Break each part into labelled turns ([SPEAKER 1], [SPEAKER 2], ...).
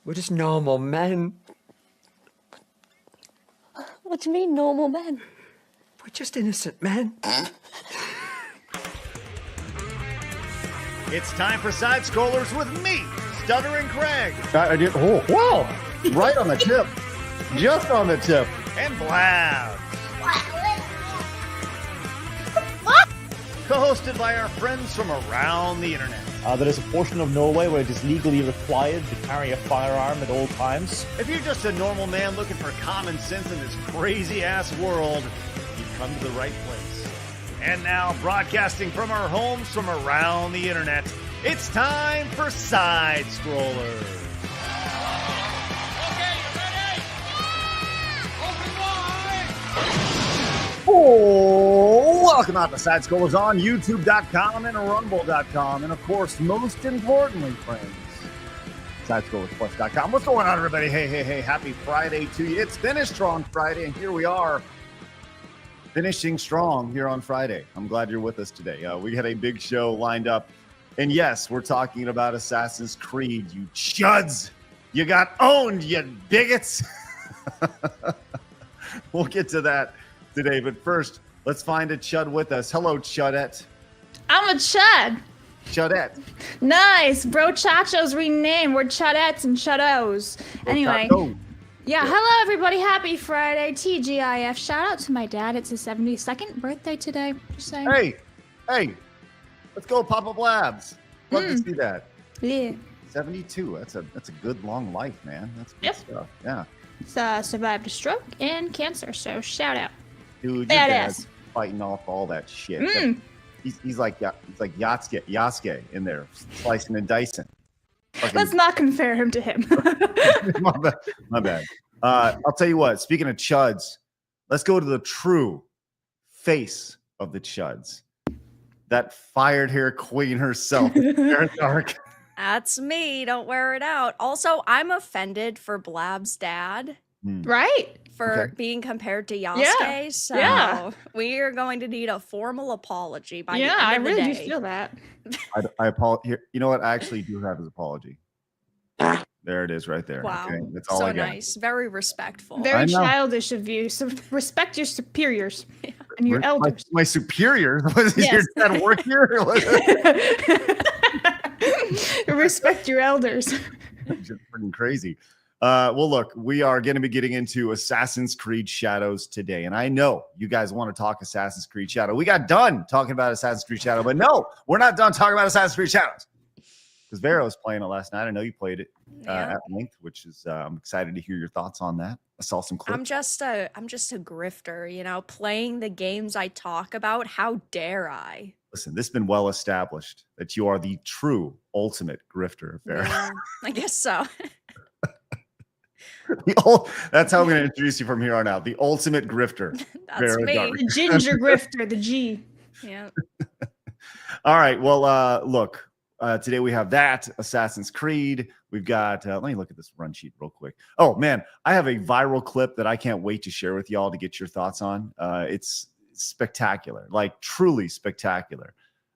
[SPEAKER 1] We're just normal men.
[SPEAKER 2] What do you mean, normal men?
[SPEAKER 1] We're just innocent men.
[SPEAKER 3] It's time for Side Scrollers with me, Stuttering Craig.
[SPEAKER 4] I did. Oh, wow. Right on the tip. Just on the tip.
[SPEAKER 3] And Blabs. Co-hosted by our friends from around the internet.
[SPEAKER 5] There is a portion of Norway where it is legally required to carry a firearm at all times.
[SPEAKER 3] If you're just a normal man looking for common sense in this crazy-ass world, you've come to the right place. And now, broadcasting from our homes from around the internet, it's time for Side Scrollers. Oh, welcome out to Side Scrollers on YouTube.com and Rumble.com. And of course, most importantly, friends, SideScrollersPlus.com. What's going on, everybody? Hey, happy Friday to you. It's Finish Strong Friday, and here we are, finishing strong here on Friday. I'm glad you're with us today. We had a big show lined up. And yes, we're talking about Assassin's Creed, you chuds. You got owned, you bigots. We'll get to that today, but first, let's find a chud with us. Hello, Chudette.
[SPEAKER 6] I'm a chud.
[SPEAKER 3] Chudette.
[SPEAKER 6] Nice. Bro Chacho's renamed. We're chudettes and chudos. Anyway. Yeah, hello, everybody. Happy Friday. TGIF. Shout out to my dad. It's his 72nd birthday today. Just saying.
[SPEAKER 3] Hey. Let's go, Papa Blabs. Love to see that.
[SPEAKER 6] Yeah.
[SPEAKER 3] 72. That's a good long life, man. That's good stuff. Yeah.
[SPEAKER 6] Survived a stroke and cancer, so shout out.
[SPEAKER 3] Dude, your
[SPEAKER 6] Badass.
[SPEAKER 3] dad's fighting off all that shit. He's like Yasuke in there, slicing and dicing.
[SPEAKER 6] Let's not compare him to him.
[SPEAKER 3] My bad. I'll tell you what, speaking of chuds, let's go to the true face of the chuds. That fired hair queen herself, Aaron Dark.
[SPEAKER 2] That's me. Don't wear it out. Also, I'm offended for Blab's dad.
[SPEAKER 6] Right?
[SPEAKER 2] For being compared to Yasuke. So we are going to need a formal apology by the end of the day.
[SPEAKER 6] I really do feel that.
[SPEAKER 3] I apologize. You know what? I actually do have his apology. There it is right there.
[SPEAKER 2] Wow.
[SPEAKER 3] Okay? That's all
[SPEAKER 2] so
[SPEAKER 3] I got.
[SPEAKER 2] Very very respectful.
[SPEAKER 6] Very childish of you. So respect your superiors and your elders.
[SPEAKER 3] My superiors? Was your dad work here?
[SPEAKER 6] Respect your elders.
[SPEAKER 3] Just freaking crazy. Well, look, we are going to be getting into Assassin's Creed Shadows today. And I know you guys want to talk Assassin's Creed Shadow. We got done talking about Assassin's Creed Shadow, but no, we're not done talking about Assassin's Creed Shadows. Because Vera was playing it last night. I know you played it at length, which is I'm excited to hear your thoughts on that. I saw some clips.
[SPEAKER 2] I'm just a grifter, you know, playing the games I talk about. How dare I?
[SPEAKER 3] Listen, this has been well established that you are the true ultimate grifter, Vera.
[SPEAKER 2] Yeah, I guess so.
[SPEAKER 3] That's how I'm going to introduce you from here on out. The ultimate grifter.
[SPEAKER 2] That's
[SPEAKER 3] Vera
[SPEAKER 2] me.
[SPEAKER 3] Dark.
[SPEAKER 6] The ginger grifter, the G.
[SPEAKER 2] Yeah.
[SPEAKER 3] All right. Well, look. Today we have that Assassin's Creed. We've got, let me look at this run sheet real quick. Oh man, I have a viral clip that I can't wait to share with y'all to get your thoughts on. It's spectacular, like truly spectacular.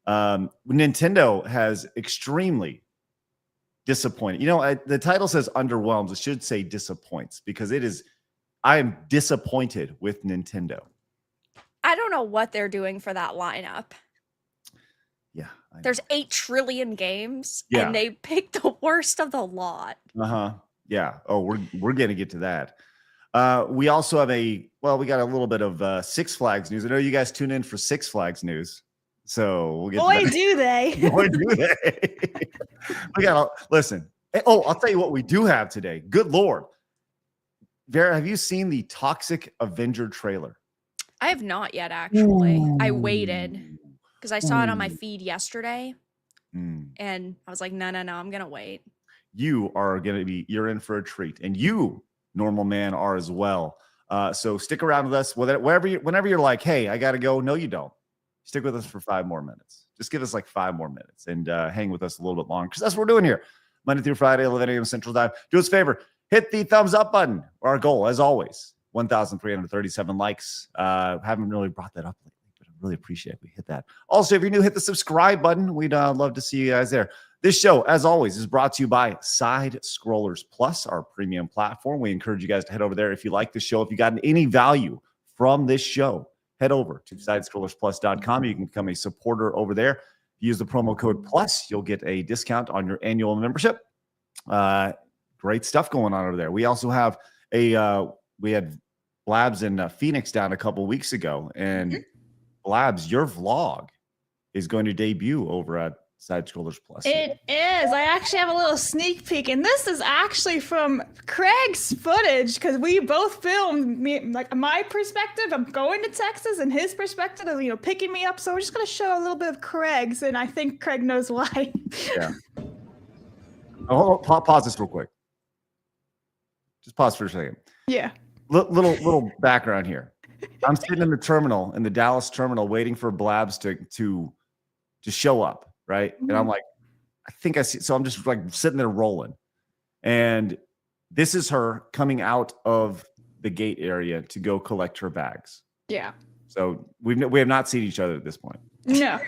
[SPEAKER 3] Nintendo has extremely disappointed. You know, the title says Underwhelms. It should say disappoints because I am disappointed with Nintendo.
[SPEAKER 2] I don't know what they're doing for that lineup.
[SPEAKER 3] Yeah.
[SPEAKER 2] There's 8 trillion games, and they picked the worst of the lot.
[SPEAKER 3] Yeah. Oh, we're gonna get to that. We also have we got a little bit of Six Flags news. I know you guys tune in for Six Flags news, so we'll get.
[SPEAKER 6] Boy,
[SPEAKER 3] to that.
[SPEAKER 6] do they!
[SPEAKER 3] Boy, do they! Listen. Oh, I'll tell you what we do have today. Good Lord, Vera, have you seen the Toxic Avenger trailer?
[SPEAKER 2] I have not yet, actually. I waited. Because I saw it on my feed yesterday, and I was like, no, I'm going to wait. You're
[SPEAKER 3] in for a treat. And you, normal man, are as well. So stick around with us. Whenever you're like, hey, I got to go. No, you don't. Stick with us for 5 more minutes. Just give us like 5 more minutes and hang with us a little bit longer because that's what we're doing here. Monday through Friday, 11 a.m. Central Time. Do us a favor. Hit the thumbs up button. Our goal, as always, 1,337 likes. Haven't really brought that up lately. Really appreciate it. We hit that. Also, if you're new, hit the subscribe button. We'd love to see you guys there. This show, as always, is brought to you by Side Scrollers Plus, our premium platform. We encourage you guys to head over there if you like the show. If you got any value from this show, head over to sidescrollersplus.com. You can become a supporter over there. If you use the promo code PLUS, you'll get a discount on your annual membership. Great stuff going on over there. We also have we had Blabs in Phoenix down a couple weeks ago, and Blabs, your vlog is going to debut over at Side Scrollers Plus.
[SPEAKER 6] It is. I actually have a little sneak peek, and this is actually from Craig's footage because we both filmed my perspective. I'm going to Texas, and his perspective of picking me up. So we're just gonna show a little bit of Craig's, and I think Craig knows why.
[SPEAKER 3] Yeah. Oh, pause this real quick. Just pause for a second.
[SPEAKER 6] Yeah.
[SPEAKER 3] Little background here. I'm sitting in the terminal, in the Dallas terminal, waiting for Blabs to show up, right? And I'm like, I think I see. So I'm just like sitting there rolling, and this is her coming out of the gate area to go collect her bags.
[SPEAKER 6] Yeah.
[SPEAKER 3] So we have not seen each other at this point.
[SPEAKER 6] No,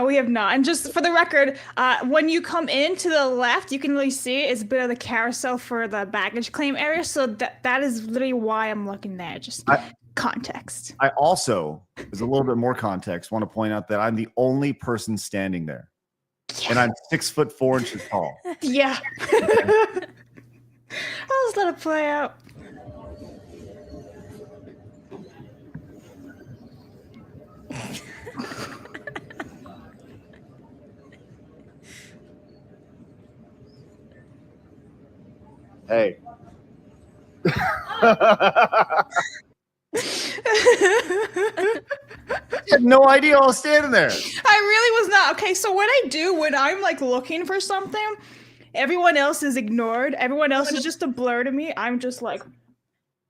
[SPEAKER 6] we have not. And just for the record, when you come in to the left, you can really see it's a bit of the carousel for the baggage claim area. So that is literally why I'm looking there. Just context.
[SPEAKER 3] I also, as a little bit more context, want to point out that I'm the only person standing there. Yeah. And I'm 6'4" tall.
[SPEAKER 6] Yeah. I'll just let it play out.
[SPEAKER 3] Hey. I had no idea I was standing there.
[SPEAKER 6] I really was not. Okay, so what I do when I'm like looking for something, everyone else is ignored. Everyone else is just a blur to me. I'm just like,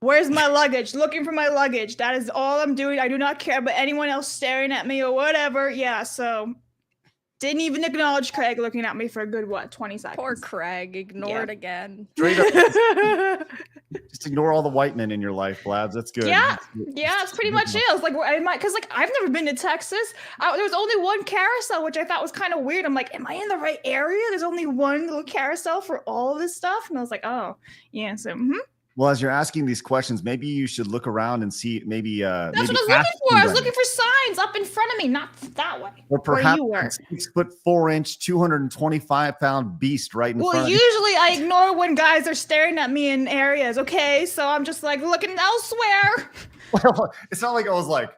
[SPEAKER 6] where's my luggage? Looking for my luggage. That is all I'm doing. I do not care about anyone else staring at me or whatever. Yeah, so didn't even acknowledge Craig looking at me for a good, 20 seconds.
[SPEAKER 2] Poor Craig, ignored again.
[SPEAKER 3] Straight up. Just ignore all the white men in your life, Blabs. That's good.
[SPEAKER 6] Yeah, it's pretty much it. I was like, because I've never been to Texas. There was only one carousel, which I thought was kind of weird. I'm like, am I in the right area? There's only one little carousel for all of this stuff, and I was like, oh, yeah. So,
[SPEAKER 3] Well, as you're asking these questions, maybe you should look around and see maybe.
[SPEAKER 6] That's what I was looking for. I was looking for signs up in front of me, not that way.
[SPEAKER 3] Or perhaps
[SPEAKER 6] where you were.
[SPEAKER 3] 6'4", 225-pound beast right in front of you.
[SPEAKER 6] Well, usually I ignore when guys are staring at me in areas. Okay, so I'm just like looking elsewhere.
[SPEAKER 3] Well, it's not like I was like.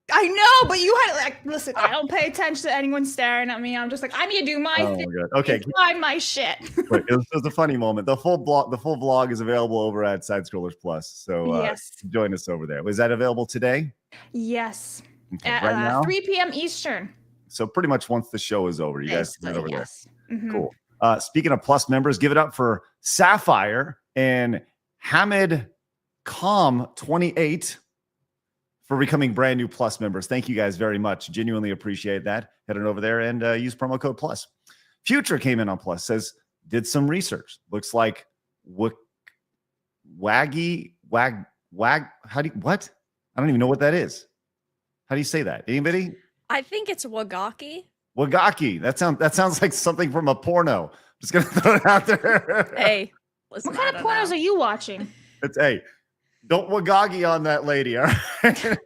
[SPEAKER 6] I know, but you had listen. I don't pay attention to anyone staring at me. I'm just like, I need to do my thing.
[SPEAKER 3] Okay,
[SPEAKER 6] find my shit.
[SPEAKER 3] Wait, it was a funny moment. The full vlog is available over at Side Scrollers Plus. So
[SPEAKER 6] yes,
[SPEAKER 3] join us over there. Was that available today?
[SPEAKER 6] Yes,
[SPEAKER 3] okay,
[SPEAKER 6] at
[SPEAKER 3] right now?
[SPEAKER 6] 3 p.m. Eastern.
[SPEAKER 3] So pretty much once the show is over, you guys can head over there.
[SPEAKER 6] Mm-hmm.
[SPEAKER 3] Cool. Speaking of Plus members, give it up for Sapphire and Hamid Com 28. For becoming brand new Plus members. Thank you guys very much. Genuinely appreciate that. Head on over there and use promo code Plus. Future came in on Plus, says, did some research. Looks like what? How do you, what? I don't even know what that is. How do you say that? Anybody?
[SPEAKER 2] I think it's Wagaki.
[SPEAKER 3] Wagaki. That sounds like something from a porno. Just gonna throw it out there.
[SPEAKER 2] Hey, listen,
[SPEAKER 6] what kind of pornos are you watching?
[SPEAKER 3] It's don't wagagi on that lady, all right?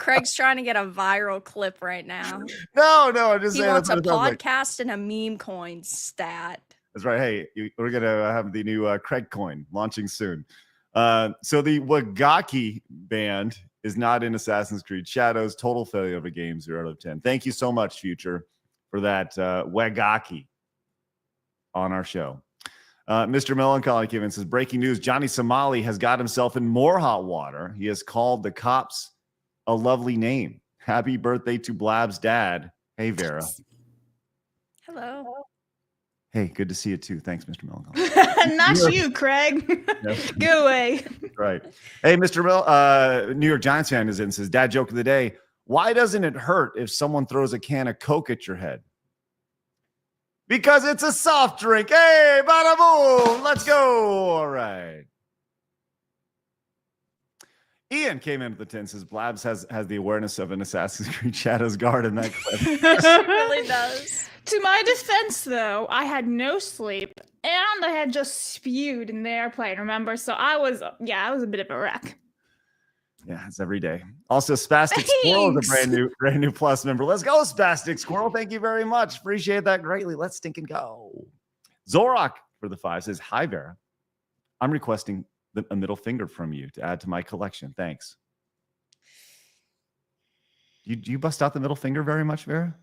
[SPEAKER 2] Craig's trying to get a viral clip right now.
[SPEAKER 3] No, I'm just
[SPEAKER 2] he
[SPEAKER 3] saying.
[SPEAKER 2] Wants a podcast and a meme coin stat.
[SPEAKER 3] That's right. Hey, we're going to have the new Craig coin launching soon. So the Wagaki band is not in Assassin's Creed Shadows. Total failure of a game, 0 out of 10. Thank you so much, Future, for that Wagaki on our show. Mr. Melancholy came in, says, breaking news, Johnny Somali has got himself in more hot water. He has called the cops a lovely name. Happy birthday to Blab's dad. Hey, Vera.
[SPEAKER 2] Hello.
[SPEAKER 3] Hey, good to see you too. Thanks, Mr. Melancholy.
[SPEAKER 6] Not you, Craig.
[SPEAKER 3] Yes.
[SPEAKER 6] Go away.
[SPEAKER 3] Right. Hey, Mr. New York Giants fan is in, says, dad joke of the day. Why doesn't it hurt if someone throws a can of Coke at your head? Because it's a soft drink. Hey, bada boom. Let's go. All right. Ian came in with the 10, says Blabs has the awareness of an Assassin's Creed Shadows guard in that clip.
[SPEAKER 2] She really does.
[SPEAKER 6] To my defense, though, I had no sleep and I had just spewed in the airplane, remember? So I was a bit of a wreck.
[SPEAKER 3] Yeah, it's every day. Also, Spastic Squirrel is a brand new plus member. Let's go, Spastic Squirrel. Thank you very much. Appreciate that greatly. Let's stink and go. Zorok for the 5 says, "Hi, Vera. I'm requesting a middle finger from you to add to my collection. Thanks." Do you bust out the middle finger very much, Vera?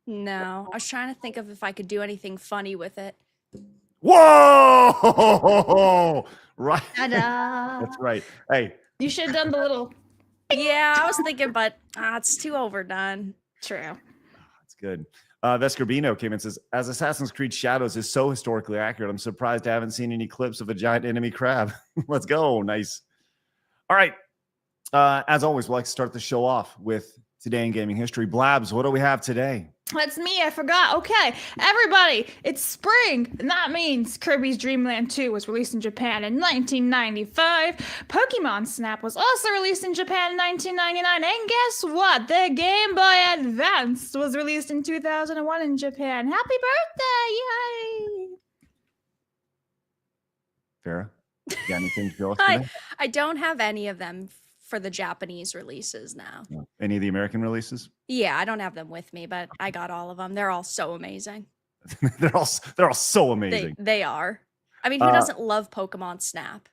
[SPEAKER 2] No, I was trying to think of if I could do anything funny with it.
[SPEAKER 3] Whoa! Right.
[SPEAKER 6] Ta-da!
[SPEAKER 3] That's right. Hey.
[SPEAKER 6] You should have done the little...
[SPEAKER 2] Yeah, I was thinking, but it's too overdone.
[SPEAKER 6] True.
[SPEAKER 3] That's good. Vescarbino came in and says, "As Assassin's Creed Shadows is so historically accurate, I'm surprised I haven't seen any clips of a giant enemy crab." Let's go. Nice. All right. As always, we like to start the show off with Today in Gaming History. Blabs, what do we have today?
[SPEAKER 6] That's me. I forgot. Okay, everybody, it's spring, and that means Kirby's Dream Land 2 was released in Japan in 1995. Pokemon Snap was also released in Japan in 1999. And guess what? The Game Boy Advance was released in 2001 in Japan. Happy birthday! Yay!
[SPEAKER 3] Farrah, you got anything to feel us today?
[SPEAKER 2] I don't have any of them for the Japanese releases now.
[SPEAKER 3] No. Any of the American releases?
[SPEAKER 2] Yeah, I don't have them with me, but I got all of them. They're all so amazing.
[SPEAKER 3] they're all so amazing.
[SPEAKER 2] They are. I mean, who doesn't love Pokemon Snap?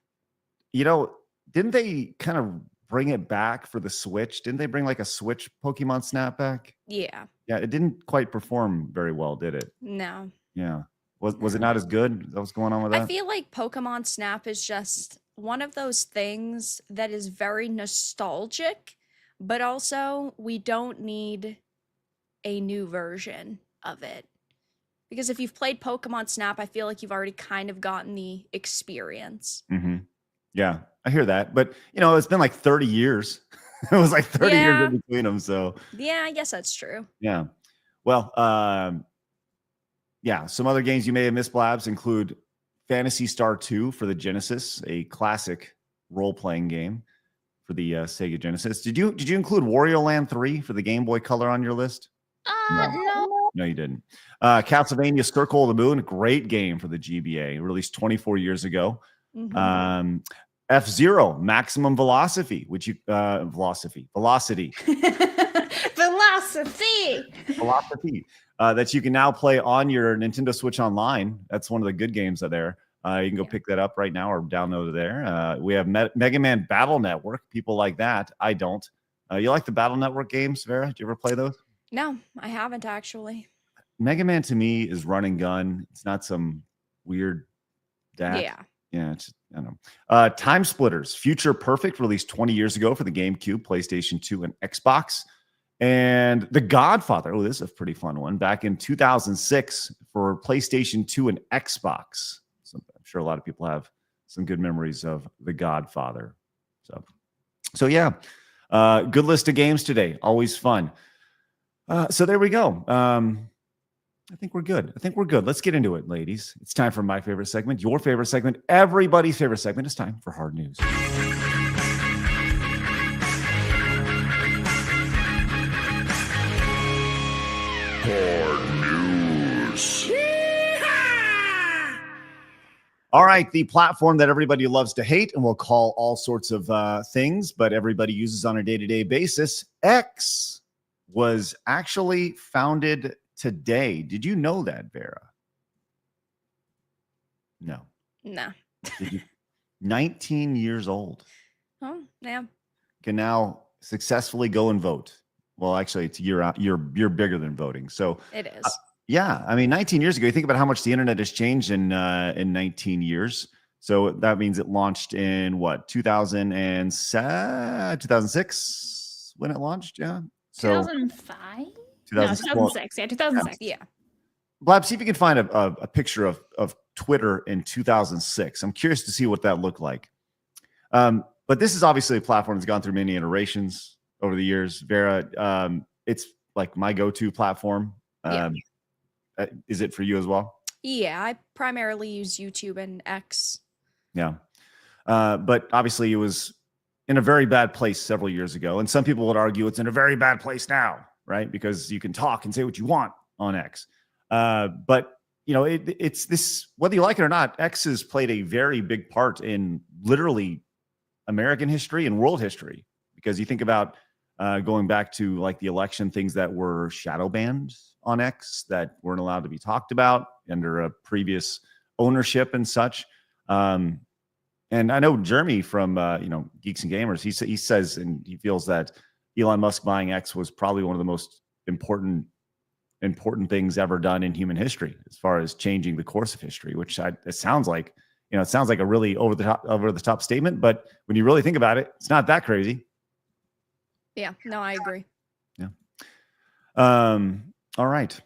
[SPEAKER 3] You know, didn't they kind of bring it back for the Switch? Didn't they bring like a Switch Pokemon Snap back?
[SPEAKER 2] Yeah.
[SPEAKER 3] Yeah, it didn't quite perform very well, did it?
[SPEAKER 2] No.
[SPEAKER 3] Yeah. Was it not as good? What's going on with that?
[SPEAKER 2] I feel like Pokemon Snap is just one of those things that is very nostalgic, but also we don't need a new version of it. Because if you've played Pokemon Snap, I feel like you've already kind of gotten the experience.
[SPEAKER 3] Mm-hmm. Yeah, I hear that. But, you know, it's been like 30 years. It was like 30 years in between them. So,
[SPEAKER 2] yeah, I guess that's true.
[SPEAKER 3] Yeah. Well, yeah, some other games you may have missed, Blabs, include Phantasy Star 2 for the Genesis, a classic role-playing game for the Sega Genesis. Did you include Wario Land 3 for the Game Boy Color on your list?
[SPEAKER 6] No.
[SPEAKER 3] No, you didn't. Castlevania Circle of the Moon, great game for the GBA, released 24 years ago. Mm-hmm. F-Zero, Maximum Velocity, which you Velocity. That you can now play on your Nintendo Switch Online. That's one of the good games there. You can go pick that up right now or download it there. We have Mega Man Battle Network. People like that. I don't. You like the Battle Network games, Vera? Did you ever play those?
[SPEAKER 2] No, I haven't actually.
[SPEAKER 3] Mega Man to me is run and gun. It's not some weird dash. Yeah, it's, I don't know. Time Splitters, Future Perfect, released 20 years ago for the GameCube, PlayStation 2, and Xbox. And The Godfather, this is a pretty fun one, back in 2006 for PlayStation 2 and Xbox. So I'm sure a lot of people have some good memories of The Godfather. So yeah, good list of games today. Always fun. So there we go. I think we're good. Let's get into it, ladies. It's time for my favorite segment, your favorite segment, everybody's favorite segment. It's time for Hard News. All right, the platform that everybody loves to hate and will call all sorts of things, but everybody uses on a day-to-day basis, X was actually founded today. Did you know that, Vera? No. Did you? 19 years old.
[SPEAKER 2] Oh, yeah.
[SPEAKER 3] Can now successfully go and vote. Well, actually, it's you're bigger than voting. So
[SPEAKER 2] it is.
[SPEAKER 3] Yeah, I mean, 19 years ago, you think about how much the internet has changed in 19 years. So that means it launched in what, 2006 when it launched? Yeah. So
[SPEAKER 6] 2005?
[SPEAKER 3] 2006.
[SPEAKER 6] Yeah, 2006.
[SPEAKER 2] Yeah.
[SPEAKER 3] Blab, see if you can find a picture of Twitter in 2006. I'm curious to see what that looked like. But this is obviously a platform that's gone through many iterations over the years. Vera, it's like my go-to platform. Is it for you as well?
[SPEAKER 2] Yeah, I primarily use YouTube and X.
[SPEAKER 3] Yeah. But obviously it was in a very bad place several years ago. And some people would argue it's in a very bad place now, right? Because you can talk and say what you want on X. But it's this, whether you like it or not, X has played a very big part in literally American history and world history, because you think about going back to like the election, things that were shadow banned on X that weren't allowed to be talked about under a previous ownership and such. And I know Jeremy from Geeks and Gamers, he says, and he feels that Elon Musk buying X was probably one of the most important things ever done in human history, as far as changing the course of history, which it sounds like a really over the top statement, but when you really think about it, it's not that crazy.
[SPEAKER 2] Yeah, no, I agree.
[SPEAKER 3] Yeah. All right.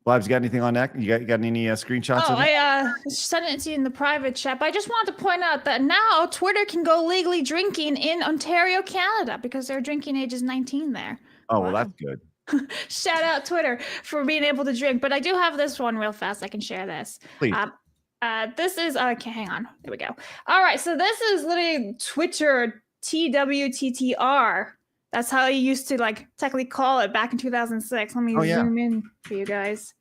[SPEAKER 3] Blabs, you got anything on that? You got any screenshots?
[SPEAKER 6] Oh,
[SPEAKER 3] of it?
[SPEAKER 6] I sent it to you in the private chat, but I just wanted to point out that now Twitter can go legally drinking in Ontario, Canada, because their drinking age is 19 there.
[SPEAKER 3] Oh, well, that's good.
[SPEAKER 6] Shout out Twitter for being able to drink. But I do have this one real fast. I can share this.
[SPEAKER 3] Please.
[SPEAKER 6] This is okay. Hang on. There we go. All right. So this is literally Twitter TWTTR. That's how you used to like technically call it back in 2006. Let me zoom in for you guys.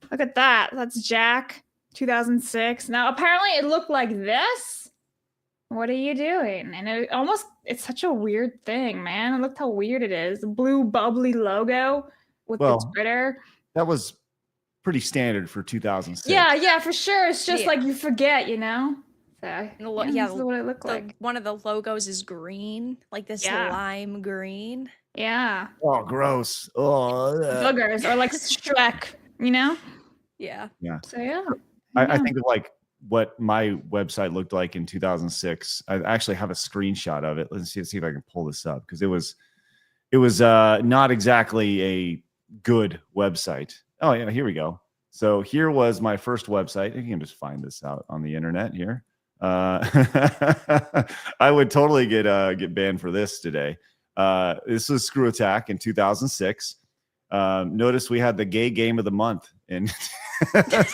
[SPEAKER 6] Look at that. That's Jack 2006. Now apparently it looked like this. What are you doing? And it's such a weird thing, man. Look how weird it is. The blue bubbly logo with the Twitter.
[SPEAKER 3] That was pretty standard for 2006.
[SPEAKER 6] Yeah, for sure. It's just like you forget, So
[SPEAKER 2] This
[SPEAKER 6] is what it looked like.
[SPEAKER 2] One of the logos is green, like this lime green.
[SPEAKER 6] Yeah.
[SPEAKER 3] Oh, gross. Oh,
[SPEAKER 6] boogers, or like Shrek,
[SPEAKER 2] Yeah.
[SPEAKER 3] Yeah.
[SPEAKER 6] So yeah.
[SPEAKER 3] I think of like what my website looked like in 2006. I actually have a screenshot of it. Let's see if I can pull this up, because it was not exactly a good website. Oh yeah, here we go. So here was my first website. You can just find this out on the internet here. I would totally get banned for this today. This was Screw Attack in 2006. Notice we had the gay game of the month, and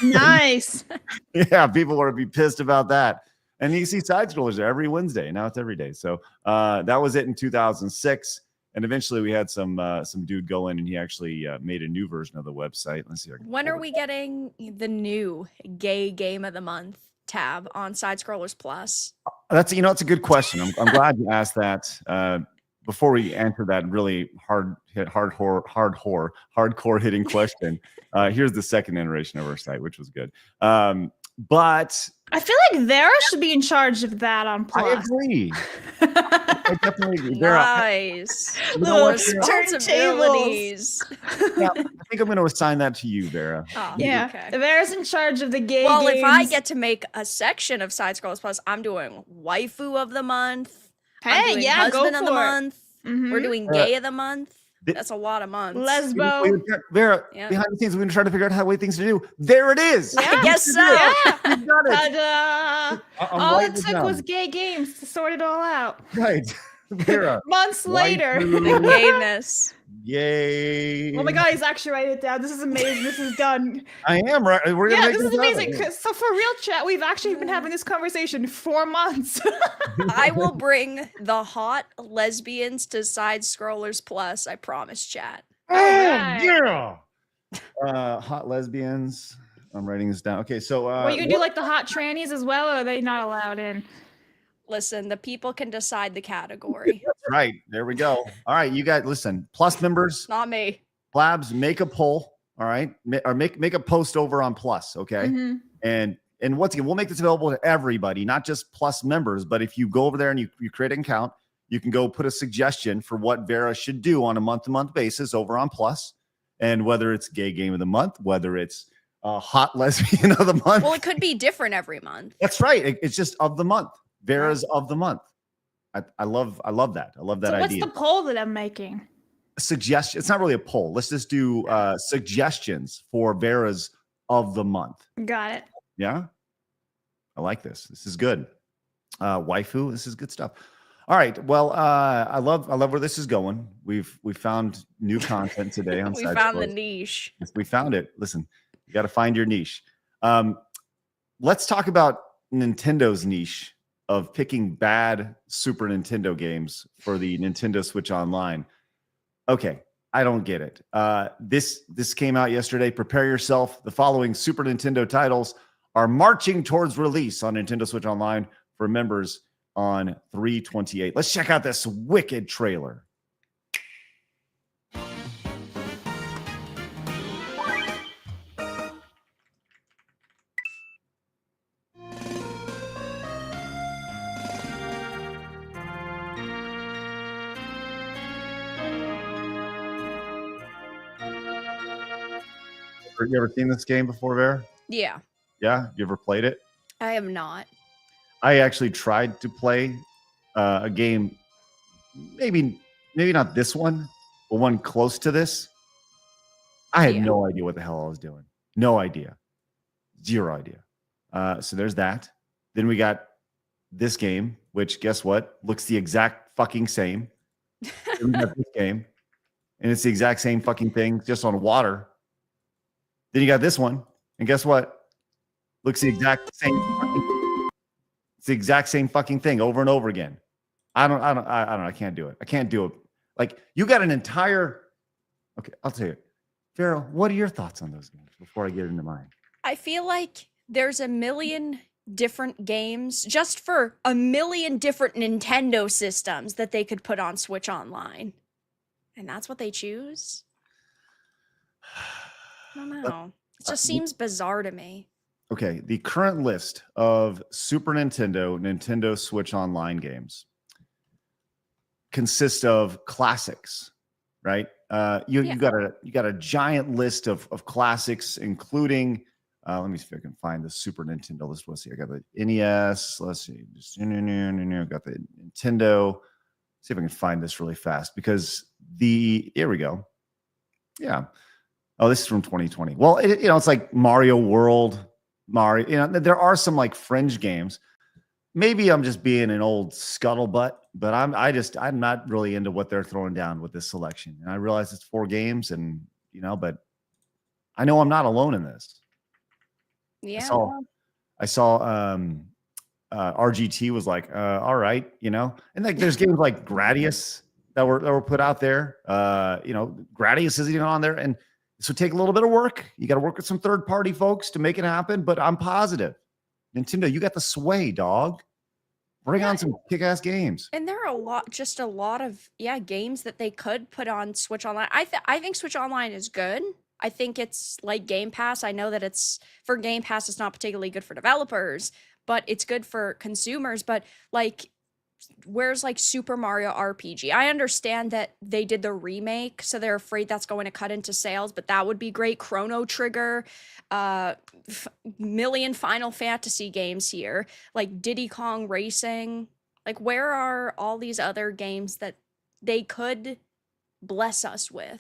[SPEAKER 6] nice.
[SPEAKER 3] Yeah, people would be pissed about that. And you see side scrollers there every Wednesday. Now it's every day. So that was it in 2006. And eventually we had some dude go in, and he actually made a new version of the website. Let's see.
[SPEAKER 2] When are we getting the new gay game of the month tab on Side Scrollers Plus?
[SPEAKER 3] That's it's a good question. I'm glad you asked that. Before we answer that really hardcore hitting question, here's the second iteration of our site, which was good. But
[SPEAKER 6] I feel like Vera should be in charge of that on Plus.
[SPEAKER 3] I agree. I definitely agree.
[SPEAKER 2] Nice. Responsibilities.
[SPEAKER 3] Yeah, I think I'm going to assign that to you, Vera.
[SPEAKER 2] Oh,
[SPEAKER 6] yeah.
[SPEAKER 2] Okay.
[SPEAKER 6] Vera's in charge of the gay
[SPEAKER 2] Well,
[SPEAKER 6] games.
[SPEAKER 2] if I get to make a section of Side Scrollers Plus, I'm doing waifu of the month. I'm doing husband of the month.
[SPEAKER 6] Mm-hmm.
[SPEAKER 2] We're doing gay of the month. That's a lot of months.
[SPEAKER 6] Lesbo.
[SPEAKER 3] Vera, behind the scenes, we're going to try to figure out how way things to do. There it is.
[SPEAKER 2] Yeah. I guess so.
[SPEAKER 6] Yeah.
[SPEAKER 3] You got it.
[SPEAKER 6] Ta-da! All it took was gay games to sort it all out.
[SPEAKER 3] Right. Vera.
[SPEAKER 6] Months later.
[SPEAKER 2] The gayness.
[SPEAKER 3] Yay.
[SPEAKER 6] Oh my God, he's actually writing it down. This is amazing. This is done.
[SPEAKER 3] I am, right? We're gonna make
[SPEAKER 6] this is amazing.
[SPEAKER 3] Happen.
[SPEAKER 6] So for real chat, we've actually been having this conversation 4 months.
[SPEAKER 2] I will bring the hot lesbians to Side Scrollers Plus. I promise, chat.
[SPEAKER 3] Yeah. Hot lesbians. I'm writing this down. Okay, so
[SPEAKER 6] Are you gonna do like the hot trannies as well, or are they not allowed in?
[SPEAKER 2] Listen, the people can decide the category.
[SPEAKER 3] That's right. There we go. All right, you guys, listen. Plus members,
[SPEAKER 2] Not me.
[SPEAKER 3] Blabs, make a poll. All right, or make a post over on Plus. Okay,
[SPEAKER 6] Mhm.
[SPEAKER 3] and once again, we'll make this available to everybody, not just Plus members. But if you go over there and you create an account, you can go put a suggestion for what Vera should do on a month-to-month basis over on Plus, and whether it's gay game of the month, whether it's hot lesbian of the month.
[SPEAKER 2] Well, it could be different every month.
[SPEAKER 3] That's right. It's just of the month. Vera's of the month. I love that. I love that
[SPEAKER 6] So
[SPEAKER 3] idea.
[SPEAKER 6] what's the poll that I'm making?
[SPEAKER 3] Suggestion. It's not really a poll. Let's just do suggestions for Vera's of the month.
[SPEAKER 6] Got it.
[SPEAKER 3] Yeah, I like this. This is good. Waifu. This is good stuff. All right. Well, I love where this is going. We found new content today on.
[SPEAKER 2] We
[SPEAKER 3] Side
[SPEAKER 2] found the
[SPEAKER 3] Scrollers.
[SPEAKER 2] niche.
[SPEAKER 3] Yes, we found it. Listen, you got to find your niche. Let's talk about Nintendo's niche of picking bad Super Nintendo games for the Nintendo Switch Online. Okay, I don't get it. This came out yesterday. Prepare yourself. The following Super Nintendo titles are marching towards release on Nintendo Switch Online for members on 3/28. Let's check out this wicked trailer. You ever seen this game before, Bear?
[SPEAKER 2] Yeah,
[SPEAKER 3] Yeah? You ever played it?
[SPEAKER 2] I have not.
[SPEAKER 3] I actually tried to play a game, maybe not this one, but one close to this. I had no idea what the hell I was doing. No idea. Zero idea. So there's that. Then we got this game, which guess what? Looks the exact fucking same. Then we got this game, and it's the exact same fucking thing, just on water. Then you got this one, and guess what? Looks the exact same. It's the exact same fucking thing over and over again. I don't know. I can't do it. I can't do it. Like, you got an entire. Okay, I'll tell you. Farrell, what are your thoughts on those games before I get into mine?
[SPEAKER 2] I feel like there's a million different games just for a million different Nintendo systems that they could put on Switch Online. And that's what they choose? I don't know. It just seems bizarre to me.
[SPEAKER 3] Okay, the current list of Super Nintendo Switch Online games consists of classics, right? You got a giant list of classics, including let me see if I can find the Super Nintendo list. Let's see. I got the NES. Let's see. Got the Nintendo. See if I can find this really fast because here we go. Yeah. Oh, this is from 2020. Well, it's like Mario World, Mario. There are some like fringe games. Maybe I'm just being an old scuttlebutt, but I'm not really into what they're throwing down with this selection. And I realize it's 4 games, and but I know I'm not alone in this.
[SPEAKER 2] Yeah.
[SPEAKER 3] I saw RGT was like, all right, and like there's games like Gradius that were put out there. Gradius isn't even on there, and so take a little bit of work. You got to work with some third-party folks to make it happen, but I'm positive. Nintendo, you got the sway, dog. Bring on some kick-ass games.
[SPEAKER 2] And there are a lot of games that they could put on Switch Online. I think Switch Online is good. I think it's like Game Pass. I know that for Game Pass, it's not particularly good for developers, but it's good for consumers. But like, where's like Super Mario RPG? I understand that they did the remake, so they're afraid that's going to cut into sales, but that would be great. Chrono Trigger, million Final Fantasy games here, like Diddy Kong Racing. Like, where are all these other games that they could bless us with?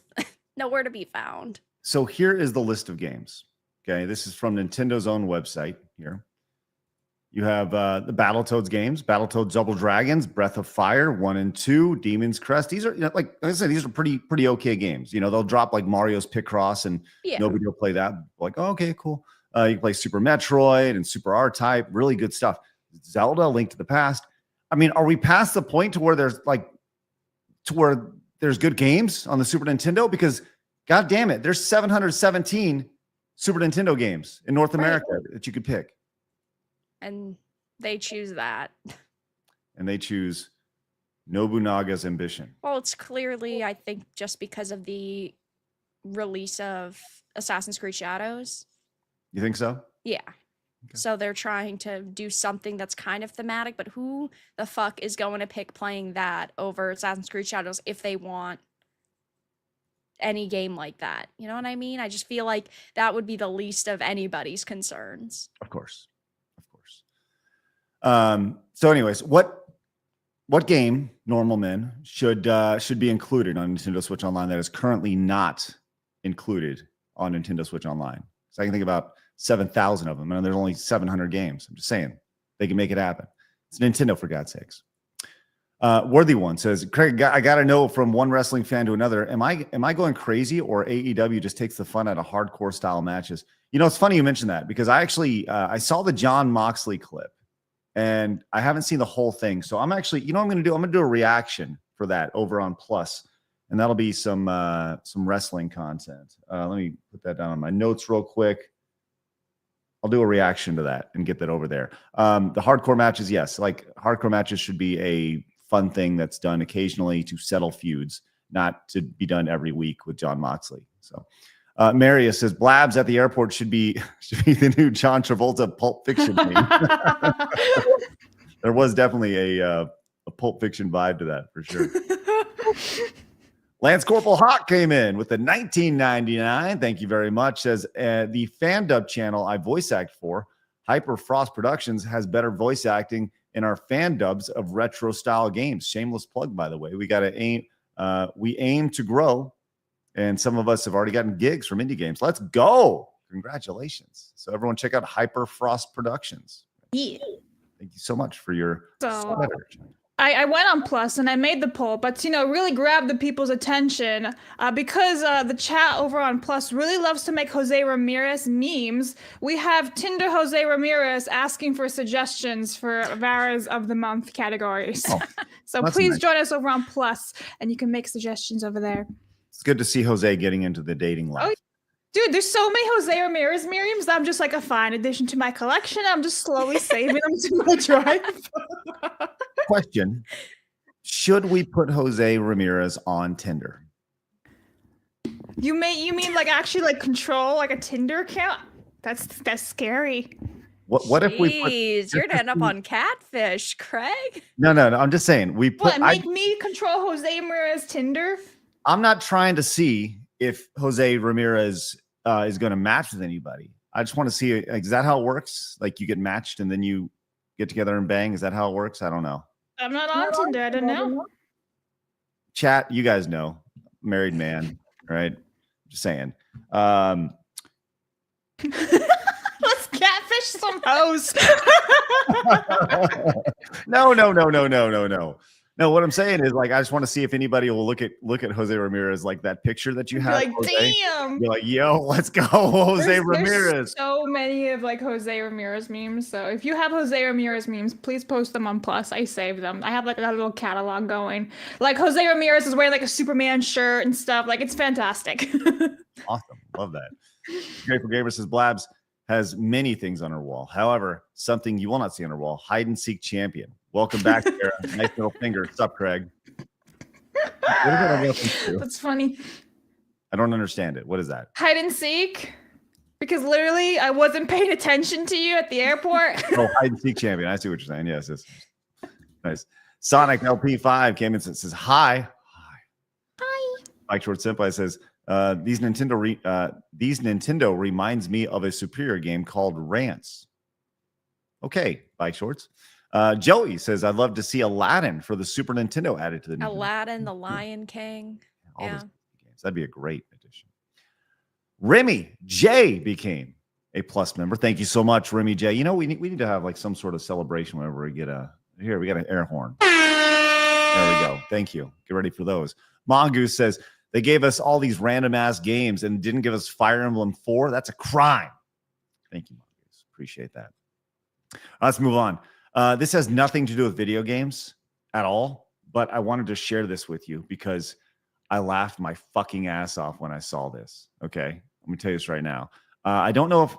[SPEAKER 2] Nowhere to be found.
[SPEAKER 3] So here is the list of games. Okay, this is from Nintendo's own website here. You have the Battletoads games, Battletoads Double Dragons, Breath of Fire 1 and 2, Demon's Crest. These are, like I said, these are pretty okay games. They'll drop like Mario's Picross and nobody will play that. Like, oh, okay, cool. You can play Super Metroid and Super R-Type. Really good stuff. Zelda, Link to the Past. I mean, are we past the point where there's good games on the Super Nintendo? Because God damn it, there's 717 Super Nintendo games in North America that you could pick.
[SPEAKER 2] And they choose that.
[SPEAKER 3] And they choose Nobunaga's Ambition.
[SPEAKER 2] Well, it's clearly, I think, just because of the release of Assassin's Creed Shadows.
[SPEAKER 3] You think so?
[SPEAKER 2] Yeah. Okay. So they're trying to do something that's kind of thematic, but who the fuck is going to pick playing that over Assassin's Creed Shadows if they want any game like that? You know what I mean? I just feel like that would be the least of anybody's concerns.
[SPEAKER 3] Of course. So anyways, what game, normal men, should be included on Nintendo Switch Online that is currently not included on Nintendo Switch Online? So I can think about 7,000 of them, and there's only 700 games. I'm just saying they can make it happen. It's Nintendo, for God's sakes. Worthy One says, Craig, I got to know from one wrestling fan to another, am I going crazy, or AEW just takes the fun out of hardcore style matches? It's funny you mentioned that, because I actually I saw the Jon Moxley clip. And I haven't seen the whole thing. So I'm actually, I'm going to do a reaction for that over on Plus. and that'll be some wrestling content. Let me put that down on my notes real quick. I'll do a reaction to that and get that over there. The hardcore matches, yes, like hardcore matches should be a fun thing that's done occasionally to settle feuds, not to be done every week with John Moxley. So Marius says Blabs at the airport should be the new John Travolta Pulp Fiction name. There was definitely a Pulp Fiction vibe to that for sure. Lance Corporal Hawk came in with the $19.99. Thank you very much. Says the fan dub channel I voice act for, Hyper Frost Productions, has better voice acting in our fan dubs of retro style games. Shameless plug, by the way. We aim to grow, and some of us have already gotten gigs from indie games. Let's go! Congratulations! So everyone, check out Hyper Frost Productions.
[SPEAKER 6] Yeah.
[SPEAKER 3] Thank you so much for your sweater.
[SPEAKER 6] I went on Plus and I made the poll, but really grabbed the people's attention because the chat over on Plus really loves to make Jose Ramirez memes. We have Tinder Jose Ramirez asking for suggestions for Vara's of the Month categories.
[SPEAKER 3] Oh,
[SPEAKER 6] so please join us over on Plus and you can make suggestions over there.
[SPEAKER 3] It's good to see Jose getting into the dating life.
[SPEAKER 6] Oh, dude, there's so many Jose Ramirez memes that I'm just like a fine addition to my collection. I'm just slowly saving them to my drive.
[SPEAKER 3] Question: should we put Jose Ramirez on Tinder?
[SPEAKER 6] You mean like actually like control like a Tinder account? That's scary.
[SPEAKER 3] What if we put?
[SPEAKER 2] You're gonna end up on Catfish, Craig.
[SPEAKER 3] No. I'm just saying we put.
[SPEAKER 6] What, make me control Jose Ramirez Tinder?
[SPEAKER 3] I'm not trying to see if Jose Ramirez is going to match with anybody. I just want to see. Is that how it works? Like you get matched and then you get together and bang? Is that how it works? I don't know.
[SPEAKER 6] I'm not on Tinder. I don't know.
[SPEAKER 3] Chat, you guys know. Married man, right? Just saying. Let's
[SPEAKER 6] catfish some hoes.
[SPEAKER 3] No. No, what I'm saying is like I just want to see if anybody will look at Jose Ramirez, like that picture that you have.
[SPEAKER 6] Like,
[SPEAKER 3] Jose.
[SPEAKER 6] damn.
[SPEAKER 3] You're like, yo, let's go, Jose Ramirez.
[SPEAKER 6] There's so many of like Jose Ramirez memes. So if you have Jose Ramirez memes, please post them on Plus. I save them. I have like a little catalog going. Like Jose Ramirez is wearing like a Superman shirt and stuff. Like it's fantastic.
[SPEAKER 3] Awesome. Love that. Grateful Gamer says Blabs has many things on her wall. However, something you will not see on her wall: hide and seek champion. Welcome back, Sarah. Nice little finger. What's up, Craig? What is that a reference to?
[SPEAKER 6] That's funny.
[SPEAKER 3] I don't understand it. What is that?
[SPEAKER 6] Hide and seek? Because literally I wasn't paying attention to you at the airport.
[SPEAKER 3] Oh, hide and seek champion. I see what you're saying. Yes. Nice. Sonic LP5 came in and says, hi.
[SPEAKER 6] Hi.
[SPEAKER 3] Mike Short Senpai says, these Nintendo reminds me of a superior game called Rants. Okay, Bike Shorts. Joey says, I'd love to see Aladdin for the Super Nintendo added to the Nintendo.
[SPEAKER 2] Aladdin, the Lion King.
[SPEAKER 3] All those games. That'd be a great addition. Remy J became a Plus member. Thank you so much, Remy J. You know, we need to have like some sort of celebration whenever we get we got an air horn. There we go. Thank you. Get ready for those. Mongoose says, they gave us all these random ass games and didn't give us Fire Emblem 4. That's a crime. Thank you, Mongoose. Appreciate that. Let's move on. This has nothing to do with video games at all, but I wanted to share this with you because I laughed my fucking ass off when I saw this. Okay, let me tell you this right now. I don't know if,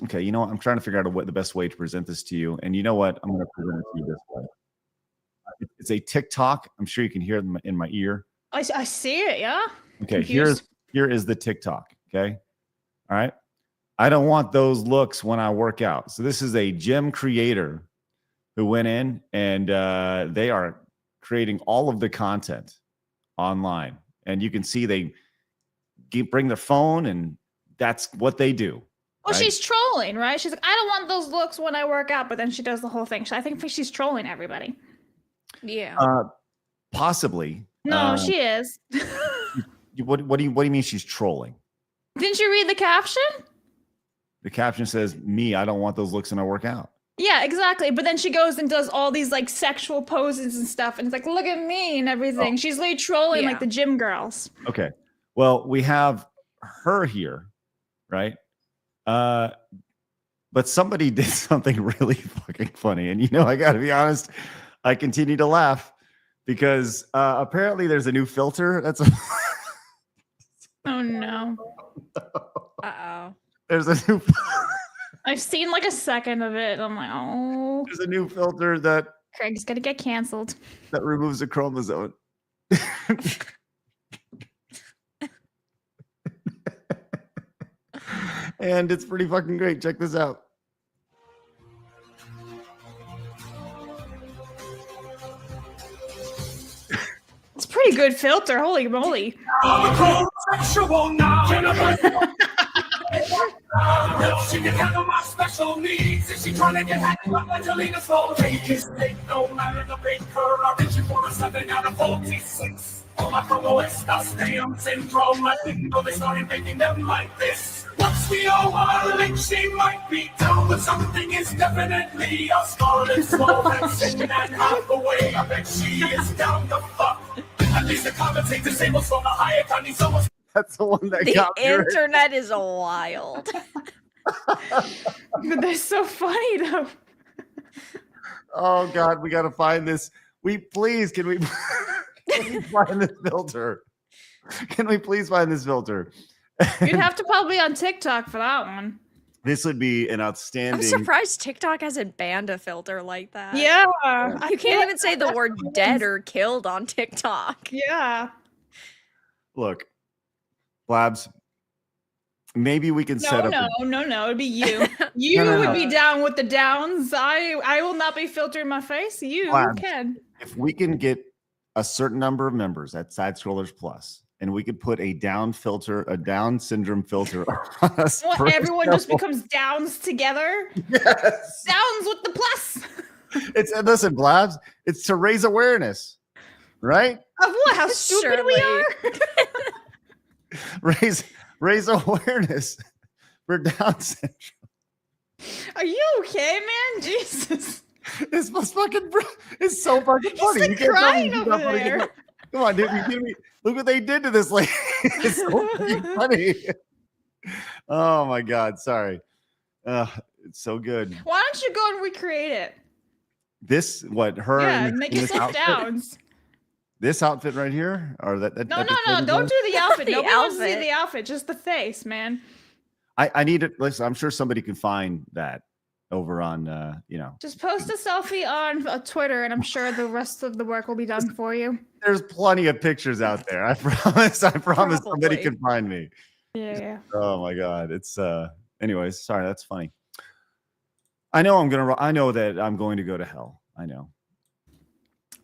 [SPEAKER 3] okay, you know what? I'm trying to figure out what the best way to present this to you. And you know what? I'm going to present it to you this way. It's a TikTok. I'm sure you can hear it in my ear.
[SPEAKER 6] I see it, yeah.
[SPEAKER 3] Okay, here is the TikTok, okay? All right. I don't want those looks when I work out. So this is a gym creator who went in and they are creating all of the content online. And you can see they bring their phone and that's what they do.
[SPEAKER 6] Well,
[SPEAKER 3] right?
[SPEAKER 6] She's trolling, right? She's like, I don't want those looks when I work out, but then she does the whole thing. I think she's trolling everybody.
[SPEAKER 2] Yeah.
[SPEAKER 3] Possibly.
[SPEAKER 6] No, she is.
[SPEAKER 3] What do you mean she's trolling?
[SPEAKER 6] Didn't you read the caption?
[SPEAKER 3] The caption says, me, I don't want those looks when I work out.
[SPEAKER 6] Yeah, exactly. But then she goes and does all these like sexual poses and stuff. And it's like, look at me and everything. Oh. She's literally trolling like the gym girls.
[SPEAKER 3] Okay. Well, we have her here, right? But somebody did something really fucking funny. And, you know, I got to be honest, I continue to laugh because apparently there's a new filter. That's
[SPEAKER 6] Oh no.
[SPEAKER 2] Uh-oh.
[SPEAKER 3] there's a new
[SPEAKER 6] I've seen like a second of it. I'm like, oh,
[SPEAKER 3] there's a new filter that
[SPEAKER 6] Craig's gonna get canceled.
[SPEAKER 3] removes a chromosome. And it's pretty fucking great. Check this out.
[SPEAKER 6] It's a pretty good filter. Holy moly.
[SPEAKER 7] She can handle my special needs. If she trying to get hacked by Angelina's phone, they just take no matter the big curve. I reach you for a 7 out of 46. All my promo is that's damn syndrome. I didn't know they started making them like this. Once we all want to link, she might be down, but something is definitely a scarlet small that's sitting and half away. I bet she is down the fuck. At least the commentator disables from the Hayek. I need someone.
[SPEAKER 3] That's the one that
[SPEAKER 2] The
[SPEAKER 3] got me right.
[SPEAKER 2] internet is wild.
[SPEAKER 6] But they're so funny though.
[SPEAKER 3] Oh God, we gotta find this. Can we please find this filter? Can we please find this filter?
[SPEAKER 6] You'd have to probably on TikTok for that one.
[SPEAKER 3] This would be an
[SPEAKER 2] I'm
[SPEAKER 3] outstanding.
[SPEAKER 2] surprised TikTok hasn't banned a filter like that.
[SPEAKER 6] Yeah.
[SPEAKER 2] You can't even say the word dead or killed on TikTok.
[SPEAKER 6] Yeah.
[SPEAKER 3] Look, Blabs. Maybe we can set up.
[SPEAKER 6] No. It'd be you. You
[SPEAKER 3] No.
[SPEAKER 6] would be down with the downs. I will not be filtering my face. You
[SPEAKER 3] Blabs.
[SPEAKER 6] can.
[SPEAKER 3] If we can get a certain number of members at Side Scrollers Plus, and we could put a Down syndrome filter on us.
[SPEAKER 6] Well, everyone just becomes downs together.
[SPEAKER 3] Yes.
[SPEAKER 6] Downs with the plus.
[SPEAKER 3] Listen, Blabs. It's to raise awareness, right?
[SPEAKER 6] Of what? How stupid we
[SPEAKER 2] Surely.
[SPEAKER 6] are.
[SPEAKER 3] Raise awareness for Down syndrome.
[SPEAKER 6] Are you okay, man? Jesus.
[SPEAKER 3] It's fucking. It's so fucking funny.
[SPEAKER 6] like
[SPEAKER 3] You can't tell me
[SPEAKER 6] crying
[SPEAKER 3] it's
[SPEAKER 6] over
[SPEAKER 3] not funny.
[SPEAKER 6] there.
[SPEAKER 3] Come on, dude. You kidding me? Look what they did to this lady. It's so fucking funny. Oh my God. Sorry. It's so good.
[SPEAKER 6] Why don't you go and recreate it?
[SPEAKER 3] This her
[SPEAKER 6] Yeah,
[SPEAKER 3] in
[SPEAKER 6] make
[SPEAKER 3] this
[SPEAKER 6] yourself
[SPEAKER 3] outfit?
[SPEAKER 6] downs.
[SPEAKER 3] This outfit right here, or that
[SPEAKER 6] No. Don't do the outfit.
[SPEAKER 2] The
[SPEAKER 6] Nobody wants to see
[SPEAKER 2] outfit.
[SPEAKER 6] the outfit. Just the face, man.
[SPEAKER 3] I need it. Listen, I'm sure somebody can find that over on
[SPEAKER 6] Just post a selfie on Twitter, and I'm sure the rest of the work will be done for you.
[SPEAKER 3] There's plenty of pictures out there. I promise somebody
[SPEAKER 2] Probably.
[SPEAKER 3] can find me.
[SPEAKER 6] Yeah.
[SPEAKER 3] Oh my God. It's anyways, sorry, that's funny. I know that I'm going to go to hell. I know.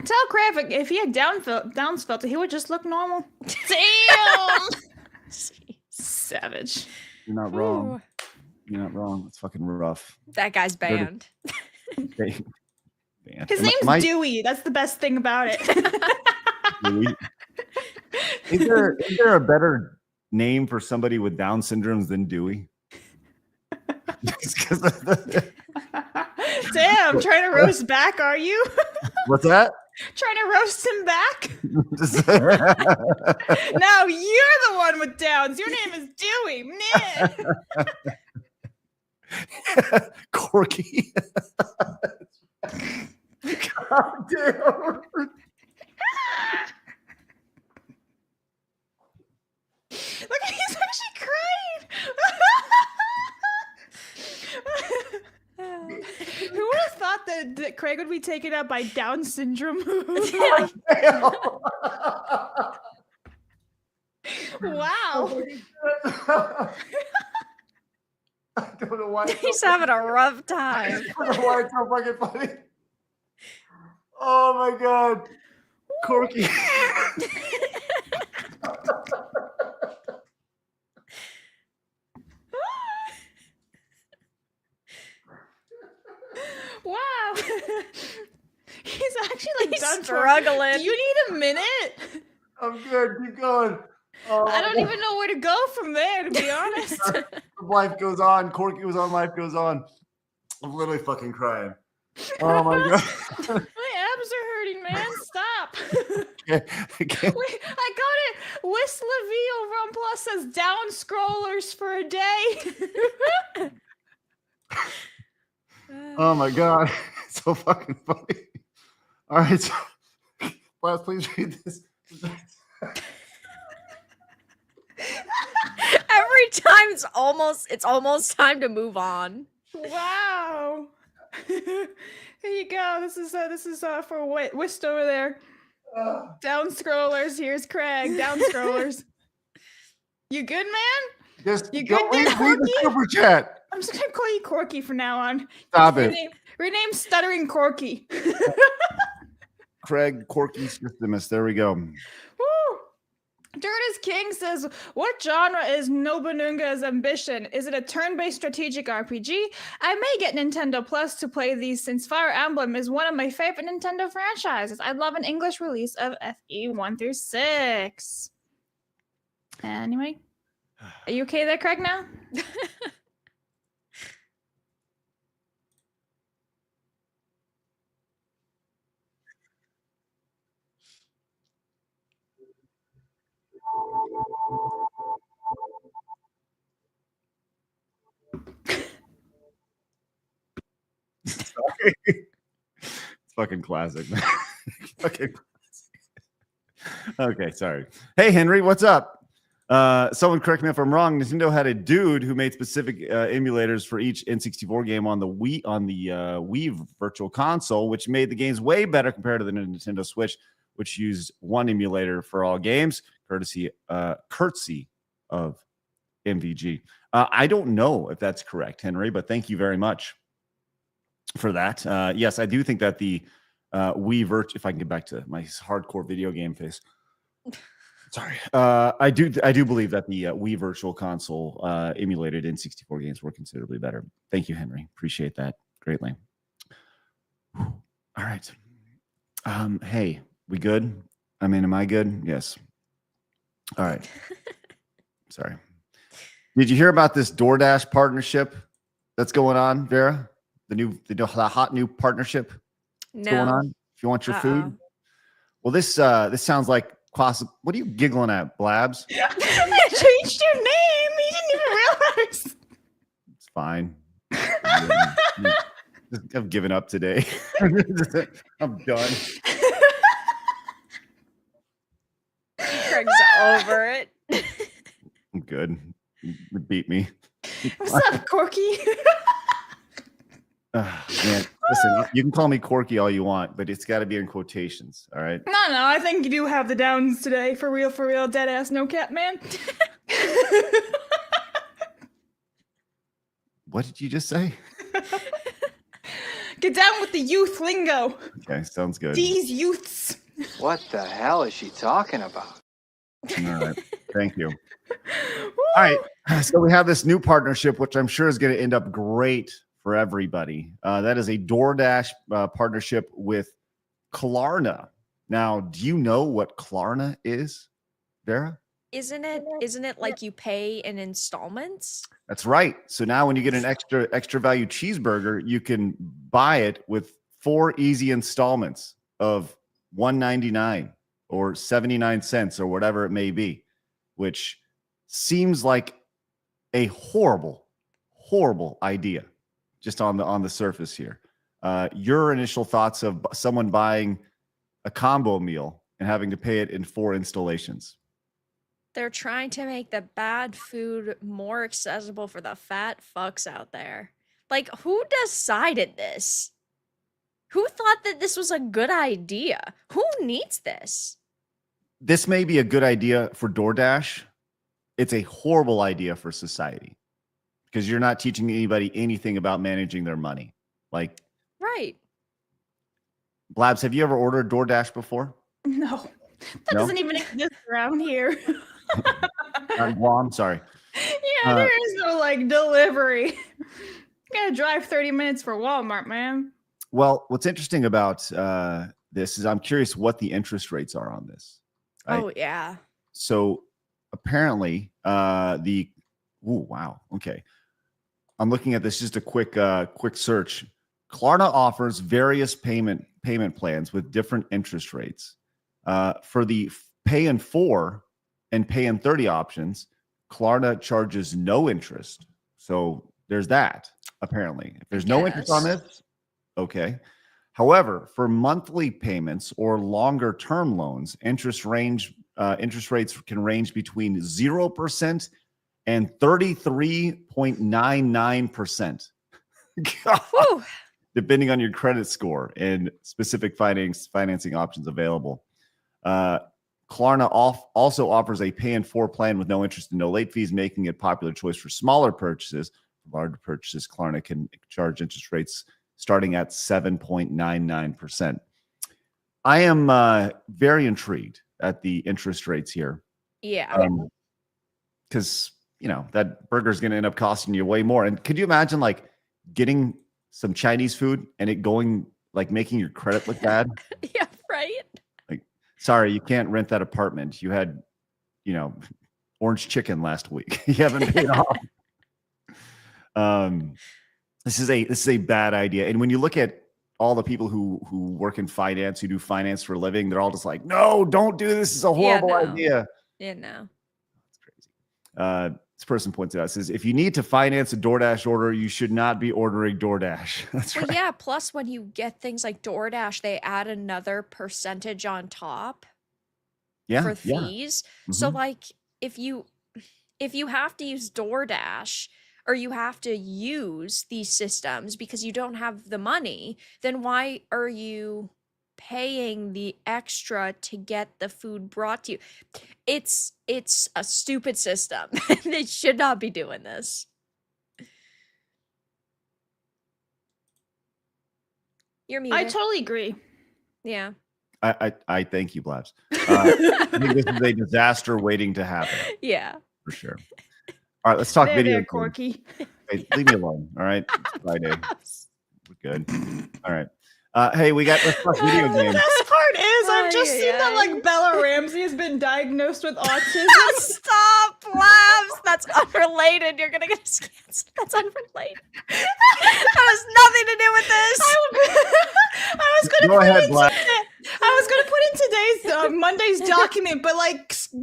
[SPEAKER 6] Tell Craig if he had downs filter, he would just look normal. Damn. Savage.
[SPEAKER 3] You're not wrong.
[SPEAKER 2] Ooh,
[SPEAKER 3] You're not wrong. It's fucking rough.
[SPEAKER 2] that guy's banned.
[SPEAKER 3] Banned.
[SPEAKER 6] His name's Dewey. That's the best thing about it.
[SPEAKER 3] Dewey? Is there a better name for somebody with Down syndromes than Dewey? Just 'cause of
[SPEAKER 6] Damn, trying to roast back, are you?
[SPEAKER 3] What's that?
[SPEAKER 6] Trying to roast him back?
[SPEAKER 3] Just-
[SPEAKER 6] No, you're the one with downs. Your name is Dewey. Meh.
[SPEAKER 3] Corky. God damn.
[SPEAKER 6] Look, he's actually crying. Who would have thought that Craig would be taken out by Down syndrome? Wow.
[SPEAKER 3] I don't know why.
[SPEAKER 2] He's having a rough time.
[SPEAKER 3] I don't know why it's so fucking funny. Oh my God. Corky.
[SPEAKER 6] Wow. He's actually
[SPEAKER 2] He's
[SPEAKER 6] done
[SPEAKER 2] struggling.
[SPEAKER 6] Do you need a minute?
[SPEAKER 3] I'm good. Keep going. Oh,
[SPEAKER 6] I don't even know where to go from there, to be honest.
[SPEAKER 3] Life goes on. Corky was on. Life goes on. I'm literally fucking crying. Oh my God.
[SPEAKER 6] My abs are hurting, man. Stop.
[SPEAKER 3] I can't.
[SPEAKER 6] Wait, I got it. Whistler over on Plus says down scrollers for a day.
[SPEAKER 3] Oh my God. It's so fucking funny. All right. So Blabs, please read this.
[SPEAKER 2] Every time it's almost time to move on.
[SPEAKER 6] Wow. Here you go. This is for Whist over there. Down scrollers. Here's Craig. Down scrollers. You good, man?
[SPEAKER 3] Just
[SPEAKER 6] You
[SPEAKER 3] go
[SPEAKER 6] good there,
[SPEAKER 3] read the
[SPEAKER 6] Corky?
[SPEAKER 3] super chat.
[SPEAKER 6] I'm just gonna call you Corky from now on.
[SPEAKER 3] Stop it.
[SPEAKER 6] Rename Stuttering Corky.
[SPEAKER 3] Craig Corky Systemus. There we go.
[SPEAKER 6] Woo! Dirt is King says, what genre is Nobunaga's ambition? Is it a turn-based strategic RPG? I may get Nintendo Plus to play these since Fire Emblem is one of my favorite Nintendo franchises. I'd love an English release of FE 1 through 6. Anyway, are you okay there, Craig, now?
[SPEAKER 3] Sorry. It's fucking classic, man. Fucking classic. Okay, sorry. Hey, Henry, what's up? Someone correct me if I'm wrong. Nintendo had a dude who made specific emulators for each N64 game on the Wii Virtual Console, which made the games way better compared to the Nintendo Switch, which used one emulator for all games, courtesy of MVG. I don't know if that's correct, Henry, but thank you very much for that. Yes, I do think that the Wii Virtual, if I can get back to my hardcore video game face. Sorry. I do believe that the Wii Virtual Console emulated N64 games were considerably better. Thank you, Henry. Appreciate that greatly. All right. Hey, we good? I mean, am I good? Yes. All right. Sorry. Did you hear about this DoorDash partnership that's going on, Vera? The hot new partnership that's going on. If you want your food. Well, this sounds like possible. What are you giggling at, Blabs?
[SPEAKER 6] I changed your name. You didn't even realize.
[SPEAKER 3] It's fine. I've given up today. I'm done.
[SPEAKER 2] Craig's over it.
[SPEAKER 3] I'm good. You beat me.
[SPEAKER 6] What's up, Corky?
[SPEAKER 3] Man, listen, you can call me Corky all you want, but it's got to be in quotations, all right?
[SPEAKER 6] No, I think you do have the downs today. For real, dead ass, no cap, man.
[SPEAKER 3] What did you just say?
[SPEAKER 6] Get down with the youth lingo.
[SPEAKER 3] Okay, sounds good.
[SPEAKER 6] These youths.
[SPEAKER 8] What the hell is she talking about?
[SPEAKER 3] All right, thank you. All right, so we have this new partnership, which I'm sure is going to end up great for everybody. That is a DoorDash partnership with Klarna. Now, do you know what Klarna is, Vera?
[SPEAKER 2] Isn't it like you pay in installments?
[SPEAKER 3] That's right. So now when you get an extra value cheeseburger, you can buy it with 4 easy installments of $1.99 or 79 cents or whatever it may be, which seems like a horrible idea just on the surface here. Your initial thoughts of someone buying a combo meal and having to pay it in 4 installations?
[SPEAKER 2] They're trying to make the bad food more accessible for the fat fucks out there. Like, who decided this? Who thought that this was a good idea? Who needs this?
[SPEAKER 3] This may be a good idea for DoorDash. It's a horrible idea for society because you're not teaching anybody anything about managing their money. Like,
[SPEAKER 2] right.
[SPEAKER 3] Blabs, have you ever ordered DoorDash before?
[SPEAKER 6] No, that doesn't even exist around here.
[SPEAKER 3] I'm sorry.
[SPEAKER 6] Yeah, there is no like delivery. You gotta drive 30 minutes for Walmart, man.
[SPEAKER 3] Well, what's interesting about this is I'm curious what the interest rates are on this. Right?
[SPEAKER 2] Oh yeah.
[SPEAKER 3] So apparently wow. Okay. I'm looking at this, just a quick search. Klarna offers various payment plans with different interest rates. For the pay in 4 and pay in 30 options, Klarna charges no interest. So there's that, apparently. If there's no interest on this, okay. However, for monthly payments or longer term loans, interest rates can range between 0% and 33.99%. Depending on your credit score and specific financing options available. Klarna also offers a pay in 4 plan with no interest and no late fees, making it a popular choice for smaller purchases. For larger purchases, Klarna can charge interest rates starting at 7.99%. I am very intrigued at the interest rates here.
[SPEAKER 2] Yeah.
[SPEAKER 3] Because, that burger is going to end up costing you way more. And could you imagine getting some Chinese food and it going making your credit look bad?
[SPEAKER 2] Yeah, right.
[SPEAKER 3] Sorry, you can't rent that apartment. You had, orange chicken last week. You haven't paid off. This is a bad idea. And when you look at all the people who work in finance, who do finance for a living, they're all just like, no, don't do this. It's a horrible idea.
[SPEAKER 2] Yeah, no.
[SPEAKER 3] That's crazy. This person points it out, says, if you need to finance a DoorDash order, you should not be ordering DoorDash. That's right.
[SPEAKER 2] Yeah, plus when you get things like DoorDash, they add another percentage on top for fees.
[SPEAKER 3] Mm-hmm.
[SPEAKER 2] So if you have to use DoorDash or you have to use these systems because you don't have the money, then why are you paying the extra to get the food brought to you? It's a stupid system. They should not be doing this. You're muted.
[SPEAKER 6] I totally agree.
[SPEAKER 2] Yeah.
[SPEAKER 3] I thank you, Blabs. I think this is a disaster waiting to happen.
[SPEAKER 2] Yeah.
[SPEAKER 3] For sure. All right, let's talk video.
[SPEAKER 6] There, Corky.
[SPEAKER 3] Hey, leave me alone. All right. It's Friday. We're good. All right. Hey, let's talk video games.
[SPEAKER 6] The best part is I've just seen that Bella Ramsey has been diagnosed with autism.
[SPEAKER 2] Stop, Blabs. That's unrelated. You're gonna get us canceled. That's unrelated. That has nothing to do with this.
[SPEAKER 6] I was gonna
[SPEAKER 3] Go ahead, Blabs.
[SPEAKER 6] I was gonna put in today's Monday's document, but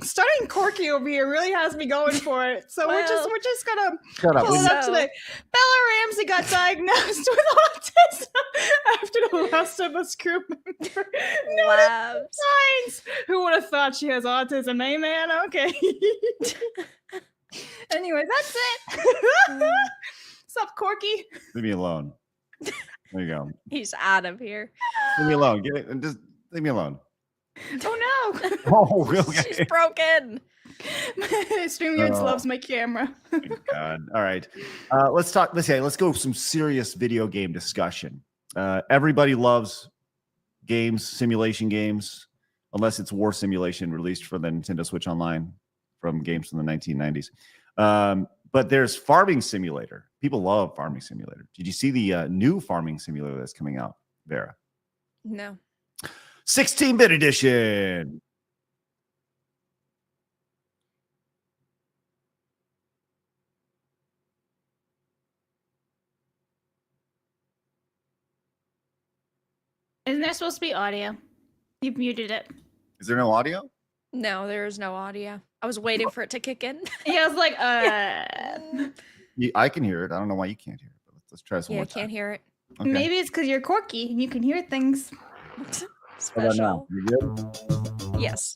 [SPEAKER 6] starting Corky over here really has me going for it. So we're just gonna pull it up today. Bella Ramsey got diagnosed with autism after the Last of Us crew member noticed signs. Who would have thought she has autism, eh, man? Okay. Anyway, that's it. What's up, Corky?
[SPEAKER 3] Leave me alone. There you go.
[SPEAKER 2] He's out of here.
[SPEAKER 3] Leave me alone. Just leave me alone.
[SPEAKER 6] Oh no.
[SPEAKER 3] Oh, really?
[SPEAKER 2] She's broken.
[SPEAKER 6] StreamYards loves my camera.
[SPEAKER 3] Thank God. All right. Let's go some serious video game discussion. Everybody loves games, simulation games, unless it's War Simulation released for the Nintendo Switch Online from games from the 1990s. But there's Farming Simulator. People love Farming Simulator. Did you see the new Farming Simulator that's coming out, Vera?
[SPEAKER 2] No.
[SPEAKER 3] 16-bit edition.
[SPEAKER 6] Isn't there supposed to be audio? You've muted it.
[SPEAKER 3] Is there no audio?
[SPEAKER 2] No, there is no audio. I was waiting for it to kick in.
[SPEAKER 6] Yeah, I was like,
[SPEAKER 3] I can hear it. I don't know why you can't hear it. But let's try this one more time.
[SPEAKER 2] I can't hear it.
[SPEAKER 3] Okay.
[SPEAKER 6] Maybe it's because you're Corky and you can hear things.
[SPEAKER 3] How about now?
[SPEAKER 2] Special.
[SPEAKER 3] You good?
[SPEAKER 2] Yes.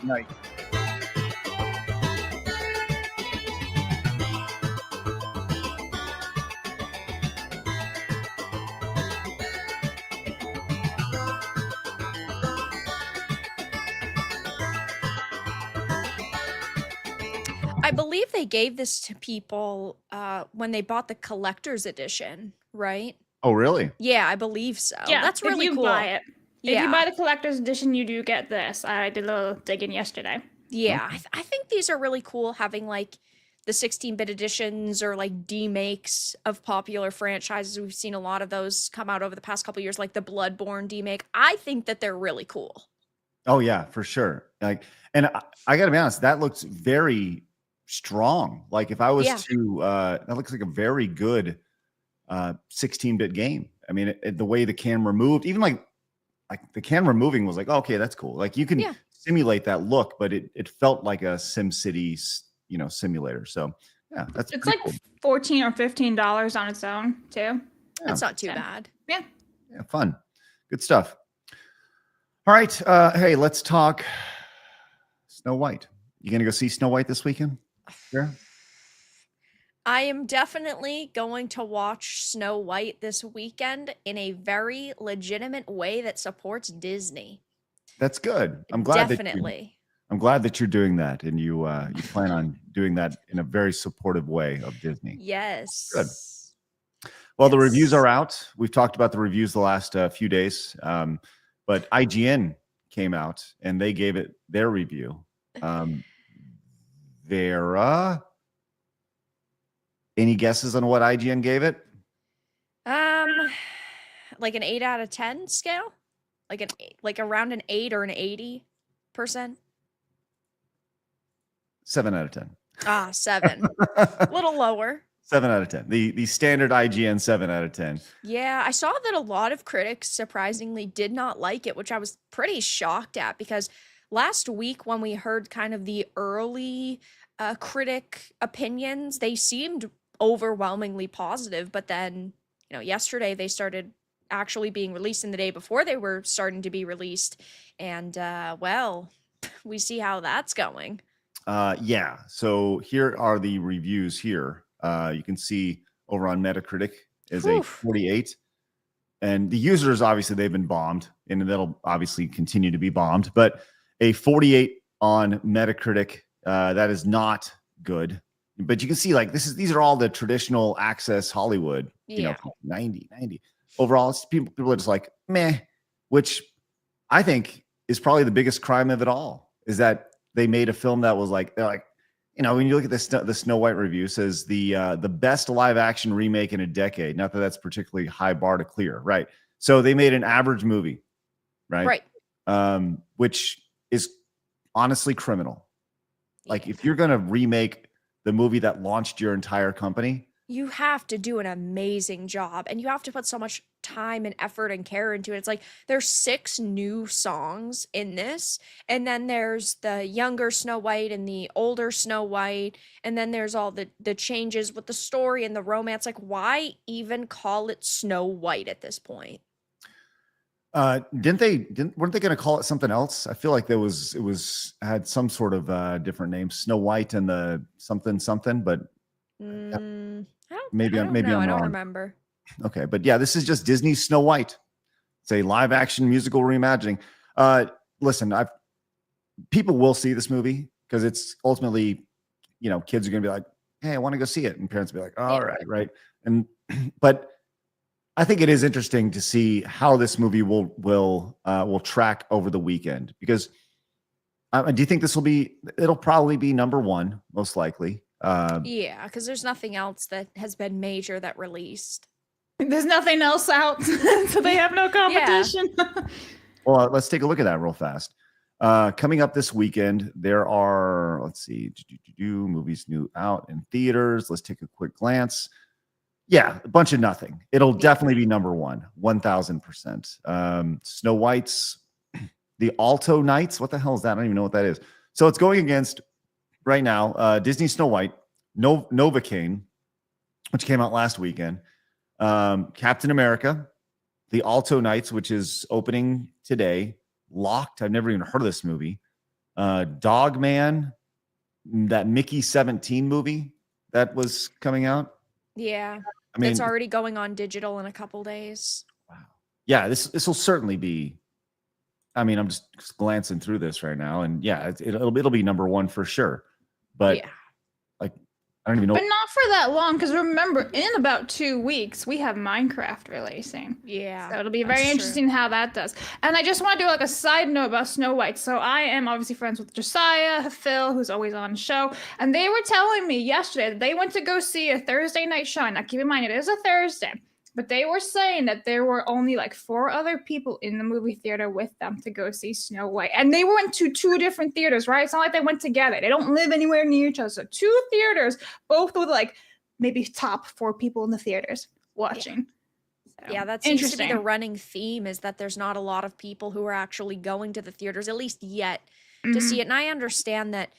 [SPEAKER 3] Nice.
[SPEAKER 2] I believe they gave this to people when they bought the collector's edition, right?
[SPEAKER 3] Oh, really?
[SPEAKER 2] Yeah, I believe so.
[SPEAKER 6] Yeah,
[SPEAKER 2] That's
[SPEAKER 6] if
[SPEAKER 2] really
[SPEAKER 6] you
[SPEAKER 2] cool.
[SPEAKER 6] buy it.
[SPEAKER 2] Yeah.
[SPEAKER 6] If you buy the collector's edition, you do get this. I did a little digging yesterday.
[SPEAKER 2] Yeah, I think these are really cool, having like the 16-bit editions or like demakes of popular franchises. We've seen a lot of those come out over the past couple of years, like the Bloodborne demake. I think that they're really cool.
[SPEAKER 3] Oh yeah, for sure. I got to be honest, that looks very strong. Like if I was
[SPEAKER 2] Yeah.
[SPEAKER 3] to, that looks like a very good 16-bit game. I mean, the way the camera moved, even like the camera moving was like, oh, okay, that's cool. Like you can simulate that look, but it felt like a SimCity, simulator. So yeah,
[SPEAKER 6] it's like cool. $14 or $15 on its own too.
[SPEAKER 3] Yeah.
[SPEAKER 2] That's not too bad.
[SPEAKER 6] Yeah,
[SPEAKER 3] fun, good stuff. All right, hey, let's talk Snow White. You gonna go see Snow White this weekend? Yeah.
[SPEAKER 2] I am definitely going to watch Snow White this weekend in a very legitimate way that supports Disney.
[SPEAKER 3] That's good. I'm glad I'm glad that you're doing that, and you plan on doing that in a very supportive way of Disney.
[SPEAKER 2] Yes.
[SPEAKER 3] Good. Well, the reviews are out. We've talked about the reviews the last few days, but IGN came out and they gave it their review. Vera, any guesses on what IGN gave it?
[SPEAKER 2] Like an 8 out of 10 scale, like around an 8 or an 80%.
[SPEAKER 3] 7 out of 10.
[SPEAKER 2] 7. A little lower.
[SPEAKER 3] 7 out of 10. The standard IGN 7 out of 10.
[SPEAKER 2] Yeah, I saw that a lot of critics surprisingly did not like it, which I was pretty shocked at because last week when we heard kind of the early critic opinions, they seemed overwhelmingly positive, but then, yesterday they started actually being released, and the day before they were starting to be released, and well, we see how that's going.
[SPEAKER 3] Yeah, so here are the reviews here. You can see over on Metacritic is a 48, and the users, obviously they've been bombed, and that'll obviously continue to be bombed, but a 48 on Metacritic, that is not good. But you can see like these are all the traditional access Hollywood, 90. Overall, it's people are just like meh, which I think is probably the biggest crime of it all, is that they made a film that was like, they're like, when you look at the Snow White review, says the best live action remake in a decade. Not that that's particularly high bar to clear, right? So they made an average movie, right?
[SPEAKER 2] Right.
[SPEAKER 3] Which is honestly criminal. Like if you're gonna remake the movie that launched your entire company,
[SPEAKER 2] you have to do an amazing job, and you have to put so much time and effort and care into it. It's like there's 6 new songs in this, and then there's the younger Snow White and the older Snow White, and then there's all the changes with the story and the romance. Like, why even call it Snow White at this point?
[SPEAKER 3] weren't they going to call it something else? I feel like it had some sort of different name, Snow White and the something, but maybe I'm
[SPEAKER 2] I
[SPEAKER 3] wrong.
[SPEAKER 2] don't remember.
[SPEAKER 3] Okay, but yeah, this is just Disney's Snow White. It's a live action musical reimagining. Listen, people will see this movie because it's ultimately, kids are going to be like, hey, I want to go see it, and parents will be like, all right. And but I think it is interesting to see how this movie will track over the weekend, because do you think it'll probably be number 1, most likely?
[SPEAKER 2] Yeah, because there's nothing else that has been major that released.
[SPEAKER 6] There's nothing else out, so they have no competition.
[SPEAKER 2] Yeah.
[SPEAKER 3] Well, let's take a look at that real fast. Coming up this weekend, there are, let's see, movies new out in theaters. Let's take a quick glance. Yeah, a bunch of nothing. It'll definitely be number 1, 1000%. Snow White's The Alto Nights. What the hell is that? I don't even know what that is. So it's going against right now Disney Snow White, Novocaine, which came out last weekend, Captain America, The Alto Nights, which is opening today, Locked. I've never even heard of this movie. Dog Man, that Mickey 17 movie that was coming out.
[SPEAKER 2] Yeah.
[SPEAKER 3] I mean,
[SPEAKER 2] it's already going on digital in a couple days.
[SPEAKER 3] Wow. Yeah, this will certainly be. I mean, I'm just glancing through this right now, and yeah, it'll be number 1 for sure. But like, I don't even know.
[SPEAKER 6] But not for that long, because remember, in about 2 weeks, we have Minecraft releasing.
[SPEAKER 2] Yeah.
[SPEAKER 6] So it'll be very interesting how that does. And I just want to do like a side note about Snow White. So I am obviously friends with Josiah, Phil, who's always on the show. And they were telling me yesterday that they went to go see a Thursday night show. Now keep in mind, it is a Thursday. But they were saying that there were only like 4 other people in the movie theater with them to go see Snow White. And they went to 2 different theaters, right? It's not like they went together. They don't live anywhere near each other. So 2 theaters, both with like maybe top 4 people in the theaters watching. So,
[SPEAKER 2] Yeah, that seems to be the running theme, is that there's not a lot of people who are actually going to the theaters, at least yet, to see it. And I understand that,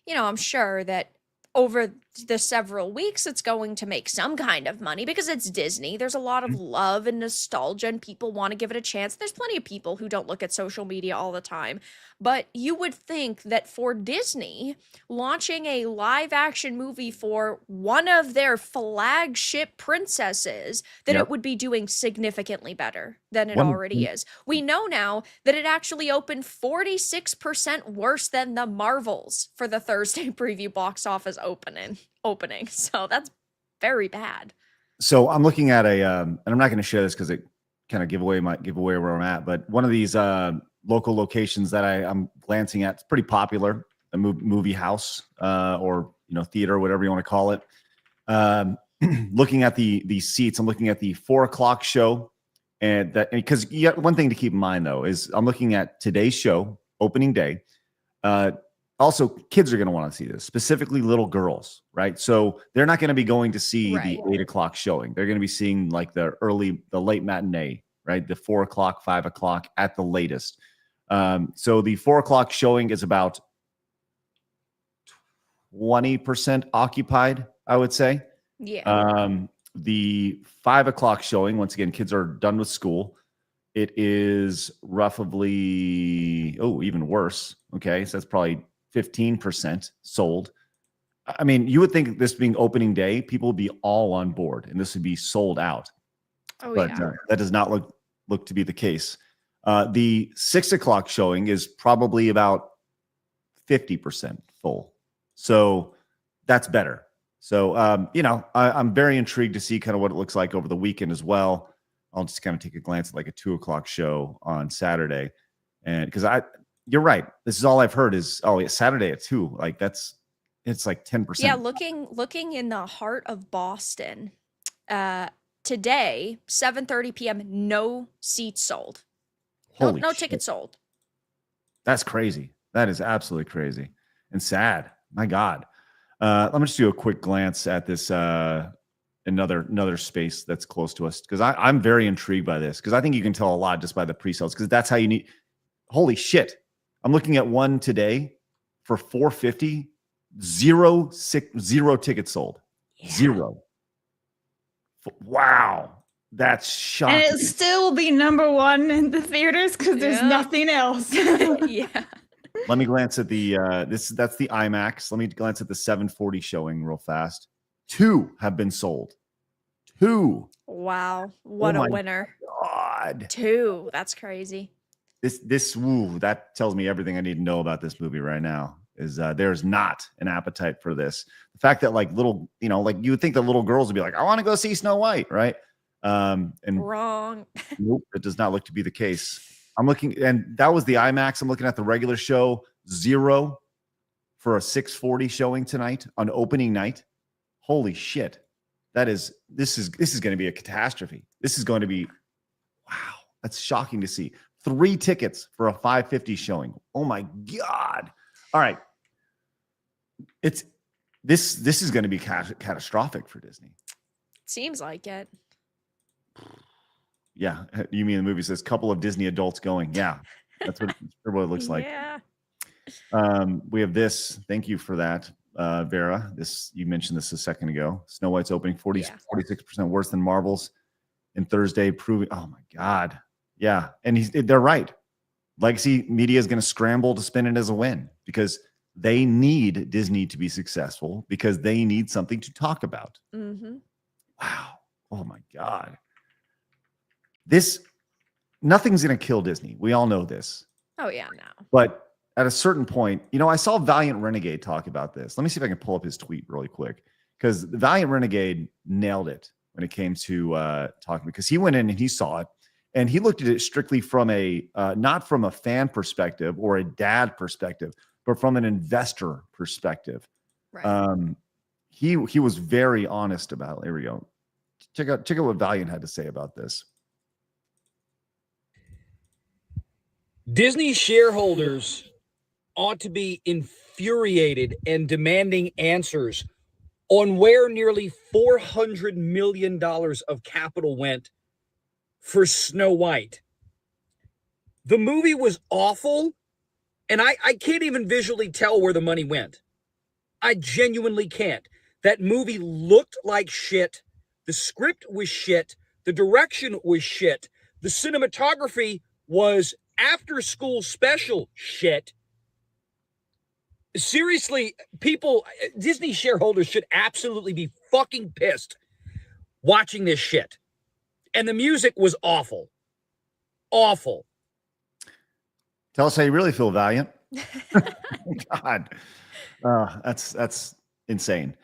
[SPEAKER 2] I'm sure that over the several weeks, it's going to make some kind of money because it's Disney. There's a lot of love and nostalgia, and people want to give it a chance. There's plenty of people who don't look at social media all the time. But you would think that for Disney, launching a live action movie for one of their flagship princesses, that it would be doing significantly better than it already is. We know now that it actually opened 46% worse than the Marvels for the Thursday preview box office opening. So that's very bad.
[SPEAKER 3] So I'm looking at and I'm not going to share this because it kind of give away where I'm at, but one of these local locations that I'm glancing at, it's pretty popular, a movie house or theater, whatever you want to call it. Looking at the seats, I'm looking at the 4:00 show, and that, because you got one thing to keep in mind though is I'm looking at today's show, opening day. Also, kids are going to want to see this, specifically little girls, right? So they're not going to be going to see the 8:00 showing. They're going to be seeing like the late matinee, right? The 4:00, 5:00 at the latest. So the 4:00 showing is about 20% occupied, I would say.
[SPEAKER 2] Yeah.
[SPEAKER 3] The 5:00 showing, once again, kids are done with school. It is roughly, even worse. Okay, so that's probably 15% sold. I mean, you would think this being opening day, people would be all on board and this would be sold out. But that does not look to be the case. The 6:00 showing is probably about 50% full. So that's better. So, I'm very intrigued to see kind of what it looks like over the weekend as well. I'll just kind of take a glance at like a 2:00 show on Saturday. And because you're right. This is all I've heard is, Saturday at 2. Like it's like 10%.
[SPEAKER 2] Yeah. Looking in the heart of Boston, today, 7:30 p.m., no seats sold. No tickets sold.
[SPEAKER 3] That's crazy. That is absolutely crazy and sad. My God. Let me just do a quick glance at this, another space that's close to us, because I'm very intrigued by this, because I think you can tell a lot just by the pre-sales, because that's how you need. Holy shit. I'm looking at one today for $450, zero tickets sold. Yeah. 0. Wow. That's shocking.
[SPEAKER 6] And it'll still be number 1 in the theaters because there's nothing else.
[SPEAKER 2] Yeah.
[SPEAKER 3] Let me glance at the that's the IMAX. Let me glance at the 740 showing real fast. 2 have been sold. 2.
[SPEAKER 2] Wow. What a winner.
[SPEAKER 3] God.
[SPEAKER 2] 2. That's crazy.
[SPEAKER 3] That tells me everything I need to know about this movie right now. Is there's not an appetite for this. The fact that like little, like you would think that little girls would be like, I want to go see Snow White, right? And
[SPEAKER 2] wrong.
[SPEAKER 3] Nope, it does not look to be the case. I'm looking, and that was the IMAX. I'm looking at the regular show, 0 for a 640 showing tonight on opening night. Holy shit. This is going to be a catastrophe. This is going to be, wow, that's shocking to see. 3 tickets for a 550 showing. Oh my God. All right. This is going to be catastrophic for Disney.
[SPEAKER 2] Seems like it.
[SPEAKER 3] Yeah. You mean the movie says couple of Disney adults going. Yeah. That's what it looks like.
[SPEAKER 2] Yeah.
[SPEAKER 3] We have this. Thank you for that, Vera. You mentioned this a second ago. Snow White's opening 46% worse than Marvel's in Thursday, proving, oh my God. Yeah. And they're right. Legacy Media is going to scramble to spin it as a win because they need Disney to be successful, because they need something to talk about.
[SPEAKER 2] Mm-hmm.
[SPEAKER 3] Wow. Oh my God. Nothing's going to kill Disney. We all know this.
[SPEAKER 2] Oh yeah, no.
[SPEAKER 3] But at a certain point, I saw Valiant Renegade talk about this. Let me see if I can pull up his tweet really quick, because Valiant Renegade nailed it when it came to talking, because he went in and he saw it. And he looked at it strictly from not from a fan perspective or a dad perspective, but from an investor perspective.
[SPEAKER 2] Right.
[SPEAKER 3] He was very honest about it. Here we go. Check out what Valliant had to say about this.
[SPEAKER 9] Disney shareholders ought to be infuriated and demanding answers on where nearly $400 million of capital went for Snow White. The movie was awful, and I can't even visually tell where the money went. I genuinely can't. That movie looked like shit. The script was shit. The direction was shit. The cinematography was after-school special shit. Seriously, people, Disney shareholders should absolutely be fucking pissed watching this shit. And the music was awful. Awful.
[SPEAKER 3] Tell us how you really feel, Valliant. God, that's insane.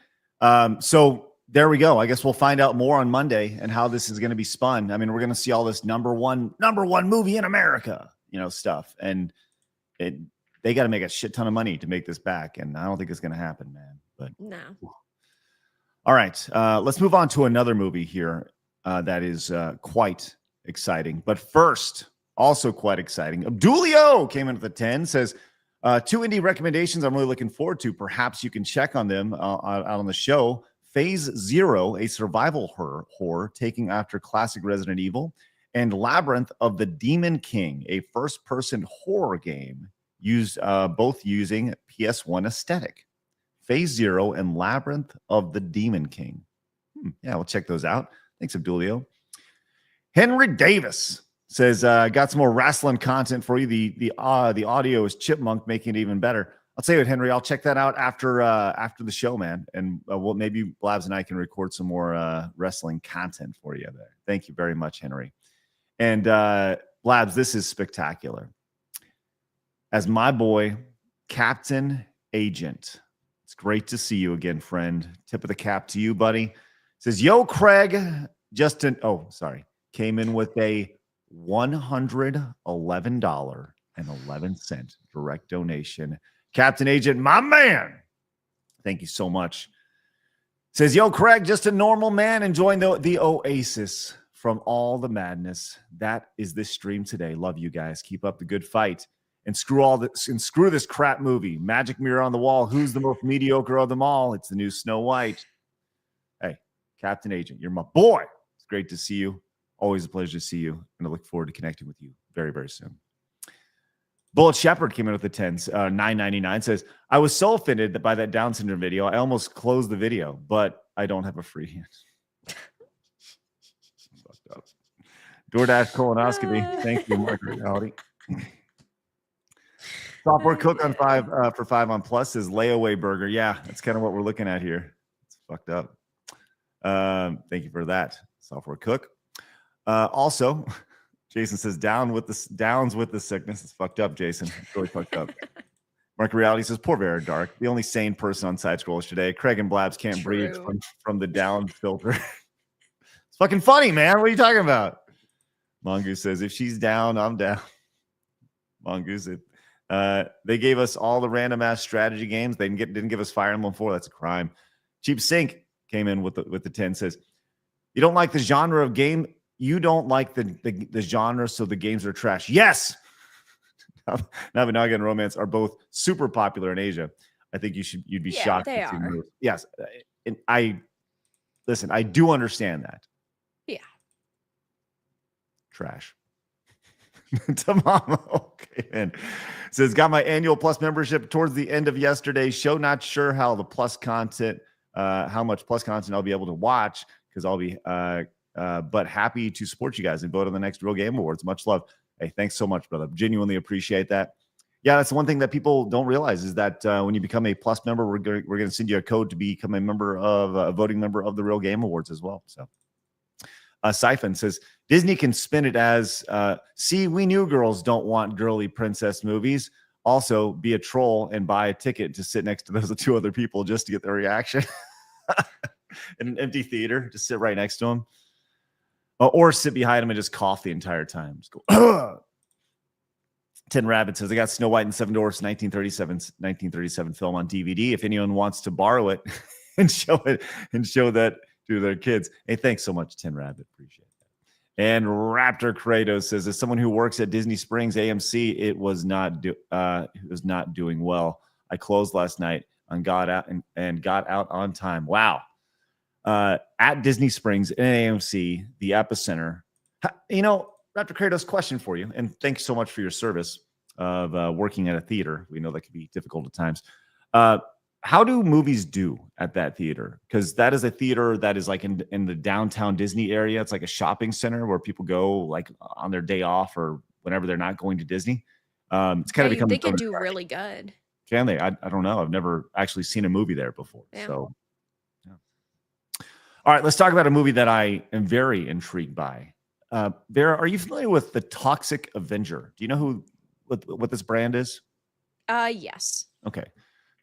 [SPEAKER 3] So there we go. I guess we'll find out more on Monday and how this is going to be spun. I mean, we're going to see all this number one movie in America, stuff, and they got to make a shit ton of money to make this back, and I don't think it's going to happen, man. But
[SPEAKER 2] No.
[SPEAKER 3] All right, let's move on to another movie here that is quite exciting. But first, also quite exciting, Abdulio came in at the 10, says, 2 indie recommendations I'm really looking forward to. Perhaps you can check on them out on the show. Phase Zero, a survival horror taking after classic Resident Evil, and Labyrinth of the Demon King, a first-person horror game both using PS1 aesthetic. Phase Zero and Labyrinth of the Demon King. Yeah, we'll check those out. Thanks, Abdulio. Henry Davis says, got some more wrestling content for you. The audio is Chipmunk, making it even better. I'll tell you what, Henry, I'll check that out after the show, man. And maybe Blabs and I can record some more wrestling content for you there. Thank you very much, Henry. And Blabs, this is spectacular. As my boy, Captain Agent, it's great to see you again, friend. Tip of the cap to you, buddy. Says, yo, Craig, came in with a $111.11 direct donation. Captain Agent, my man. Thank you so much. Says, yo, Craig, just a normal man enjoying the oasis from all the madness. That is this stream today. Love you guys. Keep up the good fight. And screw this crap movie. Magic mirror on the wall. Who's the most mediocre of them all? It's the new Snow White. Hey, Captain Agent, you're my boy. It's great to see you. Always a pleasure to see you. And I look forward to connecting with you very, very soon. Bullet Shepherd came in with the 10s. $9.99 says, I was so offended by that Down syndrome video. I almost closed the video, but I don't have a free hand. Fucked up. DoorDash colonoscopy. Thank you, Margaret Reality. Software Cook on 5 for 5 on Plus says layaway burger. Yeah, that's kind of what we're looking at here. It's fucked up. Thank you for that, Software Cook. Also, Jason says downs with the sickness. It's fucked up, Jason. It's really fucked up. Mark Reality says poor Vera Dark, the only sane person on side scrollers today. Craig and Blabs can't breathe from the down filter. It's fucking funny, man. What are you talking about? Mongoose says if she's down, I'm down. Mongoose. They gave us all the random ass strategy games. They didn't give us Fire Emblem 4. That's a crime. Cheap Sink came in with the 10. Says you don't like the genre of game. You don't like the genre, so the games are trash. Yes. Naga and Romance are both super popular in Asia. I think you'd be shocked.
[SPEAKER 2] They are.
[SPEAKER 3] Yes, and I do understand that.
[SPEAKER 2] Yeah.
[SPEAKER 3] Trash. Tamamo and says got my annual Plus membership towards the end of yesterday's show. Not sure how the Plus content, how much Plus content I'll be able to watch because I'll be, but happy to support you guys and vote on the next Real Game Awards. Much love. Hey, thanks so much, brother. Genuinely appreciate that. Yeah, that's one thing that people don't realize is that when you become a Plus member, we're going to send you a code to become a voting member of the Real Game Awards as well. So. Siphon says Disney can spin it as see, we knew girls don't want girly princess movies. Also, be a troll and buy a ticket to sit next to those 2 other people just to get their reaction in an empty theater. Just sit right next to them, or sit behind them and just cough the entire time. Just go. 10 Rabbit says I got Snow White and Seven Dwarfs 1937 film on DVD. If anyone wants to borrow it and show that to their kids. Hey, thanks so much, Tin Rabbit. Appreciate that. And Raptor Kratos says, as someone who works at Disney Springs AMC, it was not doing well. I closed last night and got out on time. Wow. At Disney Springs and AMC, the epicenter. Raptor Kratos, question for you, and thanks so much for your service of working at a theater. We know that can be difficult at times. How do movies do at that theater? Because that is a theater that is like in the downtown Disney area. It's like a shopping center where people go like on their day off or whenever they're not going to Disney. It's kind of become.
[SPEAKER 2] They can do really good.
[SPEAKER 3] Can they? I don't know. I've never actually seen a movie there before.
[SPEAKER 2] Yeah.
[SPEAKER 3] So, yeah. All right, let's talk about a movie that I am very intrigued by. Vera, are you familiar with the Toxic Avenger? Do you know what this brand is?
[SPEAKER 2] Yes.
[SPEAKER 3] Okay.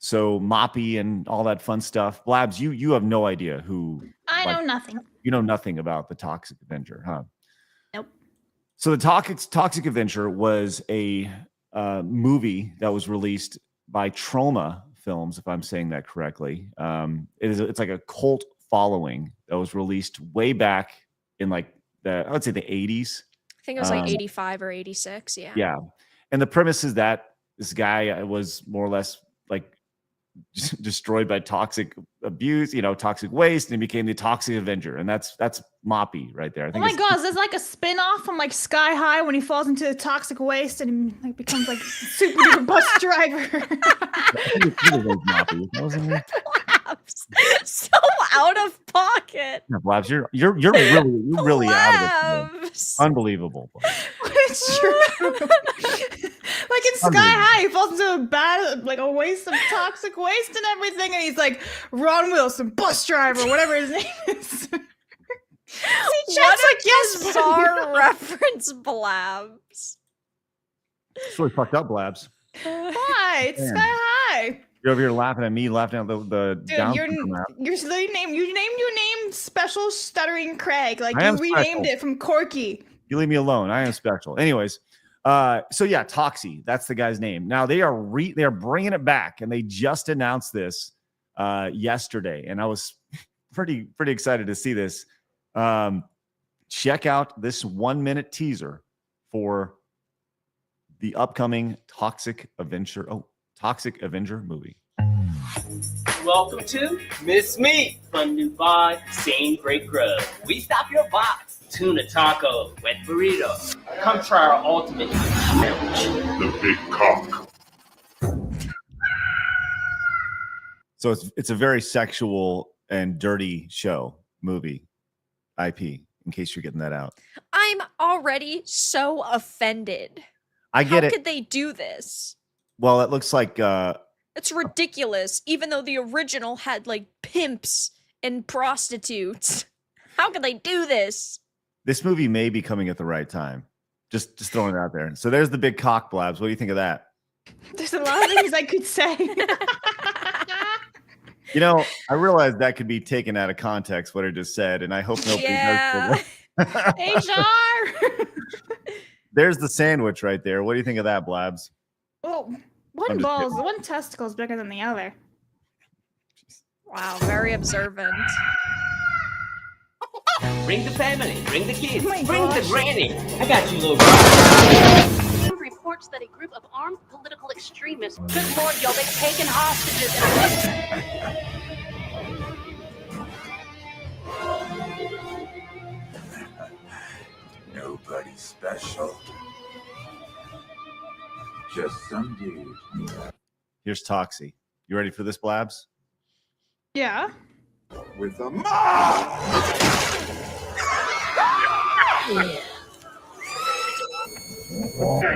[SPEAKER 3] So Moppy and all that fun stuff. Blabs, you have no idea who.
[SPEAKER 6] I know nothing.
[SPEAKER 3] You know nothing about the Toxic Avenger, huh?
[SPEAKER 6] Nope.
[SPEAKER 3] So the Toxic Avenger was a movie that was released by Troma Films, if I'm saying that correctly. It's like a cult following that was released way back in like I would say the 80s.
[SPEAKER 2] I think it was like 85 or 86. Yeah.
[SPEAKER 3] Yeah. And the premise is that this guy was more or less like destroyed by toxic abuse, toxic waste, and he became the Toxic Avenger. And that's Moppy right there. I think
[SPEAKER 6] oh my god, is this like a spin-off from like Sky High when he falls into the toxic waste and like becomes like super duper bus driver?
[SPEAKER 2] Blabs. So out of pocket.
[SPEAKER 3] Yeah, Blabs, you're really out of it. Unbelievable.
[SPEAKER 6] It's true. Like in Sky High, he falls into a waste of toxic waste and everything, and he's like Ron Wilson, bus driver, whatever his name is.
[SPEAKER 2] What a bizarre reference, Blabs.
[SPEAKER 3] It's really fucked up, Blabs.
[SPEAKER 6] Why? It's Sky High.
[SPEAKER 3] You're over here laughing at me, laughing at the
[SPEAKER 6] Dude, you named your name Special Stuttering Craig. Like you renamed it from Corky.
[SPEAKER 3] You leave me alone. I am special. Anyways, so yeah, Toxie. That's the guy's name. Now they are bringing it back, and they just announced this yesterday, and I was pretty excited to see this. Check out this 1-minute teaser for the upcoming Toxic Avenger movie.
[SPEAKER 10] Welcome to Miss Meat from Dubai, same great grub. We stop your box. Tuna taco, wet burrito. Come try our ultimate sandwich.
[SPEAKER 7] The big cock.
[SPEAKER 3] So it's a very sexual and dirty movie IP, in case you're getting that out.
[SPEAKER 2] I'm already so offended.
[SPEAKER 3] I get it.
[SPEAKER 2] How could they do this?
[SPEAKER 3] Well, it looks like
[SPEAKER 2] it's ridiculous, even though the original had like pimps and prostitutes. How could they do this?
[SPEAKER 3] This movie may be coming at the right time. Just throwing it out there. So there's the big cock, Blabs. What do you think of that?
[SPEAKER 6] There's a lot of things I could say.
[SPEAKER 3] I realize that could be taken out of context, what I just said, and I hope nobody
[SPEAKER 2] Yeah.
[SPEAKER 6] HR.
[SPEAKER 3] There's the sandwich right there. What do you think of that, Blabs?
[SPEAKER 6] Well, one testicle is bigger than the other.
[SPEAKER 2] Wow, very observant.
[SPEAKER 10] Bring the family, bring the kids,
[SPEAKER 6] Oh my
[SPEAKER 10] bring
[SPEAKER 6] gosh.
[SPEAKER 10] the granny. I got you, little brother.
[SPEAKER 11] Reports that a group of armed political extremists. Good Lord, yo, they've taken hostages.
[SPEAKER 7] Nobody special. Just some dude.
[SPEAKER 3] Here's Toxie. You ready for this, Blabs?
[SPEAKER 6] Yeah.
[SPEAKER 7] With a mom!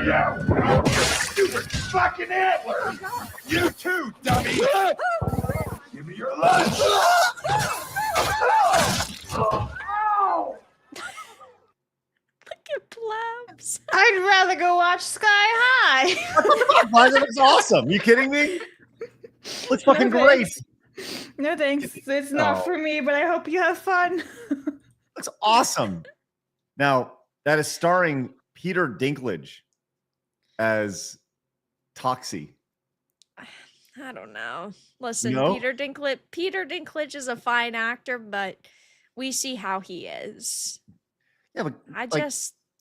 [SPEAKER 7] Yeah. Stupid fucking antler! You too, dummy! Give me your lunch! Ow!
[SPEAKER 2] Look at Blabs.
[SPEAKER 6] I'd rather go watch Sky High.
[SPEAKER 3] Blabs, that looks awesome. You kidding me? Looks fucking great.
[SPEAKER 6] No thanks. It's not for me, but I hope you have fun.
[SPEAKER 3] Looks awesome. Now, that is starring Peter Dinklage as Toxie.
[SPEAKER 2] I don't know. Listen,
[SPEAKER 3] No?
[SPEAKER 2] Peter Dinklage is a fine actor, but We see how he is.
[SPEAKER 3] Yeah, but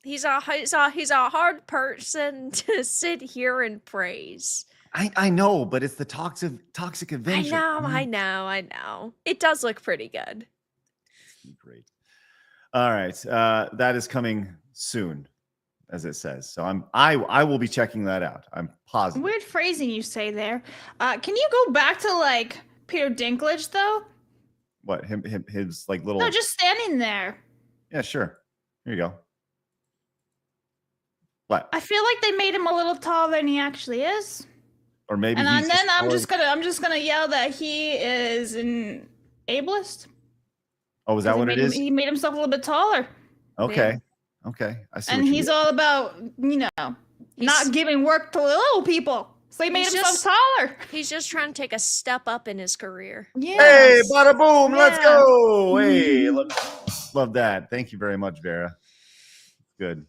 [SPEAKER 2] he's a hard person to sit here and praise.
[SPEAKER 3] I know, but it's the Toxic Avenger.
[SPEAKER 2] I know. It does look pretty good.
[SPEAKER 3] Great. All right. That is coming soon, as it says. So I will be checking that out. I'm positive.
[SPEAKER 6] Weird phrasing you say there. Can you go back to like Peter Dinklage though?
[SPEAKER 3] What his like little?
[SPEAKER 6] No, just standing there.
[SPEAKER 3] Yeah, sure. Here you go. What?
[SPEAKER 6] I feel like they made him a little taller than he actually is.
[SPEAKER 3] Or maybe.
[SPEAKER 6] And then I'm just gonna yell that he is an ableist.
[SPEAKER 3] Oh, is that what it is?
[SPEAKER 6] He made himself a little bit taller.
[SPEAKER 3] Okay. Yeah. Okay. I see.
[SPEAKER 6] And he's all about, not giving work to little people. So he made himself taller.
[SPEAKER 2] He's just trying to take a step up in his career.
[SPEAKER 6] Yeah.
[SPEAKER 3] Hey, bada boom, let's go. Hey, love that. Thank you very much, Vera. Good.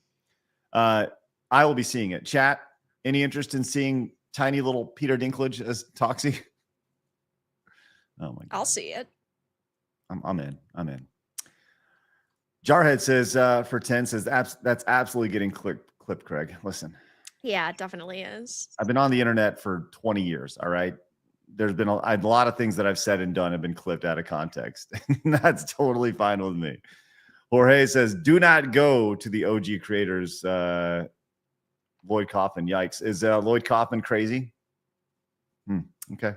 [SPEAKER 3] I will be seeing it. Chat, any interest in seeing tiny little Peter Dinklage as Toxie? Oh my God.
[SPEAKER 2] I'll see it.
[SPEAKER 3] I'm in. Jarhead says for 10 says that's absolutely getting clipped, Craig. Listen.
[SPEAKER 2] Yeah, it definitely is.
[SPEAKER 3] I've been on the internet for 20 years. All right. There's been a lot of things that I've said and done have been clipped out of context. That's totally fine with me. Jorge says, do not go to the OG creators. Lloyd Kaufman. Yikes. Is Lloyd Kaufman crazy? Okay.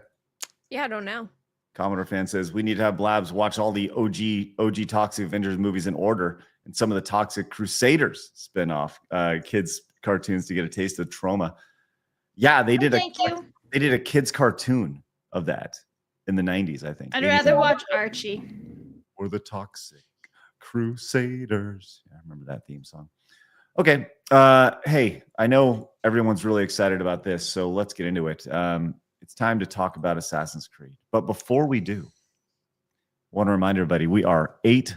[SPEAKER 2] Yeah, I don't know.
[SPEAKER 3] Commodore fan says, we need to have Blabs watch all the OG Toxic Avengers movies in order and some of the Toxic Crusaders spinoff kids cartoons to get a taste of trauma. Yeah, they did they did a kids cartoon of that in the 90s, I think.
[SPEAKER 6] I'd rather watch Archie.
[SPEAKER 3] Or the Toxic Crusaders. Yeah, I remember that theme song. Okay. Hey, I know everyone's really excited about this, so let's get into it. It's time to talk about Assassin's Creed. But before we do, I want to remind everybody, we are 8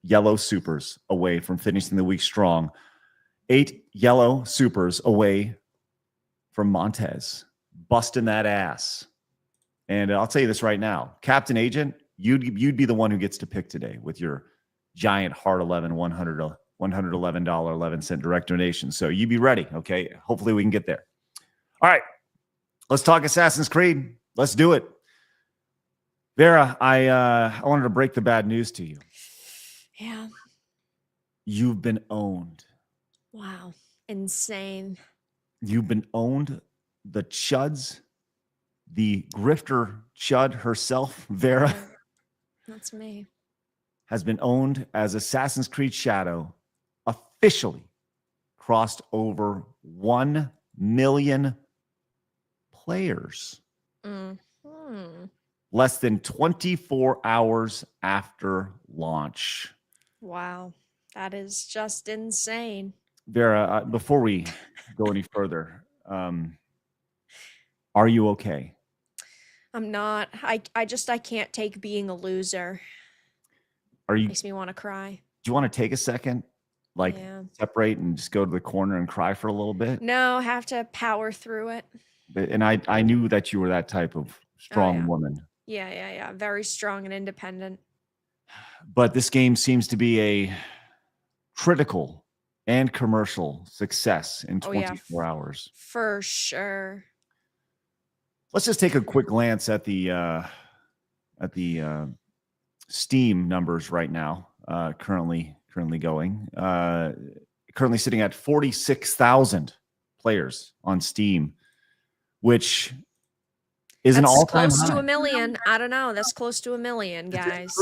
[SPEAKER 3] yellow supers away from finishing the week strong. 8 yellow supers away from Montez busting that ass. And I'll tell you this right now, Captain Agent, you'd be the one who gets to pick today with your giant Hard 11 $111.11 direct donation. So you be ready, okay? Hopefully we can get there. All right, let's talk Assassin's Creed. Let's do it. Vera, I wanted to break the bad news to you.
[SPEAKER 2] Yeah.
[SPEAKER 3] You've been owned.
[SPEAKER 2] Wow. Insane.
[SPEAKER 3] You've been owned. The Chuds, the grifter Chud herself, Vera.
[SPEAKER 2] That's me.
[SPEAKER 3] Has been owned as Assassin's Creed Shadow officially crossed over 1 million players. Less than 24 hours after launch.
[SPEAKER 2] Wow. That is just insane.
[SPEAKER 3] Vera, before we go any further, are you okay?
[SPEAKER 2] I'm not. I can't take being a loser. Makes me want to cry.
[SPEAKER 3] Do you want to take a second? Separate and just go to the corner and cry for a little bit?
[SPEAKER 2] No, have to power through it.
[SPEAKER 3] And I knew that you were that type of strong woman.
[SPEAKER 2] Yeah. Very strong and independent.
[SPEAKER 3] But this game seems to be a critical and commercial success in 24 hours.
[SPEAKER 2] For sure.
[SPEAKER 3] Let's just take a quick glance at the Steam numbers right now. Currently going. Currently sitting at 46,000 players on Steam, which is an all-time
[SPEAKER 2] close
[SPEAKER 3] high.
[SPEAKER 2] to 1 million. I don't know. That's close to 1 million, guys.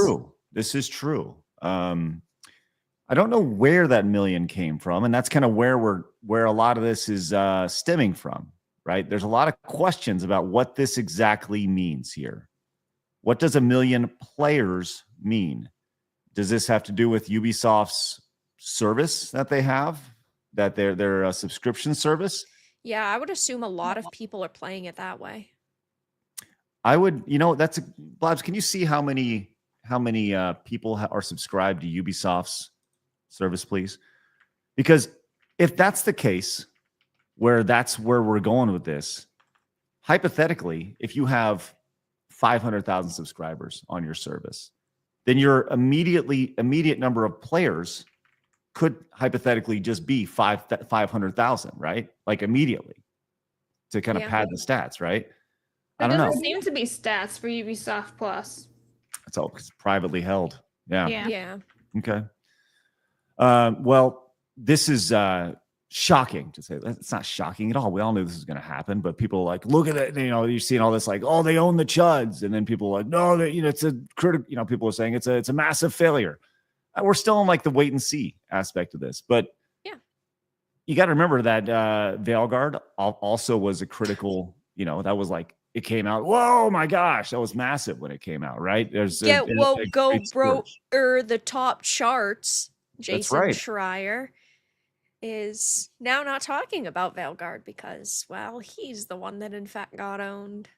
[SPEAKER 3] This is true. I don't know where that million came from, and that's kind of where a lot of this is stemming from, right? There's a lot of questions about what this exactly means here. What does 1 million players mean? Does this have to do with Ubisoft's service that they have, that their subscription service?
[SPEAKER 2] Yeah, I would assume a lot of people are playing it that way.
[SPEAKER 3] I would, that's Blabs. Can you see how many people are subscribed to Ubisoft's service, please? Because if that's the case, that's where we're going with this, hypothetically, if you have 500,000 subscribers on your service, then your immediate number of players could hypothetically just be 500,000, right? Like immediately to kind of pad the stats, right? I don't know.
[SPEAKER 6] There doesn't seem to be stats for Ubisoft Plus.
[SPEAKER 3] It's all privately held. Yeah.
[SPEAKER 2] Yeah.
[SPEAKER 3] Okay. Well, this is shocking to say. It's not shocking at all. We all knew this was going to happen, but people are like, look at it. You know, you're seeing all this like, oh, they own the chuds, and then people are like, no, it's a critical. You know, people are saying it's a massive failure. We're still in like the wait and see aspect of this, but you got to remember that Veilguard also was a critical. You know, that was like it came out. Whoa, my gosh, that was massive when it came out, right? There's
[SPEAKER 2] go bro, the top charts. Jason Schreier is now not talking about Veilguard because, well, he's the one that in fact got owned.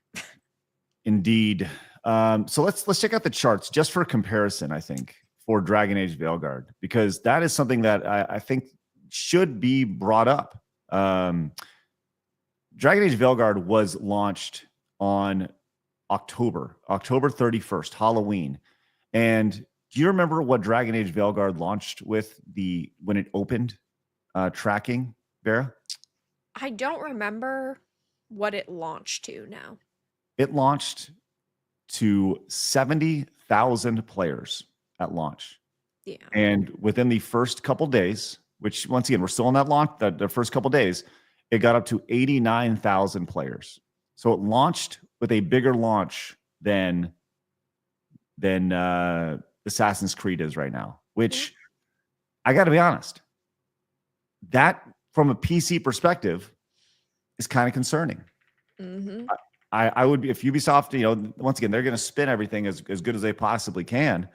[SPEAKER 3] Indeed. So let's check out the charts just for comparison, I think, for Dragon Age Veilguard, because that is something that I think should be brought up. Dragon Age Veilguard was launched on October 31st, Halloween. And do you remember what Dragon Age Veilguard launched with when it opened tracking, Vera?
[SPEAKER 2] I don't remember what it launched to now.
[SPEAKER 3] It launched to 70,000 players at launch.
[SPEAKER 2] Yeah.
[SPEAKER 3] And within the first couple days, which once again, we're still in that launch, the first couple days, it got up to 89,000 players. So it launched with a bigger launch than Assassin's Creed is right now, which I got to be honest, that from a PC perspective is kind of concerning.
[SPEAKER 2] Mm-hmm.
[SPEAKER 3] I would be, if Ubisoft, you know, once again, they're going to spin everything as good as they possibly can,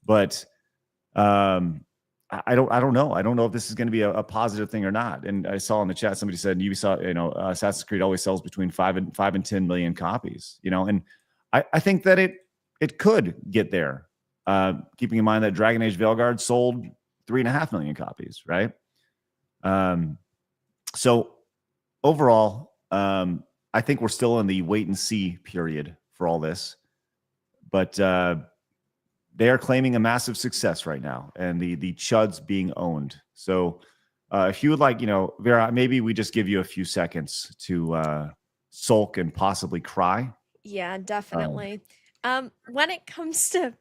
[SPEAKER 3] but I don't know. I don't know if this is going to be a positive thing or not. And I saw in the chat, somebody said Ubisoft, you know, Assassin's Creed always sells between 5 and 10 million copies, you know, and I think that it could get there. Keeping in mind that Dragon Age Veilguard sold 3.5 million copies, right? So overall, I think we're still in the wait and see period for all this, but they are claiming a massive success right now, and the chuds being owned. So if you would like, you know, Vera, maybe we just give you a few seconds to sulk and possibly cry.
[SPEAKER 2] Yeah, definitely. When it comes to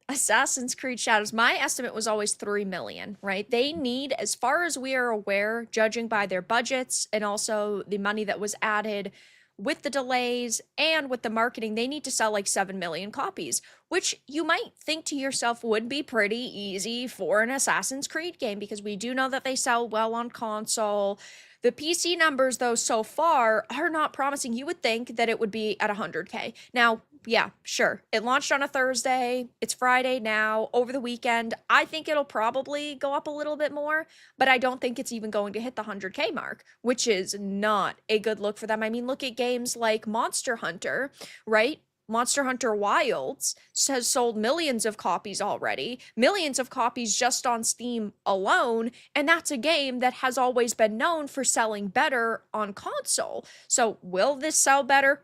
[SPEAKER 2] Assassin's Creed Shadows, my estimate was always 3 million, right? They need, as far as we are aware, judging by their budgets and also the money that was added with the delays and with the marketing, they need to sell like 7 million copies, which you might think to yourself would be pretty easy for an Assassin's Creed game, because we do know that they sell well on console. The PC numbers, though, so far are not promising. You would think that it would be at 100K. Now, yeah, sure. It launched on a Thursday. It's Friday now, over the weekend. I think it'll probably go up a little bit more, but I don't think it's even going to hit the 100K mark, which is not a good look for them. I mean, look at games like Monster Hunter, right? Monster Hunter Wilds has sold millions of copies already, millions of copies just on Steam alone, and that's a game that has always been known for selling better on console. So will this sell better?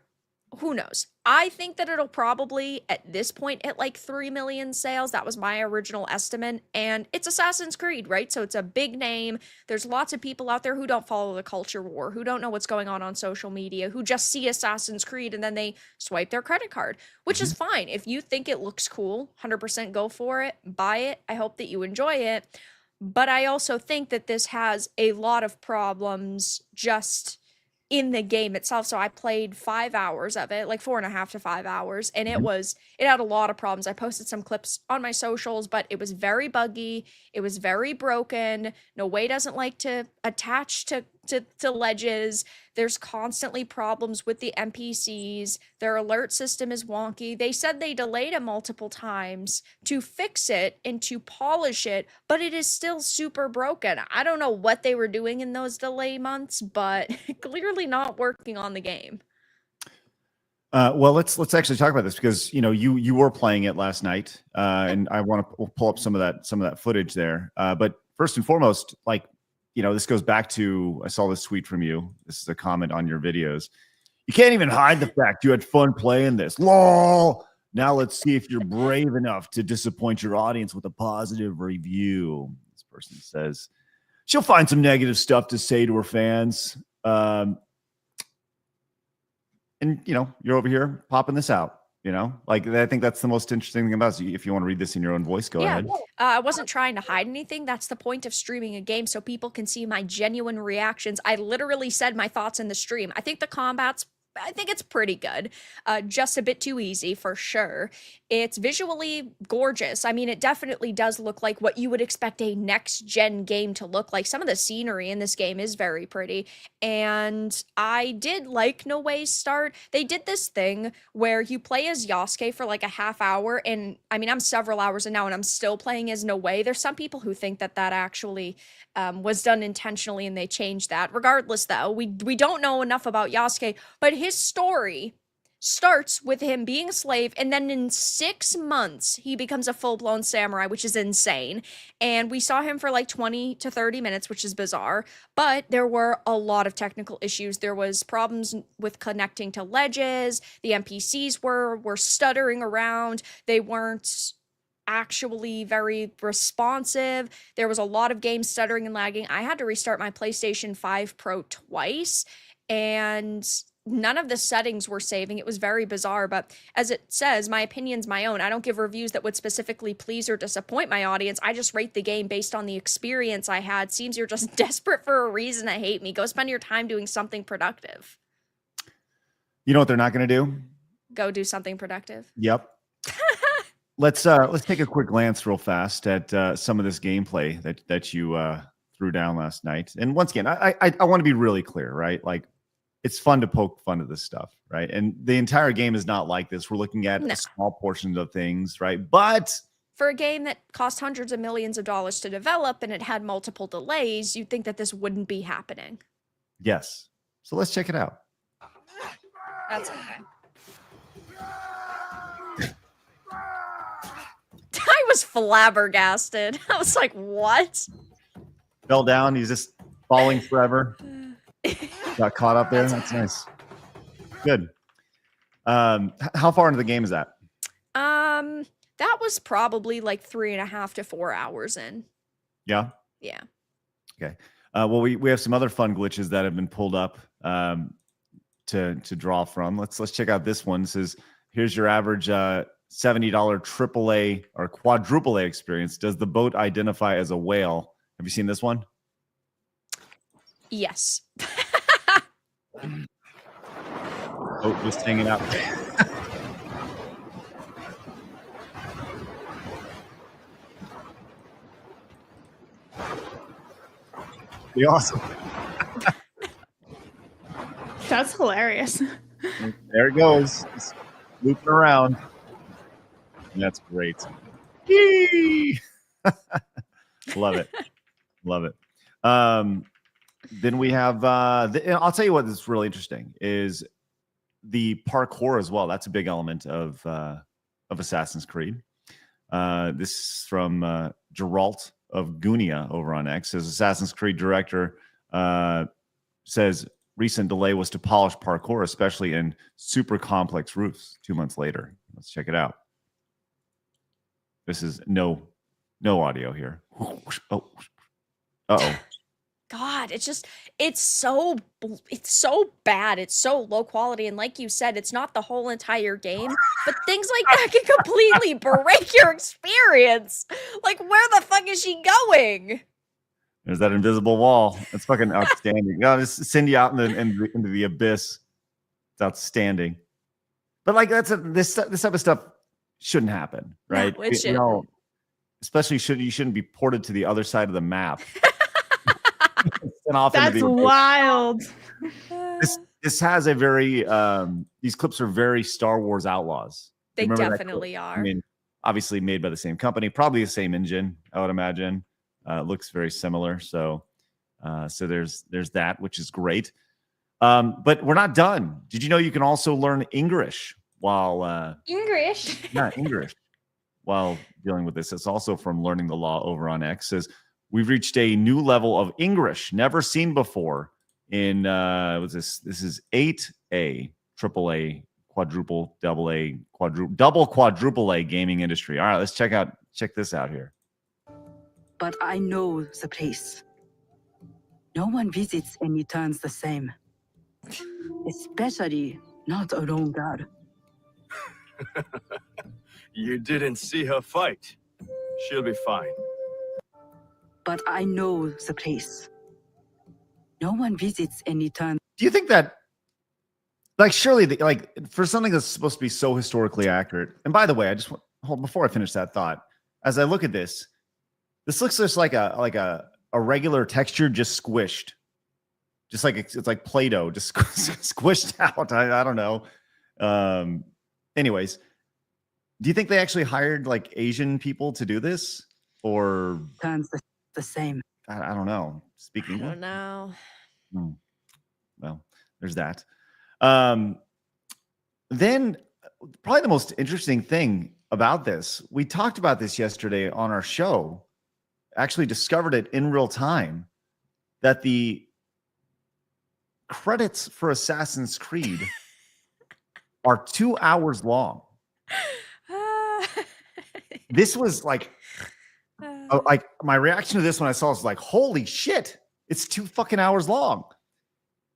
[SPEAKER 2] Who knows? I think that it'll probably, at this point, at like 3 million sales. That was my original estimate. And it's Assassin's Creed, right? So it's a big name. There's lots of people out there who don't follow the culture war, who don't know what's going on social media, who just see Assassin's Creed and then they swipe their credit card, which is fine. If you think it looks cool, 100% go for it, buy it. I hope that you enjoy it. But I also think that this has a lot of problems just in the game itself. So I played 5 hours of it, like 4.5 to 5 hours, and it had a lot of problems. I posted some clips on my socials, but it was very buggy. It was very broken. No way doesn't like to attach to ledges. There's constantly problems with the NPCs. Their alert system is wonky. They said they delayed it multiple times to fix it and to polish it, but it is still super broken. I don't know what they were doing in those delay months, but clearly not working on the game.
[SPEAKER 3] Well, let's actually talk about this, because you know you were playing it last night, and I want to pull up some of that footage there. But first and foremost, like, you know, this goes back to, I saw this tweet from you. This is a comment on your videos. You can't even hide the fact you had fun playing this. LOL. Now let's see if you're brave enough to disappoint your audience with a positive review. This person says she'll find some negative stuff to say to her fans. And, you're over here popping this out. I think that's the most interesting thing about it. If you want to read this in your own voice, go ahead.
[SPEAKER 2] I wasn't trying to hide anything. That's the point of streaming a game, so people can see my genuine reactions. I literally said my thoughts in the stream. I think it's pretty good. Just a bit too easy for sure. It's visually gorgeous. I mean, it definitely does look like what you would expect a next-gen game to look like. Some of the scenery in this game is very pretty. And I did like No Way's start. They did this thing where you play as Yasuke for like a half hour. And I mean, I'm several hours in now and I'm still playing as No Way. There's some people who think that actually was done intentionally and they changed that. Regardless, though, we don't know enough about Yasuke, but his story starts with him being a slave, and then in 6 months, he becomes a full-blown samurai, which is insane. And we saw him for like 20 to 30 minutes, which is bizarre, but there were a lot of technical issues. There was problems with connecting to ledges. The NPCs were stuttering around. They weren't actually very responsive. There was a lot of game stuttering and lagging. I had to restart my PlayStation 5 Pro twice, and none of the settings were saving. It was very bizarre, but as it says, my opinion's my own. I don't give reviews that would specifically please or disappoint my audience. I just rate the game based on the experience I had. Seems you're just desperate for a reason to hate me. Go spend your time doing something productive.
[SPEAKER 3] You know what they're not going to do?
[SPEAKER 2] Go do something productive.
[SPEAKER 3] Yep. Let's take a quick glance real fast at some of this gameplay that you threw down last night. And once again, I want to be really clear, right? Like, it's fun to poke fun at this stuff, right? And the entire game is not like this. We're looking at a small portion of things, right? But
[SPEAKER 2] for a game that cost hundreds of millions of dollars to develop and it had multiple delays, you'd think that this wouldn't be happening.
[SPEAKER 3] Yes. So let's check it out.
[SPEAKER 2] That's okay. I was flabbergasted. I was like, what?
[SPEAKER 3] Fell down. He's just falling forever. Got caught up there. That's nice. Good. How far into the game is that?
[SPEAKER 2] That was probably like 3.5 to 4 hours in.
[SPEAKER 3] Yeah.
[SPEAKER 2] Yeah.
[SPEAKER 3] Okay. Well, we have some other fun glitches that have been pulled up to draw from. Let's check out this one. It says, here's your average $70 AAA or quadruple A experience. Does the boat identify as a whale? Have you seen this one?
[SPEAKER 2] Yes.
[SPEAKER 3] Boat just hanging out. Be awesome.
[SPEAKER 6] That's hilarious.
[SPEAKER 3] There it goes. It's looping around. And that's great. Yee! Love it. Love it. Then we have, I'll tell you what is really interesting is the parkour as well. That's a big element of Assassin's Creed. This is from Geralt of Gunia over on X. As Assassin's Creed director says, recent delay was to polish parkour, especially in super complex roofs. 2 months later. Let's check it out. This is no audio here. Oh. Uh-oh.
[SPEAKER 2] God, it's so bad. It's so low quality. And like you said, it's not the whole entire game, but things like that can completely break your experience. Like, where the fuck is she going?
[SPEAKER 3] There's that invisible wall. That's fucking outstanding. No, just send you out into the abyss. It's outstanding. But like this type of stuff shouldn't happen, right?
[SPEAKER 2] No, it shouldn't.
[SPEAKER 3] Especially you shouldn't be ported to the other side of the map.
[SPEAKER 6] That's wild.
[SPEAKER 3] This has a very these clips are very Star Wars Outlaws.
[SPEAKER 2] They definitely are.
[SPEAKER 3] I mean, obviously made by the same company, probably the same engine, I would imagine. Looks very similar. So there's that, which is great. But we're not done. Did you know you can also learn English while
[SPEAKER 6] English?
[SPEAKER 3] Yeah, English while dealing with this. It's also from Learning the Law over on X. Says we've reached a new level of English never seen before in what's this? This is 8A AAA quadruple quadruple A gaming industry. All right, let's check this out here.
[SPEAKER 12] But I know the place. No one visits and returns the same. Especially not a lone guard.
[SPEAKER 13] You didn't see her fight. She'll be fine.
[SPEAKER 12] But I know the place. No one visits and returns.
[SPEAKER 3] Do you think that, like, surely, for something that's supposed to be so historically accurate? And by the way, I just want, before I finish that thought, as I look at this looks just like a regular texture, just squished, just like it's like Play-Doh, just squished out. I don't know. Anyways, do you think they actually hired like Asian people to do this, or
[SPEAKER 12] turns the same?
[SPEAKER 3] I don't know. Speaking,
[SPEAKER 2] I don't know.
[SPEAKER 3] Well, there's that. Then probably the most interesting thing about this, we talked about this yesterday on our show, actually discovered it in real time, that the credits for Assassin's Creed are 2 hours long. This was like my reaction to this when I saw it was like, holy shit, it's 2 fucking hours long.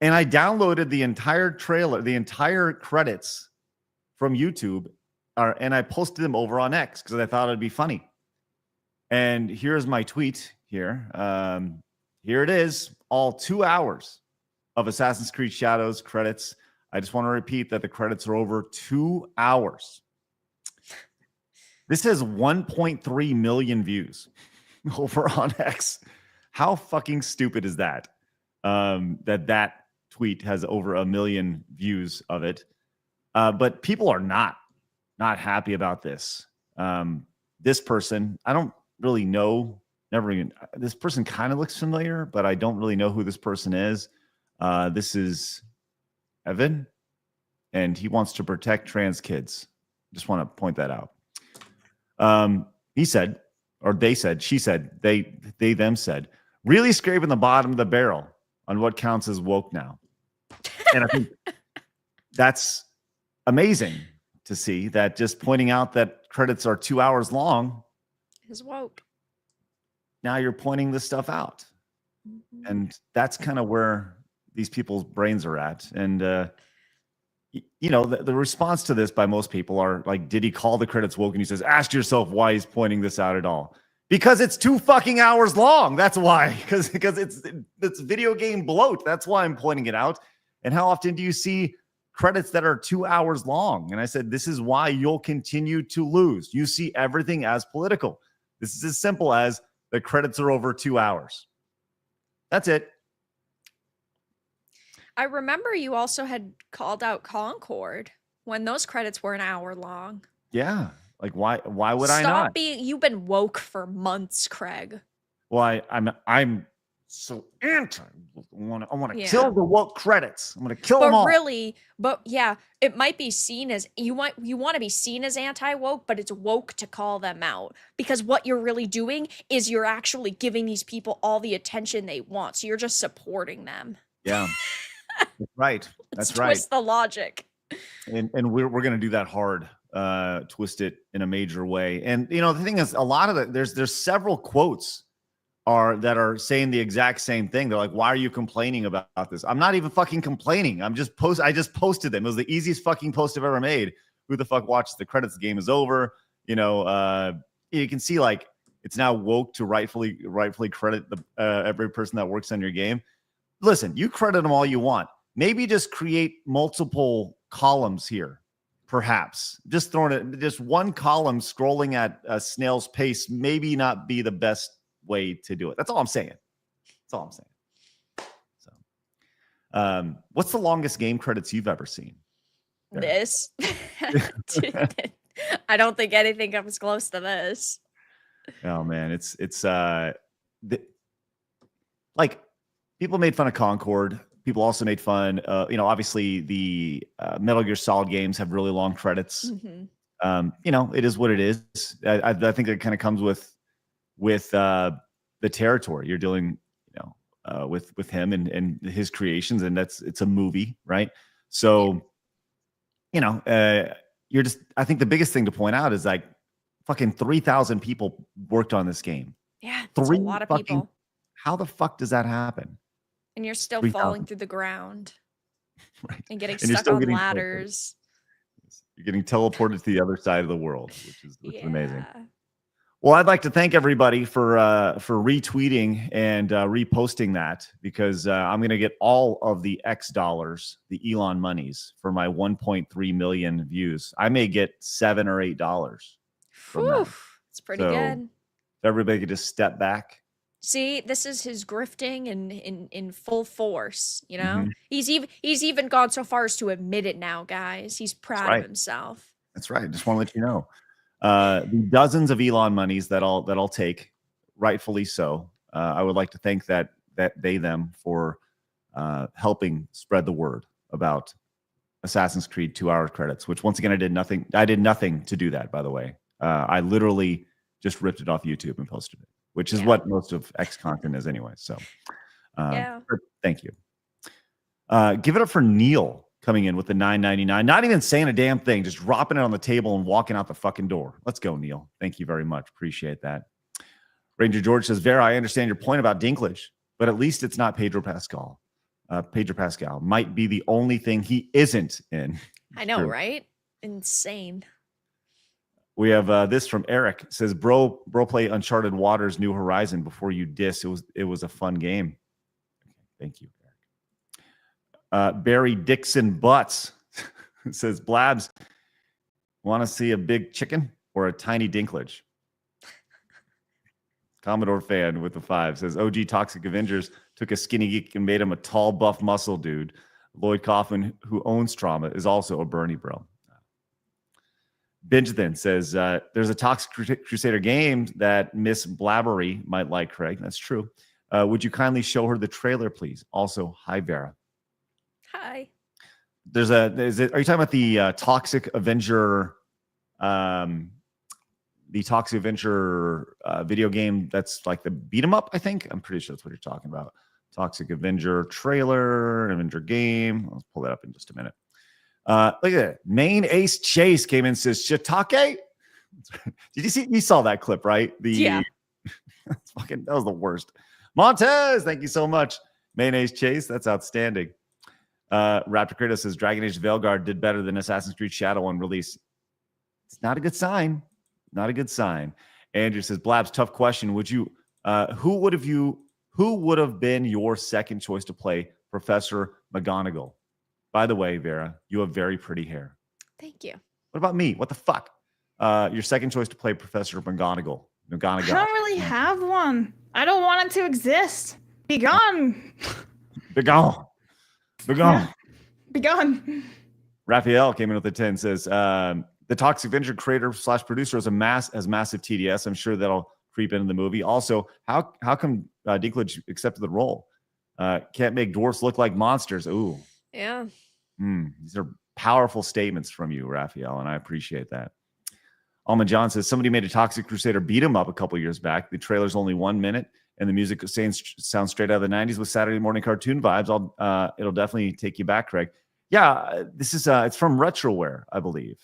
[SPEAKER 3] And I downloaded the entire trailer, the entire credits from YouTube, and I posted them over on X because I thought it'd be funny. And here's my tweet here. Here it is, all 2 hours of Assassin's Creed Shadows credits. I just want to repeat that the credits are over 2 hours. This has 1.3 million views over on X. How fucking stupid is that? That tweet has over 1 million views of it. But people are not happy about this. This person, I don't really know. This person kind of looks familiar, but I don't really know who this person is. This is Evan, and he wants to protect trans kids. Just want to point that out. He said, or they said, she said, they them said, really scraping the bottom of the barrel on what counts as woke now. And I think that's amazing to see, that just pointing out that credits are 2 hours long
[SPEAKER 2] is woke.
[SPEAKER 3] Now you're pointing this stuff out. And that's kind of where these people's brains are at. And, the response to this by most people are like, did he call the credits woke? And he says, ask yourself why he's pointing this out at all. Because it's 2 fucking hours long. That's why. Because it's video game bloat. That's why I'm pointing it out. And how often do you see credits that are 2 hours long? And I said, this is why you'll continue to lose. You see everything as political. This is as simple as the credits are over 2 hours. That's it.
[SPEAKER 2] I remember you also had called out Concord when those credits were an hour long.
[SPEAKER 3] Yeah. Like, why would I not?
[SPEAKER 2] You've been woke for months, Craig.
[SPEAKER 3] Well, I'm so anti. I want to kill the woke credits. I'm going to kill them all.
[SPEAKER 2] But yeah, it might be seen as you want to be seen as anti-woke, but it's woke to call them out, because what you're really doing is you're actually giving these people all the attention they want. So you're just supporting them.
[SPEAKER 3] Yeah. That's right. That's right.
[SPEAKER 2] Twist the logic.
[SPEAKER 3] And we're going to do that hard. Twist it in a major way. And the thing is, a lot of it, there's several quotes that are saying the exact same thing. They're like, why are you complaining about this? I'm not even fucking complaining. I just posted them. It was the easiest fucking post I've ever made. Who the fuck watches the credits? The game is over. You can see like it's now woke to rightfully credit every person that works on your game. Listen, you credit them all you want. Maybe just create multiple columns here. Perhaps just one column scrolling at a snail's pace, maybe not be the best way to do it. That's all I'm saying. So, what's the longest game credits you've ever seen?
[SPEAKER 2] This. I don't think anything comes close to this.
[SPEAKER 3] Oh man, it's like people made fun of Concord. People also made fun. Obviously the Metal Gear Solid games have really long credits. Mm-hmm. It is what it is. I think it kind of comes with the territory. You're dealing, with him and his creations, and it's a movie, right? So you're just. I think the biggest thing to point out is like, fucking 3,000 people worked on this game.
[SPEAKER 2] Yeah, that's a lot of people.
[SPEAKER 3] How the fuck does that happen?
[SPEAKER 2] And you're still
[SPEAKER 3] 3,000.
[SPEAKER 2] falling through the ground.
[SPEAKER 3] Right.
[SPEAKER 2] And getting
[SPEAKER 3] And you're
[SPEAKER 2] stuck
[SPEAKER 3] still
[SPEAKER 2] on
[SPEAKER 3] getting
[SPEAKER 2] ladders.
[SPEAKER 3] You're getting teleported to the other side of the world, which is amazing. Well, I'd like to thank everybody for retweeting and reposting that, because I'm going to get all of the X dollars, the Elon monies, for my 1.3 million views. I may get $7 or $8 from that.
[SPEAKER 2] It's pretty good.
[SPEAKER 3] Everybody could just step back.
[SPEAKER 2] See, this is his grifting in full force. You know,
[SPEAKER 3] Mhm.
[SPEAKER 2] he's even gone so far as to admit it now, guys. He's proud of himself.
[SPEAKER 3] That's right. Just want to let you know. The dozens of Elon monies that I'll take, rightfully so. I would like to thank them for helping spread the word about Assassin's Creed 2 hour credits, which once again I did nothing to do that, by the way. I literally just ripped it off YouTube and posted it, which is what most of X content is anyway. So thank you. Give it up for Neil coming in with the $9.99, not even saying a damn thing, just dropping it on the table and walking out the fucking door. Let's go, Neil. Thank you very much. Appreciate that. Ranger George says, Vera, I understand your point about Dinklage, but at least it's not Pedro Pascal. Pedro Pascal might be the only thing he isn't in.
[SPEAKER 2] I know,
[SPEAKER 3] True.
[SPEAKER 2] right? Insane.
[SPEAKER 3] We have this from Eric. Says, bro, play Uncharted Waters New Horizon before you diss. It was a fun game. Thank you, Eric. Barry Dixon Butts says, Blabs, want to see a big chicken or a tiny Dinklage? Commodore fan with the 5 says, OG Toxic Avengers took a skinny geek and made him a tall, buff muscle dude. Lloyd Kaufman, who owns Trauma, is also a Bernie bro. Benjamin says, there's a Toxic Crusader game that Miss Blabbery might like, Craig. That's true. Would you kindly show her the trailer, please? Also, hi, Vera.
[SPEAKER 2] Hi.
[SPEAKER 3] Are you talking about the Toxic Avenger, video game that's like the beat 'em up, I think? I'm pretty sure that's what you're talking about. Toxic Avenger trailer, Avenger game. I'll pull that up in just a minute. Look at that. Main Ace Chase came in and says, Shiitake? You saw that clip, right?
[SPEAKER 2] Yeah.
[SPEAKER 3] That was the worst. Montez, thank you so much. Main Ace Chase, that's outstanding. Raptor Kratos says, Dragon Age Veilguard did better than Assassin's Creed Shadow on release. It's not a good sign. Not a good sign. Andrew says, Blabs, tough question. Who would have been your second choice to play Professor McGonagall? By the way, Vera, you have very pretty hair.
[SPEAKER 2] Thank you.
[SPEAKER 3] What about me? What the fuck? Your second choice to play Professor McGonagall.
[SPEAKER 6] I don't really have one. I don't want it to exist. Be gone.
[SPEAKER 3] Be gone. Be gone.
[SPEAKER 6] Yeah. Be gone.
[SPEAKER 3] Raphael came in with a 10, says, the Toxic Avenger creator / producer has massive TDS. I'm sure that'll creep into the movie. Also, how come Dinklage accepted the role? Can't make dwarfs look like monsters. Ooh.
[SPEAKER 2] Yeah.
[SPEAKER 3] These are powerful statements from you, Raphael, and I appreciate that. Almond John says, somebody made a Toxic Crusader beat 'em up a couple years back. The trailer's only 1 minute, and the music sounds straight out of the 90s with Saturday morning cartoon vibes. It'll definitely take you back, Craig. Yeah, this is it's from Retroware, I believe.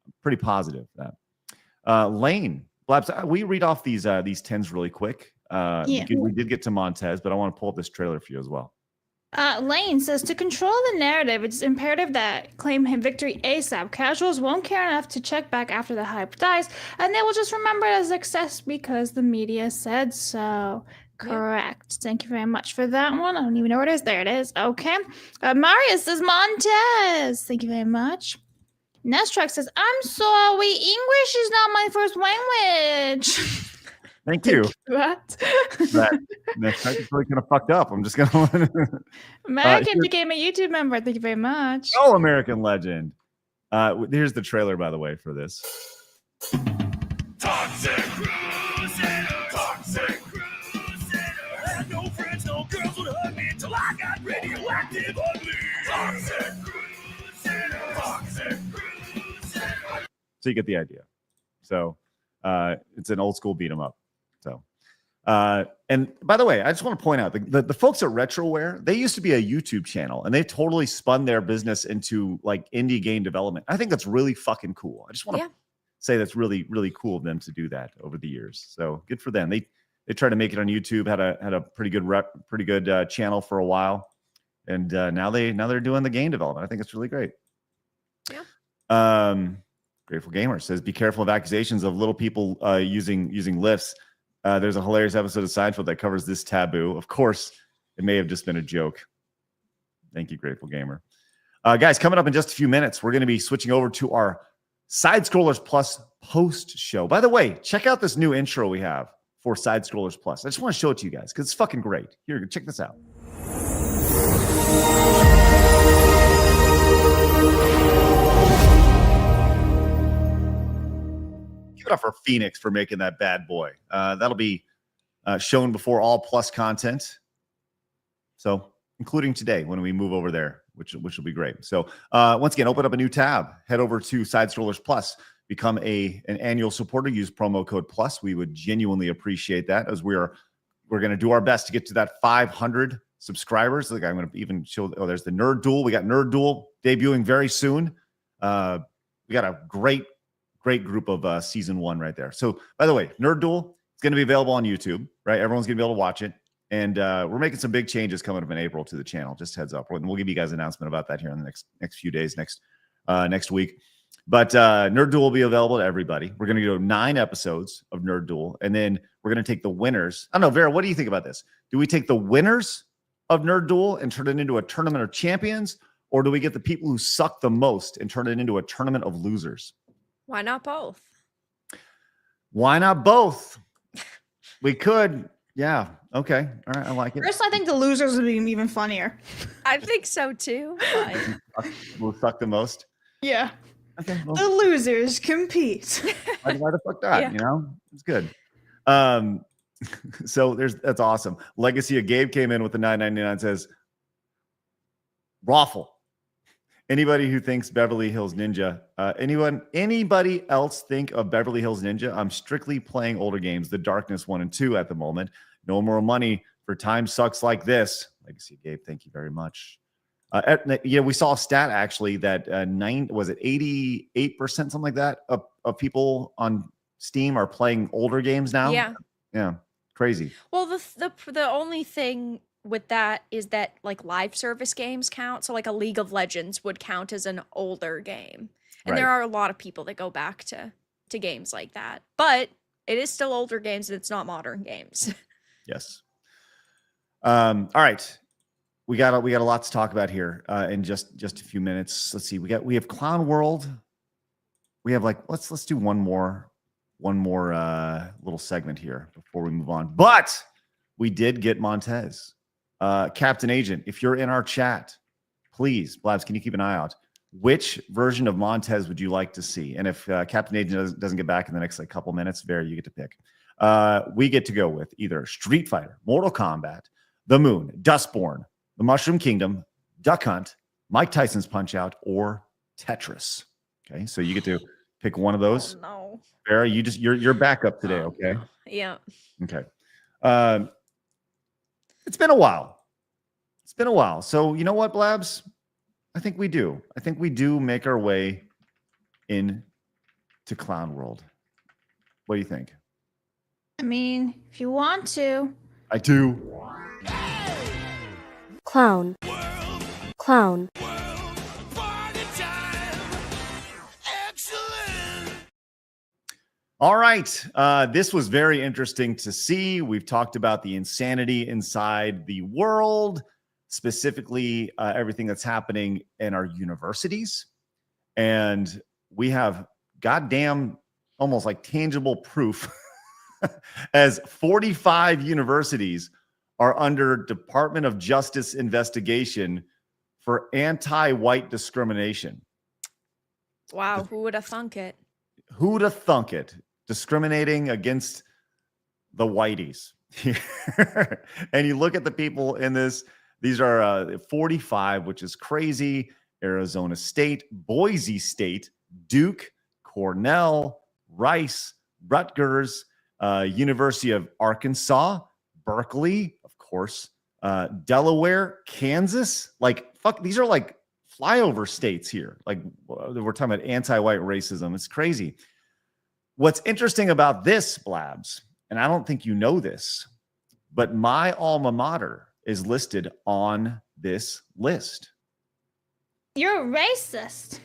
[SPEAKER 3] I'm pretty positive that. Lane, Blabs, we read off these 10s really quick. We did get to Montez, but I want to pull up this trailer for you as well.
[SPEAKER 6] Lane says, to control the narrative, it's imperative that claim him victory ASAP. Casuals won't care enough to check back after the hype dies, and they will just remember it as a success because the media said so. Correct. Thank you very much for that one. I don't even know where it is. There it is. Okay. Marius says, Montez. Thank you very much. Nestrack says, I'm sorry. English is not my first language.
[SPEAKER 3] Thank you.
[SPEAKER 6] What?
[SPEAKER 3] That's really kind of fucked up. I'm just going to.
[SPEAKER 6] American became a YouTube member. Thank you very much.
[SPEAKER 3] Oh, American legend. Here's the trailer, by the way, for this.
[SPEAKER 7] Toxic Crusader, Toxic Crusader. Had no friends, no girls would hug me until I got radioactive ugly. Toxic Crusader, Toxic Crusader.
[SPEAKER 3] So you get the idea. So it's an old school beat 'em up. So And by the way, I just want to point out the folks at RetroWare, they used to be a YouTube channel and they totally spun their business into like indie game development. I think that's really fucking cool. I just want to say that's really, really cool of them to do that over the years. So good for them. They tried to make it on YouTube, had a pretty good channel for a while. And now they're doing the game development. I think it's really great. Yeah. Grateful Gamer says, be careful of accusations of little people using lifts. There's a hilarious episode of Seinfeld that covers this taboo. Of course, it may have just been a joke. Thank you, Grateful Gamer. Guys, coming up in just a few minutes, we're going to be switching over to our Side Scrollers Plus post show. By the way, check out this new intro we have for Side Scrollers Plus. I just want to show it to you guys because it's fucking great. Here, check this out. Give it up for Phoenix for making that bad boy. That'll be shown before all Plus content. So, including today when we move over there, which will be great. So, once again, open up a new tab. Head over to Side Scrollers Plus. Become an annual supporter. Use promo code PLUS. We would genuinely appreciate that, as we're going to do our best to get to that 500 subscribers. Like, I'm going to even show. Oh, there's the Nerd Duel. We got Nerd Duel debuting very soon. We got a great group of season 1 right there. So, by the way, Nerd Duel is going to be available on YouTube. Right, everyone's going to be able to watch it. And we're making some big changes coming up in April to the channel. Just heads up. And we'll give you guys an announcement about that here in the next few days, next week. But Nerd Duel will be available to everybody. We're going to do 9 episodes of Nerd Duel. And then we're going to take the winners. I don't know, Vera, what do you think about this? Do we take the winners of Nerd Duel and turn it into a tournament of champions? Or do we get the people who suck the most and turn it into a tournament of losers?
[SPEAKER 2] Why not both?
[SPEAKER 3] Why not both? We could. Yeah. Okay. All right. I like it.
[SPEAKER 6] First, I think the losers would be even funnier.
[SPEAKER 2] I think so too. But...
[SPEAKER 3] We'll suck the most.
[SPEAKER 6] Yeah.
[SPEAKER 3] Okay. Well,
[SPEAKER 6] the losers compete.
[SPEAKER 3] why the fuck not? Yeah. You know, it's good. So that's awesome. Legacy of Gabe came in with the $9.99. Says, Raffle. Anybody who thinks Beverly Hills Ninja, anybody else think of Beverly Hills Ninja? I'm strictly playing older games, The Darkness 1 and 2 at the moment. No more money for time sucks like this. Legacy of Gabe, thank you very much. We saw a stat actually that 88%, something like that, of people on Steam are playing older games now. Yeah, crazy.
[SPEAKER 2] Well, the only thing with that is that like live service games count. So like a League of Legends would count as an older game, and there are a lot of people that go back to games like that. But it is still older games, and it's not modern games.
[SPEAKER 3] Yes. All right. We got a lot to talk about here in just a few minutes. Let's see. We have Clown World. We have let's do one more little segment here before we move on. But we did get Montez, Captain Agent. If you're in our chat, please, Blabs, can you keep an eye out? Which version of Montez would you like to see? And if Captain Agent doesn't get back in the next couple minutes, you get to pick. We get to go with either Street Fighter, Mortal Kombat, The Moon, Dustborn, The Mushroom Kingdom, Duck Hunt, Mike Tyson's Punch-Out, or Tetris. Okay, so you get to pick one of those.
[SPEAKER 2] Oh, no.
[SPEAKER 3] Vera, you're back up today, okay?
[SPEAKER 2] Yeah.
[SPEAKER 3] Okay. It's been a while. So you know what, Blabs? I think we do make our way in to Clown World. What do you think?
[SPEAKER 6] I mean, if you want to.
[SPEAKER 3] I do.
[SPEAKER 14] Clown. Clown.
[SPEAKER 3] All right. This was very interesting to see. We've talked about the insanity inside the world, specifically everything that's happening in our universities. And we have goddamn almost like tangible proof as 45 universities are under Department of Justice investigation for anti-white discrimination.
[SPEAKER 2] Wow, who would have thunk it?
[SPEAKER 3] Who'd have thunk it? Discriminating against the whiteys. And you look at the people in this, these are 45, which is crazy. Arizona State, Boise State, Duke, Cornell, Rice, Rutgers, University of Arkansas, Berkeley, of course, Delaware, Kansas. Like, fuck, these are like flyover states here. Like, we're talking about anti-white racism. It's crazy. What's interesting about this, Blabs, and I don't think you know this, but my alma mater is listed on this list.
[SPEAKER 6] You're racist.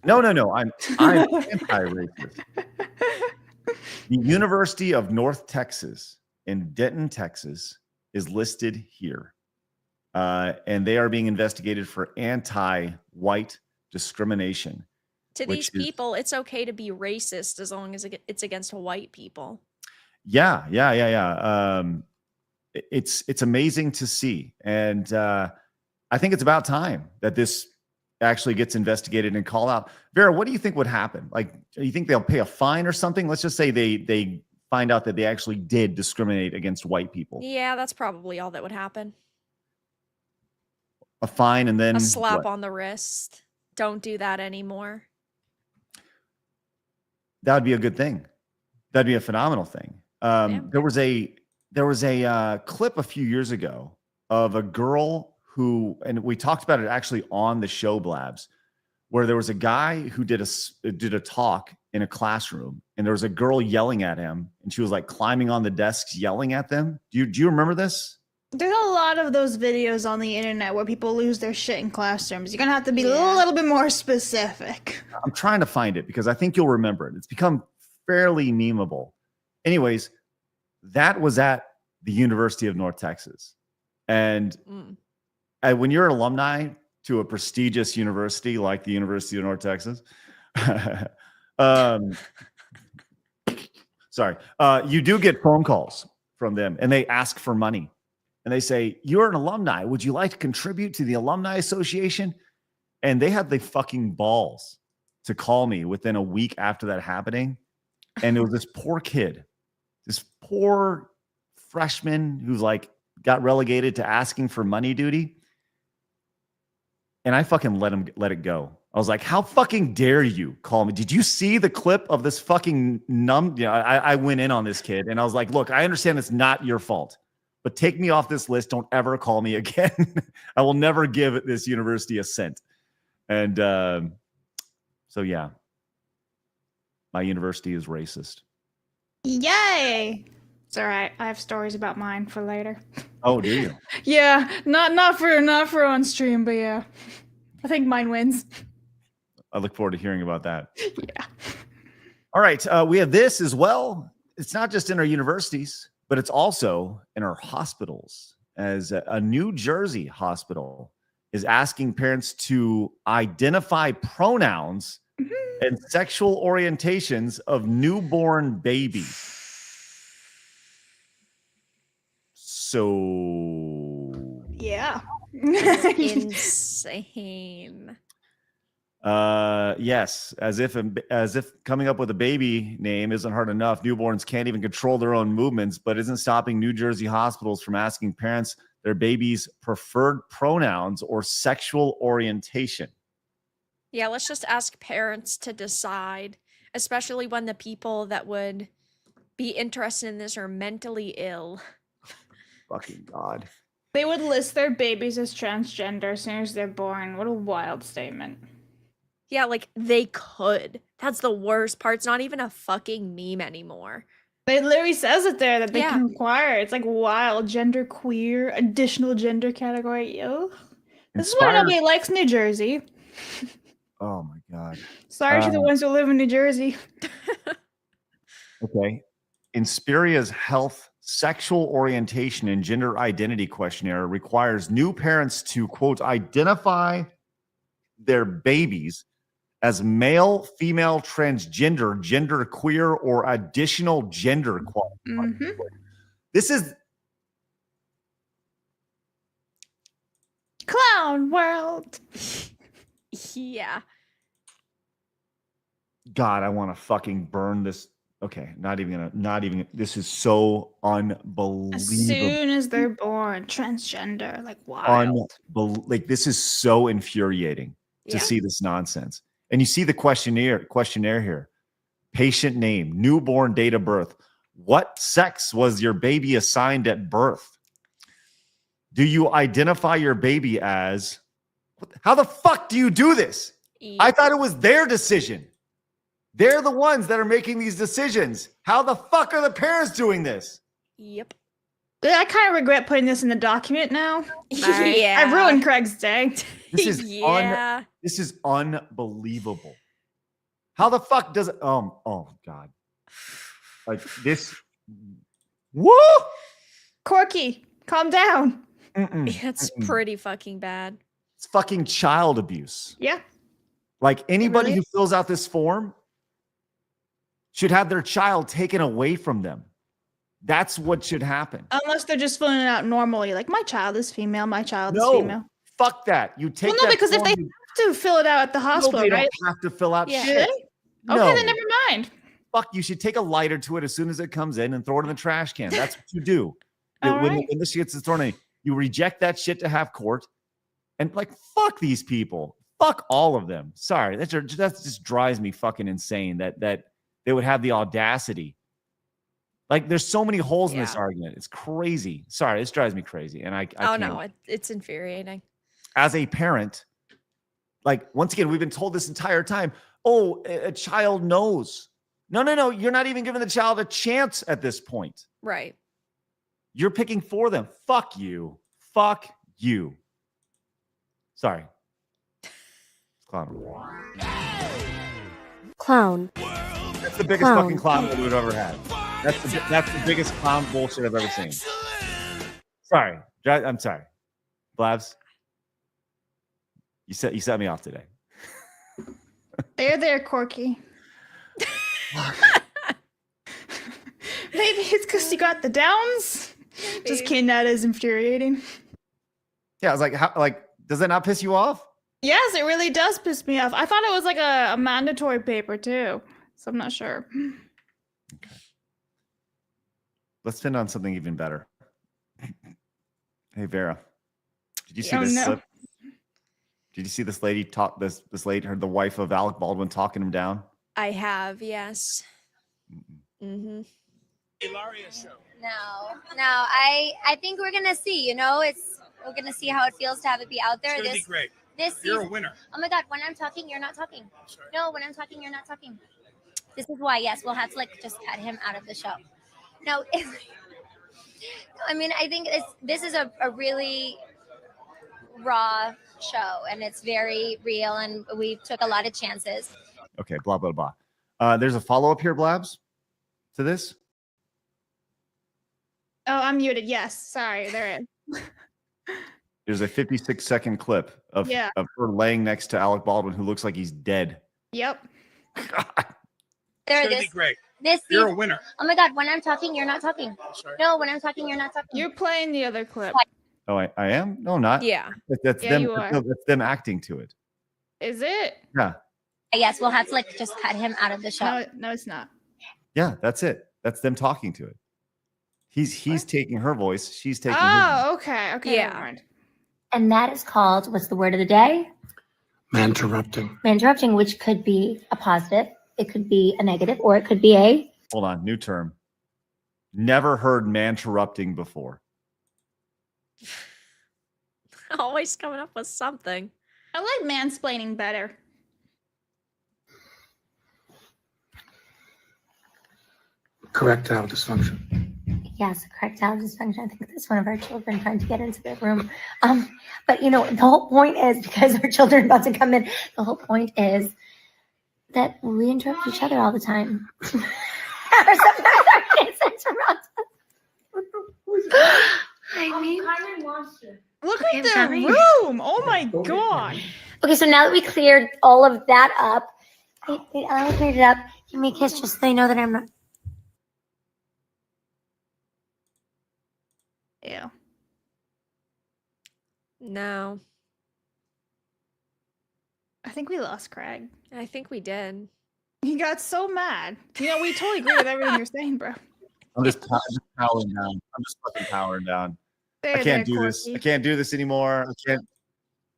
[SPEAKER 3] No. I'm anti-racist. The University of North Texas in Denton, Texas, is listed here. And they are being investigated for anti-white discrimination.
[SPEAKER 2] To these people, it's okay to be racist as long as it's against white people.
[SPEAKER 3] Yeah. It's amazing to see. And I think it's about time that this actually gets investigated and called out. Vera, what do you think would happen? Like, do you think they'll pay a fine or something? Let's just say they find out that they actually did discriminate against white people.
[SPEAKER 2] Yeah, that's probably all that would happen.
[SPEAKER 3] A fine and then
[SPEAKER 2] a slap
[SPEAKER 3] what?
[SPEAKER 2] on the wrist. Don't do that anymore.
[SPEAKER 3] That would be a good thing. That'd be a phenomenal thing. There was a clip a few years ago of a girl who, and we talked about it actually on the show Blabs, where there was a guy who did a talk in a classroom, and there was a girl yelling at him, and she was like climbing on the desks yelling at them. Do you remember this?
[SPEAKER 6] There's a lot of those videos on the internet where people lose their shit in classrooms. You're gonna have to be a little bit more specific.
[SPEAKER 3] I'm trying to find it because I think you'll remember it. It's become fairly memeable. Anyways, that was at the University of North Texas. And when you're an alumni to a prestigious university like the University of North Texas, you do get phone calls from them, and they ask for money. And they say, you're an alumni. Would you like to contribute to the Alumni Association? And they had the fucking balls to call me within a week after that happening. And it was this poor kid, this poor freshman who's like got relegated to asking for money duty. And I fucking let it go. I was like, how fucking dare you call me? Did you see the clip of this fucking I went in on this kid, and I was like, look, I understand it's not your fault, but take me off this list. Don't ever call me again. I will never give this university a cent. And so, yeah, my university is racist.
[SPEAKER 6] Yay! It's all right. I have stories about mine for later.
[SPEAKER 3] Oh, do you?
[SPEAKER 6] Yeah, not for on stream, but yeah, I think mine wins.
[SPEAKER 3] I look forward to hearing about that.
[SPEAKER 6] Yeah.
[SPEAKER 3] All right, we have this as well. It's not just in our universities, but it's also in our hospitals, as a New Jersey hospital is asking parents to identify pronouns and sexual orientations of newborn babies. So
[SPEAKER 6] yeah.
[SPEAKER 2] Insane.
[SPEAKER 3] Yes, as if coming up with a baby name isn't hard enough, newborns can't even control their own movements, but isn't stopping New Jersey hospitals from asking parents their baby's preferred pronouns or sexual orientation.
[SPEAKER 2] Yeah, let's just ask parents to decide, especially when the people that would be interested in this are mentally ill.
[SPEAKER 3] Fucking God.
[SPEAKER 6] They would list their babies as transgender as soon as they're born. What a wild statement.
[SPEAKER 2] Yeah, like they could. That's the worst part. It's not even a fucking meme anymore.
[SPEAKER 6] It literally says it there that they can inquire. It's like wild, gender queer, additional gender category. Ugh. This is why nobody likes New Jersey.
[SPEAKER 3] Oh my God.
[SPEAKER 6] Sorry to the ones who live in New Jersey.
[SPEAKER 3] Okay. Inspiria's health, sexual orientation, and gender identity questionnaire requires new parents to, quote, identify their babies as male, female, transgender, gender queer, or additional gender qualified. This is
[SPEAKER 6] Clown World.
[SPEAKER 2] Yeah.
[SPEAKER 3] God, I want to fucking burn this. Okay, not even, this is so unbelievable.
[SPEAKER 6] As soon as they're born, transgender, like wild.
[SPEAKER 3] Like, this is so infuriating to see this nonsense. And you see the questionnaire here. Patient name, newborn date of birth. What sex was your baby assigned at birth? Do you identify your baby as... How the fuck do you do this? I thought it was their decision. They're the ones that are making these decisions. How the fuck are the parents doing this?
[SPEAKER 2] Yep.
[SPEAKER 6] I kind of regret putting this in the document now.
[SPEAKER 2] Yeah.
[SPEAKER 6] I ruined Craig's day.
[SPEAKER 3] This is
[SPEAKER 2] Yeah.
[SPEAKER 3] this is unbelievable. How the fuck does it? Oh God. Like this. Woo!
[SPEAKER 6] Corky, calm down.
[SPEAKER 2] It's pretty fucking bad.
[SPEAKER 3] It's fucking child abuse.
[SPEAKER 6] Yeah.
[SPEAKER 3] Like anybody
[SPEAKER 6] really
[SPEAKER 3] who fills out this form should have their child taken away from them. That's what should happen.
[SPEAKER 6] Unless they're just filling it out normally, like my child is female, my child is female.
[SPEAKER 3] Fuck that. You take.
[SPEAKER 6] Well, no,
[SPEAKER 3] that
[SPEAKER 6] because if
[SPEAKER 3] form,
[SPEAKER 6] they have to fill it out at the hospital,
[SPEAKER 3] they
[SPEAKER 6] right?
[SPEAKER 3] don't have to fill out
[SPEAKER 6] Yeah.
[SPEAKER 3] shit.
[SPEAKER 6] Okay,
[SPEAKER 3] No.
[SPEAKER 6] then never mind.
[SPEAKER 3] Fuck, you should take a lighter to it as soon as it comes in and throw it in the trash can. That's what you do.
[SPEAKER 6] All
[SPEAKER 3] when,
[SPEAKER 6] right.
[SPEAKER 3] when this shit gets thrown in, you reject that shit to have court. And like, fuck these people. Fuck all of them. Sorry, that just drives me fucking insane that they would have the audacity. Like, there's so many holes in this argument. It's crazy. Sorry, this drives me crazy. And I
[SPEAKER 2] Oh
[SPEAKER 3] can't.
[SPEAKER 2] no, it's infuriating.
[SPEAKER 3] As a parent, like, once again, we've been told this entire time, oh, a child knows. No. You're not even giving the child a chance at this point.
[SPEAKER 2] Right.
[SPEAKER 3] You're picking for them. Fuck you. Fuck you. Sorry. Clown.
[SPEAKER 14] Clown.
[SPEAKER 3] That's the biggest fucking clown that we've ever had. That's the biggest clown bullshit I've ever seen. Sorry. I'm sorry. Blabs. You set me off today.
[SPEAKER 6] There, Corky. Maybe it's because you got the downs. Just kidding. That is infuriating.
[SPEAKER 3] Yeah, I was like, how? Like, does that not piss you off?
[SPEAKER 6] Yes, it really does piss me off. I thought it was like a mandatory paper too, so I'm not sure.
[SPEAKER 3] Okay. Let's spin on something even better. Hey, Vera, did you see this clip? Did you see this lady talk? This lady, the wife of Alec Baldwin, talking him down.
[SPEAKER 2] I have, yes. Mm-hmm.
[SPEAKER 15] No. I think we're gonna see. You know, we're gonna see how it feels to have it be out there.
[SPEAKER 16] It's gonna be great.
[SPEAKER 15] This
[SPEAKER 16] You're
[SPEAKER 15] season,
[SPEAKER 16] a winner.
[SPEAKER 15] Oh my God! When I'm talking, you're not talking. No, when I'm talking, you're not talking. This is why. Yes, we'll have to just cut him out of the show. No, I mean, I think this is a really raw show, and it's very real, and we took a lot of chances.
[SPEAKER 3] Okay, blah blah blah. There's a follow-up here, Blabs, to this.
[SPEAKER 6] Oh, I'm muted. Yes, sorry, there is.
[SPEAKER 3] There's a 56-second clip of her laying next to Alec Baldwin, who looks like he's dead.
[SPEAKER 6] Yep.
[SPEAKER 16] It's gonna be great.
[SPEAKER 15] This
[SPEAKER 16] You're
[SPEAKER 15] season,
[SPEAKER 16] a winner.
[SPEAKER 15] Oh my God! When I'm talking, you're not talking. No, when I'm talking, you're not talking.
[SPEAKER 6] You're playing the other clip.
[SPEAKER 3] Oh, I am? No, not.
[SPEAKER 2] Yeah.
[SPEAKER 3] That's
[SPEAKER 6] Yeah,
[SPEAKER 3] them.
[SPEAKER 6] you are.
[SPEAKER 3] That's them acting to it.
[SPEAKER 6] Is it?
[SPEAKER 3] Yeah.
[SPEAKER 15] Yes, we'll have to just cut him out of the show.
[SPEAKER 6] No, it's not.
[SPEAKER 3] Yeah, that's it. That's them talking to it. He's taking her voice. She's taking his.
[SPEAKER 6] Oh, okay.
[SPEAKER 2] Yeah.
[SPEAKER 6] Never mind.
[SPEAKER 17] And that is called, what's the word of the day?
[SPEAKER 16] Manterrupting.
[SPEAKER 17] Manterrupting, which could be a positive, it could be a negative, or it could be a...
[SPEAKER 3] Hold on, new term. Never heard manterrupting before.
[SPEAKER 2] Always coming up with something.
[SPEAKER 6] I like mansplaining better.
[SPEAKER 16] Correctile dysfunction.
[SPEAKER 17] Yes, correctile dysfunction. I think that's one of our children trying to get into the room. But you know, the whole point is, because our children are about to come in, the whole point is that we interrupt each other all the time. Or sometimes our kids interrupt us. I mean,
[SPEAKER 6] Look at the room. Oh my God.
[SPEAKER 17] okay, so now that we cleared all of that up, wait, I cleared it up. Give me a kiss just so they know that I'm not.
[SPEAKER 6] Ew.
[SPEAKER 2] No.
[SPEAKER 6] I think we lost Craig.
[SPEAKER 2] I think we did.
[SPEAKER 6] He got so mad. You know, we totally agree with everything you're saying, bro.
[SPEAKER 3] I'm just powering down. I'm just fucking powering down.
[SPEAKER 6] There,
[SPEAKER 3] I can't
[SPEAKER 6] there,
[SPEAKER 3] do this.
[SPEAKER 6] Corky.
[SPEAKER 3] I can't do this anymore.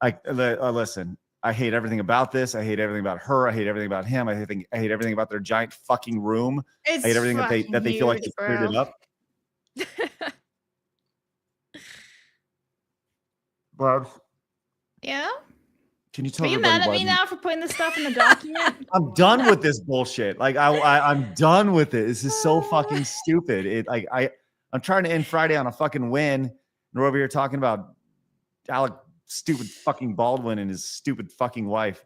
[SPEAKER 3] I can't. Listen. I hate everything about this. I hate everything about her. I hate everything about him. I hate everything about their giant fucking room.
[SPEAKER 6] It's
[SPEAKER 3] I hate everything that they feel like they screwed it up. Bro.
[SPEAKER 6] Yeah?
[SPEAKER 3] Can you tell
[SPEAKER 6] Are you
[SPEAKER 3] everybody
[SPEAKER 6] mad at
[SPEAKER 3] why
[SPEAKER 6] me now for putting this stuff in the document?
[SPEAKER 3] I'm done with this bullshit. Like I'm done with it. This is so fucking stupid. I'm trying to end Friday on a fucking win. And we're over here talking about Alec, stupid fucking Baldwin and his stupid fucking wife.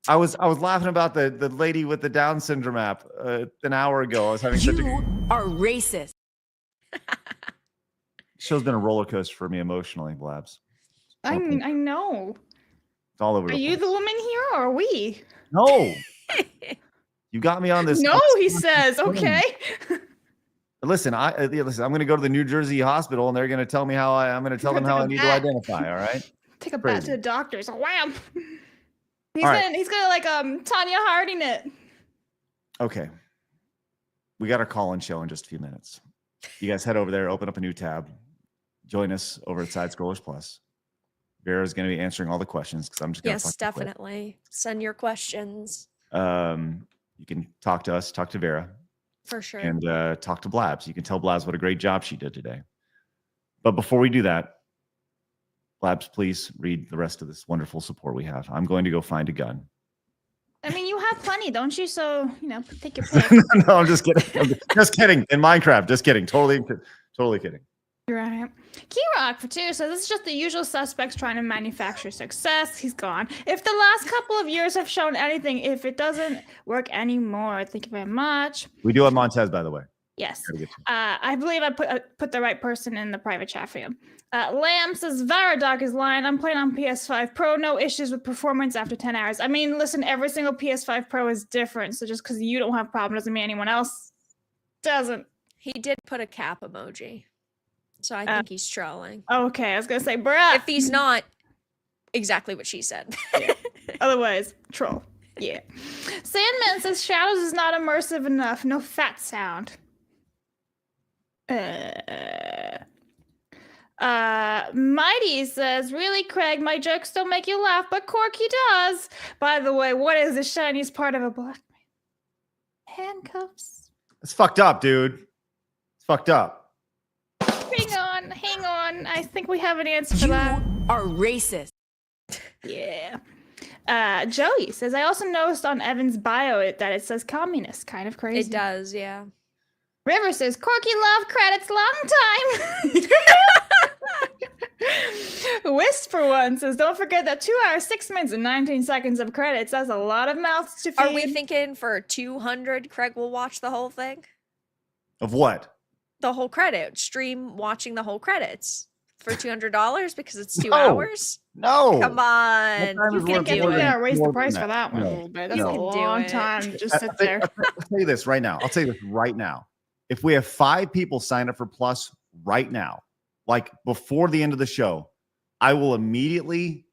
[SPEAKER 3] I was laughing about the lady with the Down syndrome app an hour ago. I was having such a
[SPEAKER 18] are racist.
[SPEAKER 3] show's been a roller coaster for me emotionally, Blabs.
[SPEAKER 6] I know.
[SPEAKER 3] It's all over.
[SPEAKER 6] Are you the woman here or are we?
[SPEAKER 3] No. You got me on this.
[SPEAKER 6] No, he says. Okay.
[SPEAKER 3] Listen, I'm going to go to the New Jersey hospital, and they're going to tell me how I'm going to tell them how I need to identify. All right.
[SPEAKER 6] Take a bat to the doctors. Wham. He's
[SPEAKER 3] All
[SPEAKER 6] gonna like Tanya Harding it.
[SPEAKER 3] Okay. We got our call-in show in just a few minutes. You guys head over there, open up a new tab, join us over at Side Scrollers Plus. Vera's going to be answering all the questions because I'm just going to.
[SPEAKER 2] Yes, definitely. Send your questions.
[SPEAKER 3] You can talk to us, talk to Vera.
[SPEAKER 2] For sure.
[SPEAKER 3] And talk to Blabs. You can tell Blabs what a great job she did today. But before we do that, Blabs, please read the rest of this wonderful support we have. I'm going to go find a gun.
[SPEAKER 6] I mean, you have plenty, don't you? So, take your pick.
[SPEAKER 3] No, I'm just kidding. Just kidding. In Minecraft, just kidding. Totally kidding.
[SPEAKER 6] You're right. Key Rock for 2 says this is just the usual suspects trying to manufacture success. He's gone. If the last couple of years have shown anything, if it doesn't work anymore, thank you very much.
[SPEAKER 3] We do have Montez, by the way.
[SPEAKER 6] Yes. I believe I put the right person in the private chat for you. Lamb says Varadog is lying. I'm playing on PS5 Pro. No issues with performance after 10 hours. I mean, listen, every single PS5 Pro is different. So just because you don't have a problem doesn't mean anyone else doesn't.
[SPEAKER 2] He did put a cap emoji. So I think he's trolling.
[SPEAKER 6] Okay, I was going to say, bruh.
[SPEAKER 2] If he's not, exactly what she said.
[SPEAKER 6] Yeah. Otherwise, troll. Yeah. Sandman says Shadows is not immersive enough. No fat sound. Mighty says, really, Craig, my jokes don't make you laugh, but Corky does. By the way, what is the shiniest part of a black man? Handcuffs.
[SPEAKER 3] It's fucked up, dude. It's fucked up.
[SPEAKER 6] Hang on. I think we have an answer for that.
[SPEAKER 18] You are racist.
[SPEAKER 6] Yeah. Joey says, I also noticed on Evan's bio that it says communist. Kind of crazy.
[SPEAKER 2] It does, yeah.
[SPEAKER 6] River says, Corky love credits, long time. Wisp for one says, don't forget that 2 hours, 6 minutes, and 19 seconds of credits. That's a lot of mouths to feed.
[SPEAKER 2] Are we thinking for 200, Craig will watch the whole thing?
[SPEAKER 3] Of what?
[SPEAKER 2] The whole credit. Stream watching the whole credits for $200 because it's 2 hours?
[SPEAKER 3] No.
[SPEAKER 2] Come on.
[SPEAKER 6] You can get it. Raise the price for that one a little bit. That's a long time to just sit there.
[SPEAKER 3] I'll tell you this right now. If we have 5 people sign up for Plus right now, like before the end of the show, once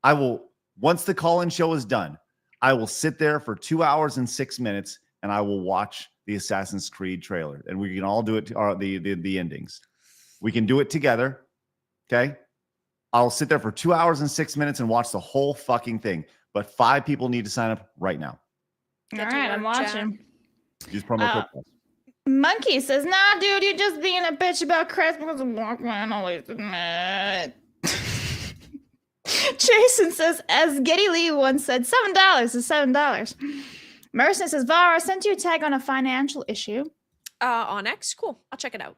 [SPEAKER 3] the call-in show is done, I will sit there for 2 hours and 6 minutes and I will watch the Assassin's Creed trailer, and we can all do it. The endings, we can do it together. Okay, I'll sit there for 2 hours and 6 minutes and watch the whole fucking thing. But 5 people need to sign up right now.
[SPEAKER 6] All right, I'm watching.
[SPEAKER 3] Use promo code Plus.
[SPEAKER 6] Monkey says, nah, dude, you're just being a bitch about Chris because of Walkman. Always admit. Jason says, as Geddy Lee once said, $7 is $7. Mercer says, Vara, I sent you a tag on a financial issue.
[SPEAKER 2] On X? Cool. I'll check it out.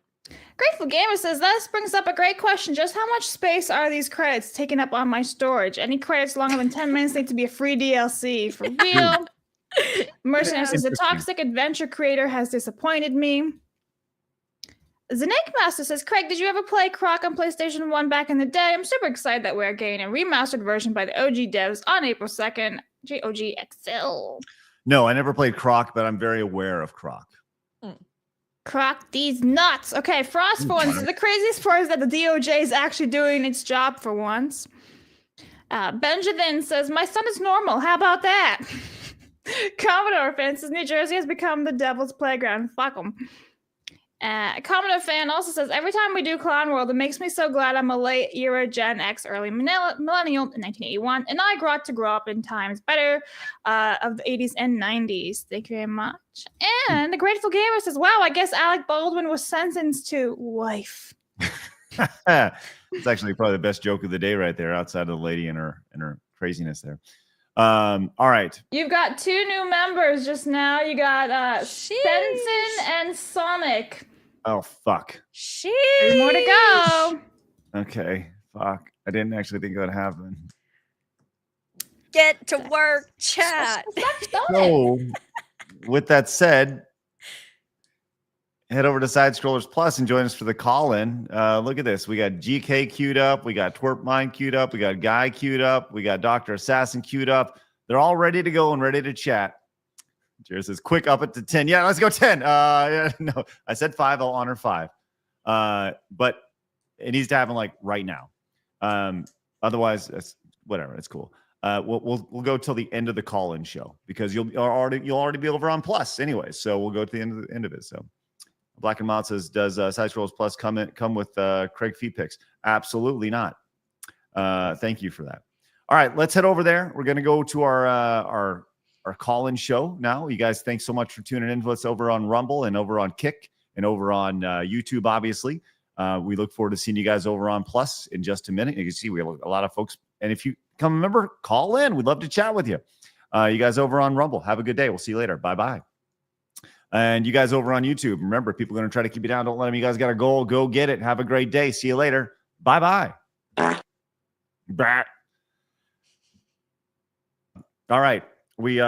[SPEAKER 6] Grateful Gamer says, this brings up a great question. Just how much space are these credits taking up on my storage? Any credits longer than 10 minutes need to be a free DLC. For real? Mercenary says, the Toxic Adventure creator has disappointed me. Zanake Master says, Craig, did you ever play Croc on PlayStation 1 back in the day? I'm super excited that we're getting a remastered version by the OG devs on April 2nd. GOG XL.
[SPEAKER 3] No, I never played Croc, but I'm very aware of Croc.
[SPEAKER 6] Croc these nuts. Okay, Frost for once. The craziest part is that the DOJ is actually doing its job for once. Benjamin says, my son is normal. How about that? Commodore fan says, New Jersey has become the devil's playground. Fuck them. Commodore fan also says, every time we do Clown World, it makes me so glad I'm a late era Gen X, early millennial in 1981, and I got to grow up in times better of the 80s and 90s. Thank you very much. And the Grateful Gamer says, wow, I guess Alec Baldwin was sentenced to life.
[SPEAKER 3] It's actually probably the best joke of the day right there, outside of the lady and her craziness there. All right.
[SPEAKER 6] You've got 2 new members just now. You got Stenson and Sonic.
[SPEAKER 3] Oh, fuck.
[SPEAKER 6] 3 more to go.
[SPEAKER 3] Okay. Fuck. I didn't actually think that would happen.
[SPEAKER 2] Get to work, chat.
[SPEAKER 3] So, with that said, head over to Side Scrollers Plus and join us for the call-in. Look at this. We got GK queued up. We got Twerp Mind queued up. We got Guy queued up. We got Dr. Assassin queued up. They're all ready to go and ready to chat. Jared says, quick, up it to 10. Yeah, let's go 10. Yeah, no, I said 5. I'll honor 5. But it needs to happen like right now. Otherwise, it's whatever. It's cool. We'll go till the end of the call-in show because you'll already be over on Plus anyway. So we'll go to the end of it. So Black and Mild says, does Side Scrolls Plus come with Craig feed picks? Absolutely not. Thank you for that. All right, let's head over there. We're gonna go to our call-in show now. You guys, thanks so much for tuning in with us over on Rumble and over on Kick and over on YouTube. Obviously, we look forward to seeing you guys over on Plus in just a minute. You can see we have a lot of folks, and if you come, remember, call in. We'd love to chat with you. You guys over on Rumble, have a good day. We'll see you later. Bye-bye. And you guys over on YouTube, remember, people are going to try to keep you down. Don't let them. You guys got a goal. Go get it. Have a great day. See you later. Bye-bye. Bye. All right. We